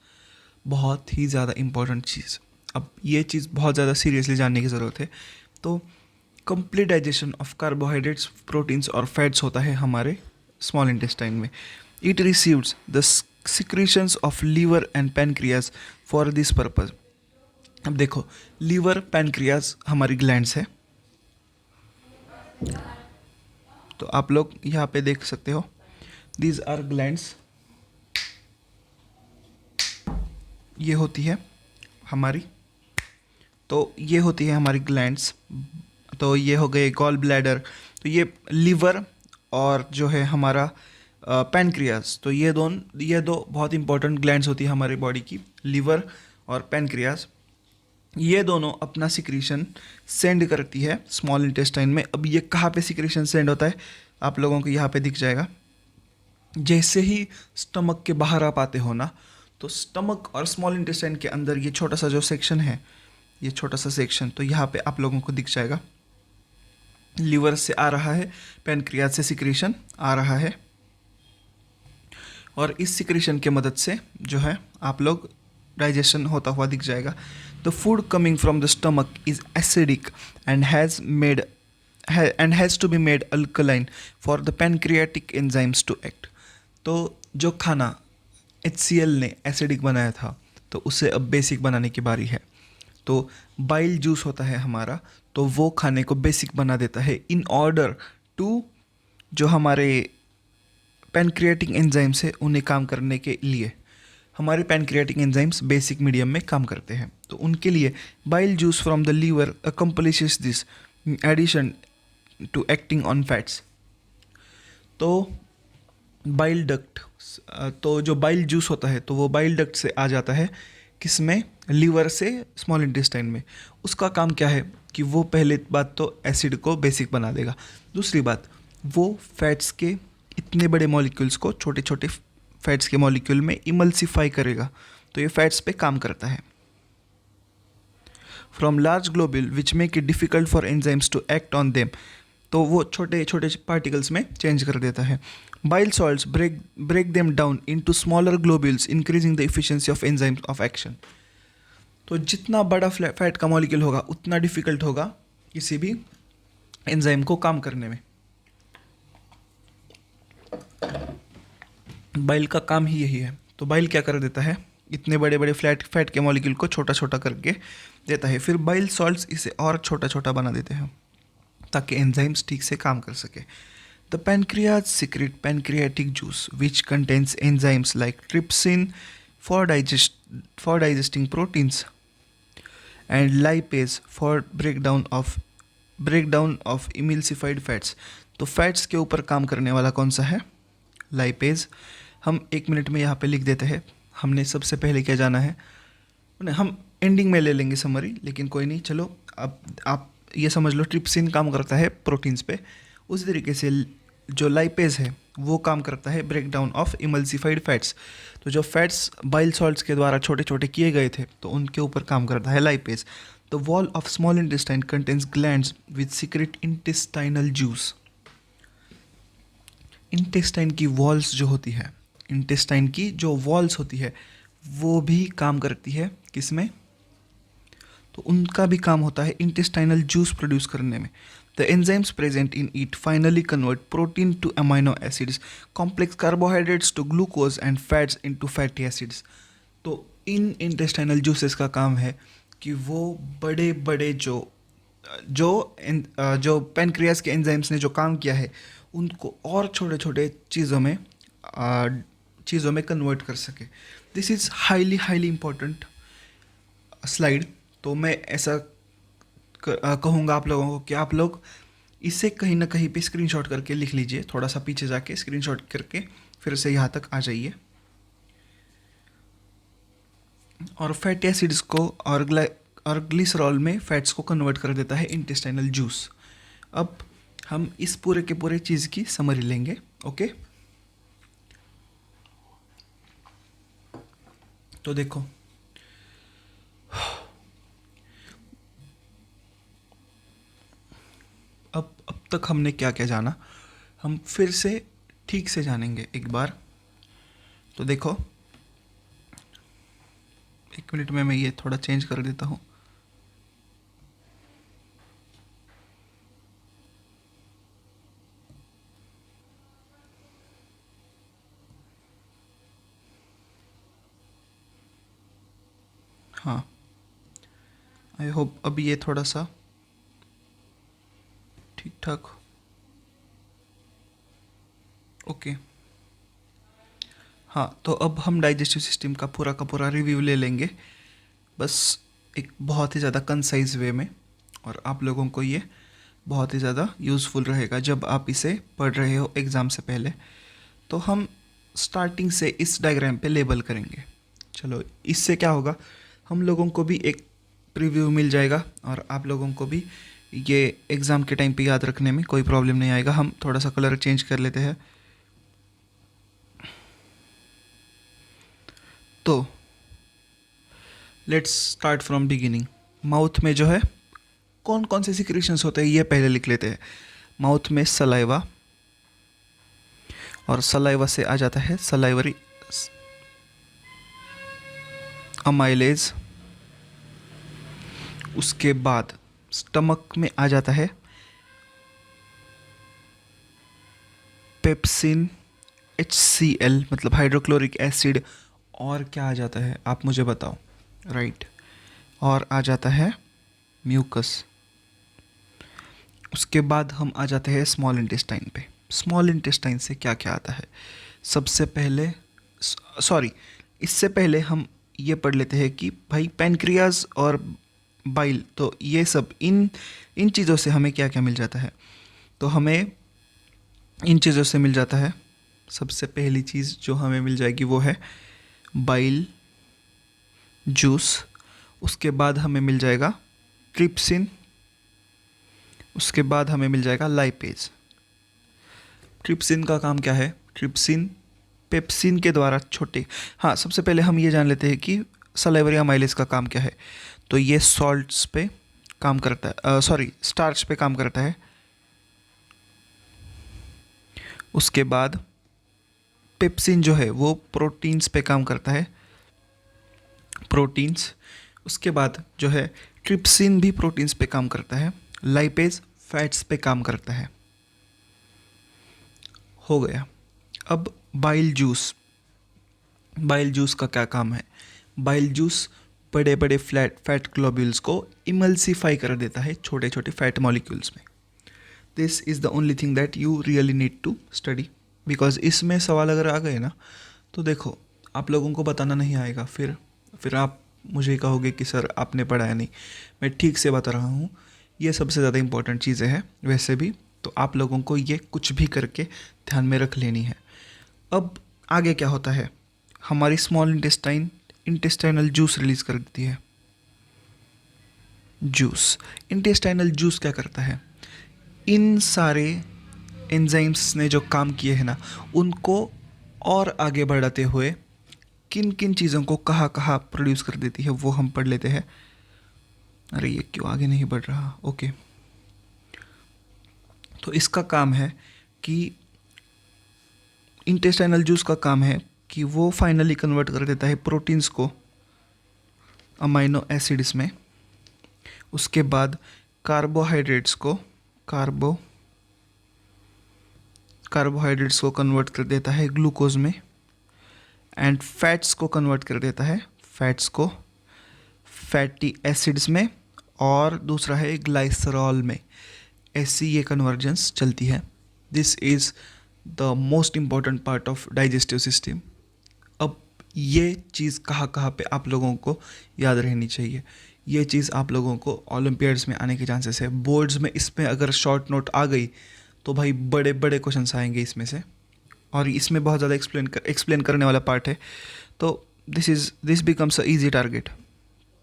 बहुत ही ज़्यादा इम्पोर्टेंट चीज़, अब ये चीज़ बहुत ज़्यादा सीरियसली जानने की ज़रूरत है। तो complete digestion of carbohydrates, proteins और फैट्स होता है हमारे स्मॉल इंटेस्टाइन में। It receives the secretions of liver and pancreas for this purpose. अब देखो लीवर पैनक्रियाज हमारी ग्लैंड्स है, तो आप लोग यहाँ पे देख सकते हो these are glands, ये होती है हमारी, तो ये होती है हमारी ग्लैंड्स। तो ये हो गए गॉल ब्लैडर, तो ये लीवर और जो है हमारा पैनक्रियाज, तो ये दो बहुत इंपॉर्टेंट ग्लैंड्स होती है हमारी बॉडी की, लीवर और पैनक्रियाज। ये दोनों अपना सिक्रीशन सेंड करती है स्मॉल इंटेस्टाइन में। अब ये कहाँ पे सिक्रीशन सेंड होता है आप लोगों को यहाँ पे दिख जाएगा। जैसे ही स्टमक के बाहर आप आते हो ना, तो स्टमक और स्मॉल इंटेस्टाइन के अंदर ये छोटा सा जो सेक्शन है, ये छोटा सा सेक्शन, तो यहाँ पे आप लोगों को दिख जाएगा लीवर से आ रहा है, पैनक्रियाज से सिक्रीशन आ रहा है, और इस सिक्रीशन के मदद से जो है आप लोग डाइजेशन होता हुआ दिख जाएगा। The food coming from the stomach is acidic and has to be made alkaline for the pancreatic enzymes to act. तो जो खाना HCl ने एसिडिक बनाया था तो उसे अब बेसिक बनाने की बारी है। तो बाइल जूस होता है हमारा, तो वो खाने को बेसिक बना देता है इन ऑर्डर टू जो हमारे पैनक्रियाटिक एंजाइम्स है उन्हें काम करने के लिए। हमारे पैनक्रियाटिक एंजाइम्स बेसिक मीडियम में काम करते हैं, तो उनके लिए bile juice from the liver accomplishes this addition to acting on fats. तो बाइल डक्ट, तो जो बाइल जूस होता है तो वो बाइल डक्ट से आ जाता है किसमें, लीवर से स्मॉल इंटेस्टाइन में। उसका काम क्या है कि वो पहले बात तो एसिड को बेसिक बना देगा, दूसरी बात वो फैट्स के इतने बड़े मॉलिक्यूल्स को छोटे छोटे फैट्स के मॉलिक्यूल में इमल्सिफाई करेगा, तो ये फैट्स पे काम करता है। From large globule which make it difficult for enzymes to act on them, तो वो छोटे छोटे पार्टिकल्स में चेंज कर देता है। Bile salts break them down into smaller globules increasing the efficiency of enzymes of action. तो जितना बड़ा फैट का मॉलिक्यूल होगा उतना डिफिकल्ट होगा किसी भी एंजाइम को काम करने में। बाइल का काम ही यही है। तो बाइल क्या कर देता है, इतने बड़े बड़े फैट के मॉलिक्यूल को छोटा छोटा करके देता है। फिर बाइल सॉल्ट्स इसे और छोटा छोटा बना देते हैं ताकि एंजाइम्स ठीक से काम कर सके। The pancreas secrete pancreatic juice which contains enzymes like trypsin for digesting proteins and lipase for breakdown of emulsified fats. तो फैट्स के ऊपर काम करने वाला कौन सा है, लाइपेज। हम 1 मिनट में यहाँ पे लिख देते हैं। हमने सबसे पहले क्या जाना है, हम एंडिंग में ले लेंगे समरी, लेकिन कोई नहीं, चलो अब आप ये समझ लो ट्रिप्सिन काम करता है प्रोटीन्स पे, उसी तरीके से जो लाइपेज है वो काम करता है ब्रेकडाउन ऑफ इमल्सिफाइड फैट्स। तो जो फैट्स बाइल सॉल्ट्स के द्वारा छोटे छोटे किए गए थे तो उनके ऊपर काम करता है lipase. The wall of small intestine contains glands with secret intestinal juice. Intestine की वॉल्स जो होती है, इंटेस्टाइन की जो वॉल्स होती है वो भी काम करती है किसमें, तो उनका भी काम होता है इंटेस्टाइनल जूस प्रोड्यूस करने में। The enzymes present in it finally convert protein to amino acids, complex carbohydrates to glucose and fats into fatty acids. तो इन इंटेस्टाइनल जूसेस का काम है कि वो बड़े बड़े जो पैनक्रियास के एंजाइम्स ने जो काम किया है उनको और छोटे छोटे चीज़ों में कन्वर्ट कर सके। This is highly important slide. तो मैं ऐसा कहूँगा आप लोगों को कि आप लोग इसे कहीं ना कहीं पे स्क्रीनशॉट करके लिख लीजिए, थोड़ा सा पीछे जाके स्क्रीनशॉट करके फिर से यहाँ तक आ जाइए। और फैटी एसिड्स को और ग्लिसरॉल में फैट्स को कन्वर्ट कर देता है इंटेस्टाइनल जूस। अब हम इस पूरे के पूरे चीज़ की समरी लेंगे, ओके। तो देखो, अब तक हमने क्या क्या जाना, हम फिर से ठीक से जानेंगे एक बार। तो देखो 1 मिनट में मैं ये थोड़ा चेंज कर देता हूँ। हाँ, आई होप अब ये थोड़ा सा ठीक ठाक, ओके। हाँ, तो अब हम डाइजेस्टिव सिस्टम का पूरा रिव्यू ले लेंगे, बस एक बहुत ही ज़्यादा कंसाइज वे में, और आप लोगों को ये बहुत ही ज़्यादा यूज़फुल रहेगा जब आप इसे पढ़ रहे हो एग्ज़ाम से पहले। तो हम स्टार्टिंग से इस डायग्राम पे लेबल करेंगे। चलो, इससे क्या होगा, हम लोगों को भी एक प्रीव्यू मिल जाएगा और आप लोगों को भी ये एग्ज़ाम के टाइम पे याद रखने में कोई प्रॉब्लम नहीं आएगा। हम थोड़ा सा कलर चेंज कर लेते हैं। तो let's start from beginning. Mouth में जो है कौन कौन से सिक्रीशंस होते हैं ये पहले लिख लेते हैं। माउथ में सलाइवा, और सलाइवा से आ जाता है सलाइवरी अमाइलेज। उसके बाद स्टमक में आ जाता है पेप्सिन, HCl मतलब हाइड्रोक्लोरिक एसिड, और क्या आ जाता है आप मुझे बताओ, राइट। और आ जाता है म्यूकस। उसके बाद हम आ जाते हैं स्मॉल इंटेस्टाइन पे। स्मॉल इंटेस्टाइन से क्या क्या आता है, सबसे पहले इससे पहले हम ये पढ़ लेते हैं कि भाई पैनक्रियाज और बाइल, तो ये सब इन चीज़ों से हमें क्या क्या मिल जाता है। तो हमें इन चीज़ों से मिल जाता है। सबसे पहली चीज़ जो हमें मिल जाएगी वो है बाइल जूस। उसके बाद हमें मिल जाएगा ट्रिप्सिन। उसके बाद हमें मिल जाएगा लाइपेज। ट्रिप्सिन का काम क्या है? ट्रिप्सिन पेप्सिन के द्वारा छोटे, हाँ, सबसे पहले हम ये जान लेते हैं कि सलाइवरी अमाइलेज का काम क्या है। तो ये सॉल्ट्स पे काम करता है, सॉरी, स्टार्च पे काम करता है। उसके बाद पेप्सिन जो है वो प्रोटीन्स पे काम करता है, प्रोटीन्स। उसके बाद जो है ट्रिप्सिन भी प्रोटीन्स पे काम करता है। लाइपेज फैट्स पे काम करता है। हो गया। अब बाइल जूस। बाइल जूस का क्या काम है? बाइल जूस बड़े बड़े फैट ग्लोब्यूल्स को इमल्सिफाई कर देता है छोटे छोटे फैट मॉलिक्यूल्स में। This is the only thing that you really need to study, because इसमें सवाल अगर आ गए ना तो देखो, आप लोगों को बताना नहीं आएगा, फिर आप मुझे कहोगे कि सर आपने पढ़ाया नहीं। मैं ठीक से बता रहा हूँ, ये सबसे ज़्यादा इंपॉर्टेंट चीज़ें हैं वैसे भी, तो आप लोगों को ये कुछ भी करके ध्यान में रख लेनी है। अब आगे क्या होता है? हमारी स्मॉल इंटेस्टाइनल जूस रिलीज़ कर देती है। जूस, इंटेस्टाइनल जूस क्या करता है? इन सारे एंजाइम्स ने जो काम किए हैं ना, उनको और आगे बढ़ाते हुए किन किन चीज़ों को कहाँ कहाँ प्रोड्यूस कर देती है वो हम पढ़ लेते हैं। अरे ये क्यों आगे नहीं बढ़ रहा? ओके, तो इसका काम है कि इंटेस्टाइनल जूस का काम है कि वो फाइनली कन्वर्ट कर देता है प्रोटीन्स को अमाइनो एसिड्स में। उसके बाद कार्बोहाइड्रेट्स को कार्बोहाइड्रेट्स को कन्वर्ट कर देता है ग्लूकोज में, एंड फैट्स को कन्वर्ट कर देता है फैट्स को फैटी एसिड्स में, और दूसरा है ग्लाइसरॉल में। ऐसी ये कन्वर्जेंस चलती है। This is the most important part of digestive system. अब ये चीज़ कहाँ कहाँ पे आप लोगों को याद रहनी चाहिए? ये चीज़ आप लोगों को ओलंपियाड्स में आने के चांसेस है। बोर्ड्स में इसमें अगर शॉर्ट नोट आ गई तो भाई बड़े बड़े क्वेश्चंस आएंगे इसमें से, और इसमें बहुत ज़्यादा एक्सप्लेन करने वाला पार्ट है। तो this becomes a easy target.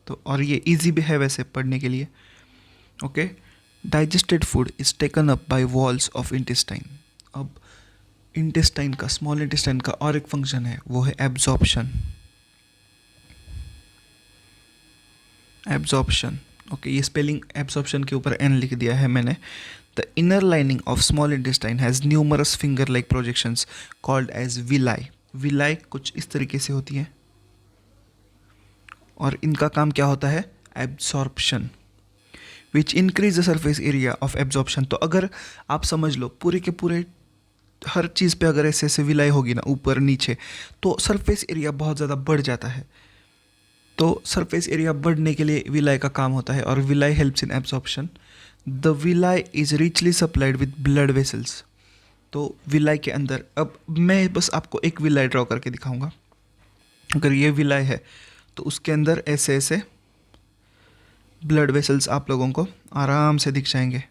तो और ये ईजी भी है वैसे पढ़ने के लिए। Okay, digested food is taken up by walls of intestine. अब इंटेस्टाइन का, स्मॉल इंटेस्टाइन का और एक फंक्शन है, वो है एब्जॉर्प्शन। एब्जॉर्प्शन, ओके, ये स्पेलिंग एब्जॉर्प्शन के ऊपर एन लिख दिया है मैंने। The inner lining of small intestine has numerous finger like projections called as villi. Villi कुछ इस तरीके से होती है, और इनका काम क्या होता है? Absorption, which increase the surface area of absorption. तो अगर आप समझ लो पूरे के पूरे हर चीज़ पे अगर ऐसे ऐसे विलाई होगी ना ऊपर नीचे, तो सरफेस एरिया बहुत ज़्यादा बढ़ जाता है। तो सरफेस एरिया बढ़ने के लिए विलाई का काम होता है, और villi helps in absorption. The villi is richly supplied with blood vessels. तो विलाई के अंदर, अब मैं बस आपको एक विलाई ड्रॉ करके दिखाऊंगा। अगर ये विलाई है तो उसके अंदर ऐसे ऐसे ब्लड वेसल्स आप लोगों को आराम से दिख जाएंगे,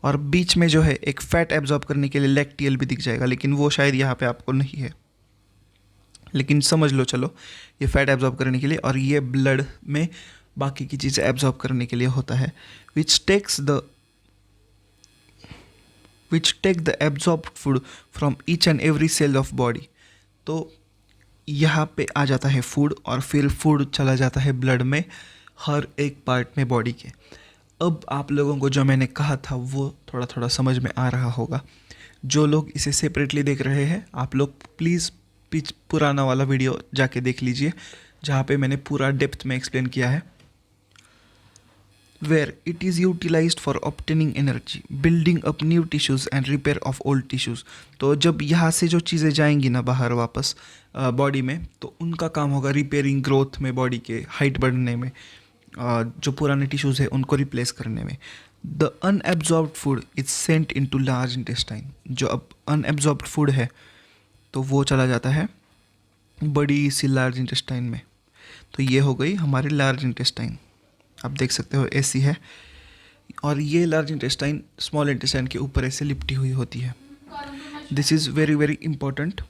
और बीच में जो है एक फैट एब्जॉर्ब करने के लिए लैक्टियल भी दिख जाएगा, लेकिन वो शायद यहाँ पे आपको नहीं है, लेकिन समझ लो चलो, ये फैट एब्जॉर्ब करने के लिए, और ये ब्लड में बाकी की चीज़ें एब्जॉर्ब करने के लिए होता है। Which take the absorbed food from each and every cell of body. तो यहाँ पे आ जाता है फूड, और फिर फूड चला जाता है ब्लड में, हर एक पार्ट में बॉडी के। अब आप लोगों को जो मैंने कहा था वो थोड़ा थोड़ा समझ में आ रहा होगा। जो लोग इसे सेपरेटली देख रहे हैं, आप लोग प्लीज़ पुराना वाला वीडियो जाके देख लीजिए, जहाँ पे मैंने पूरा डेप्थ में एक्सप्लेन किया है। where it is utilized for obtaining energy, building up new tissues and repair of old tissues। तो जब यहाँ से जो चीज़ें जाएंगी ना बाहर वापस बॉडी में, तो उनका काम होगा रिपेयरिंग, ग्रोथ में, बॉडी के हाइट बढ़ने में, जो पुराने टिश्यूज़ है उनको रिप्लेस करने में। The unabsorbed food is sent into large intestine. जो अब अनएब्जॉर्ब्ड फूड है तो वो चला जाता है बड़ी सी लार्ज इंटेस्टाइन में। तो ये हो गई हमारी लार्ज इंटेस्टाइन। आप देख सकते हो ऐसी है, और ये लार्ज इंटेस्टाइन स्मॉल इंटेस्टाइन के ऊपर ऐसे लिपटी हुई होती है। This is very very important.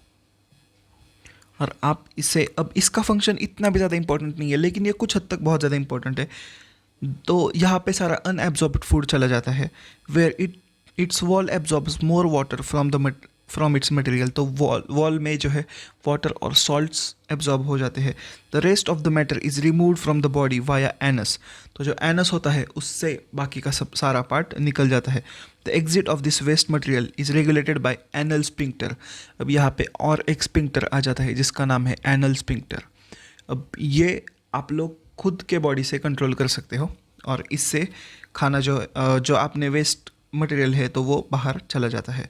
और आप इसे, अब इसका फंक्शन इतना भी ज़्यादा इंपॉर्टेंट नहीं है, लेकिन ये कुछ हद तक बहुत ज़्यादा इंपॉर्टेंट है। तो यहाँ पे सारा अनएब्जॉर्ब्ड फूड चला जाता है, where its wall absorbs more water from its material. तो वॉल में जो है वाटर और सॉल्ट्स एब्जॉर्ब हो जाते हैं। The rest of the matter is removed from the body via anus. तो जो एनस होता है उससे बाकी का सब सारा पार्ट निकल जाता है। The exit of this waste material is regulated by anal sphincter. अब यहाँ पे और एक स्पिंक्टर आ जाता है जिसका नाम है एनल स्पिंक्टर। अब ये आप लोग खुद के बॉडी से कंट्रोल कर सकते हो, और इससे खाना जो आपने वेस्ट मटेरियल है तो वो बाहर चला जाता है।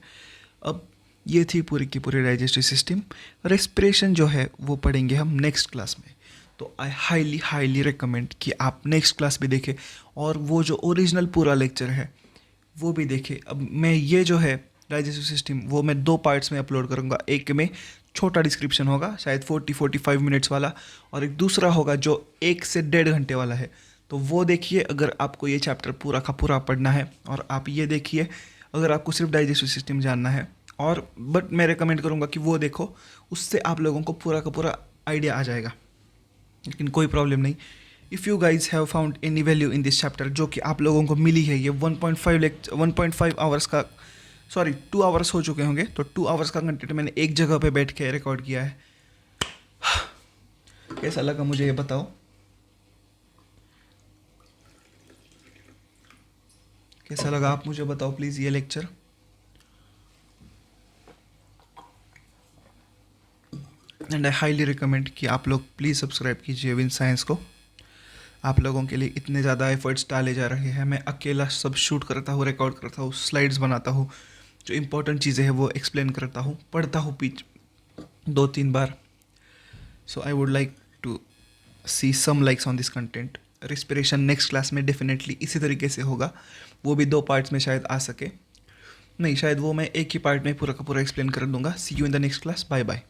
अब ये थी पूरी की पूरी डाइजेस्टिव सिस्टम। रेस्पिरेशन जो है वो पढ़ेंगे हम नेक्स्ट क्लास में। तो आई हाईली रिकमेंड कि आप नेक्स्ट क्लास भी देखें, और वो जो ओरिजिनल पूरा लेक्चर है वो भी देखें। अब मैं ये जो है डाइजेस्टिव सिस्टम वो मैं 2 पार्ट्स में अपलोड करूँगा। एक में छोटा डिस्क्रिप्शन होगा शायद 40-45 मिनट्स वाला, और एक दूसरा होगा जो 1 से 1.5 घंटे वाला है। तो वो देखिए अगर आपको ये चैप्टर पूरा का पूरा पढ़ना है, और आप ये देखिए अगर आपको सिर्फ डाइजेस्टिव सिस्टम जानना है। और बट मैं रिकमेंड करूँगा कि वो देखो, उससे आप लोगों को पूरा का पूरा आइडिया आ जाएगा। लेकिन कोई प्रॉब्लम नहीं। If you guys have found any value in this chapter, जो कि आप लोगों को मिली है, ये 1.5 आवर्स का 2 आवर्स हो चुके होंगे। तो 2 आवर्स का कंटेंट मैंने एक जगह पे बैठ के रिकॉर्ड किया है। कैसा लगा मुझे ये बताओ। कैसा लगा आप मुझे बताओ प्लीज़ ये lecture. And I highly recommend कि आप लोग प्लीज़ सब्सक्राइब कीजिए विन साइंस को। आप लोगों के लिए इतने ज़्यादा एफर्ट्स डाले जा रहे हैं। मैं अकेला सब शूट करता हूँ, रिकॉर्ड करता हूँ, स्लाइड्स बनाता हूँ, जो इंपॉर्टेंट चीज़ें हैं वो एक्सप्लेन करता हूँ, पढ़ता हूँ 2-3 बार। So I would like to see some likes on this content. Respiration next class में डेफिनेटली इसी तरीके से होगा। वो भी 2 पार्ट्स में शायद आ सके, नहीं शायद वो मैं एक ही पार्ट में पूरा का पूरा एक्सप्लेन कर दूंगा। See you in the next class. Bye bye.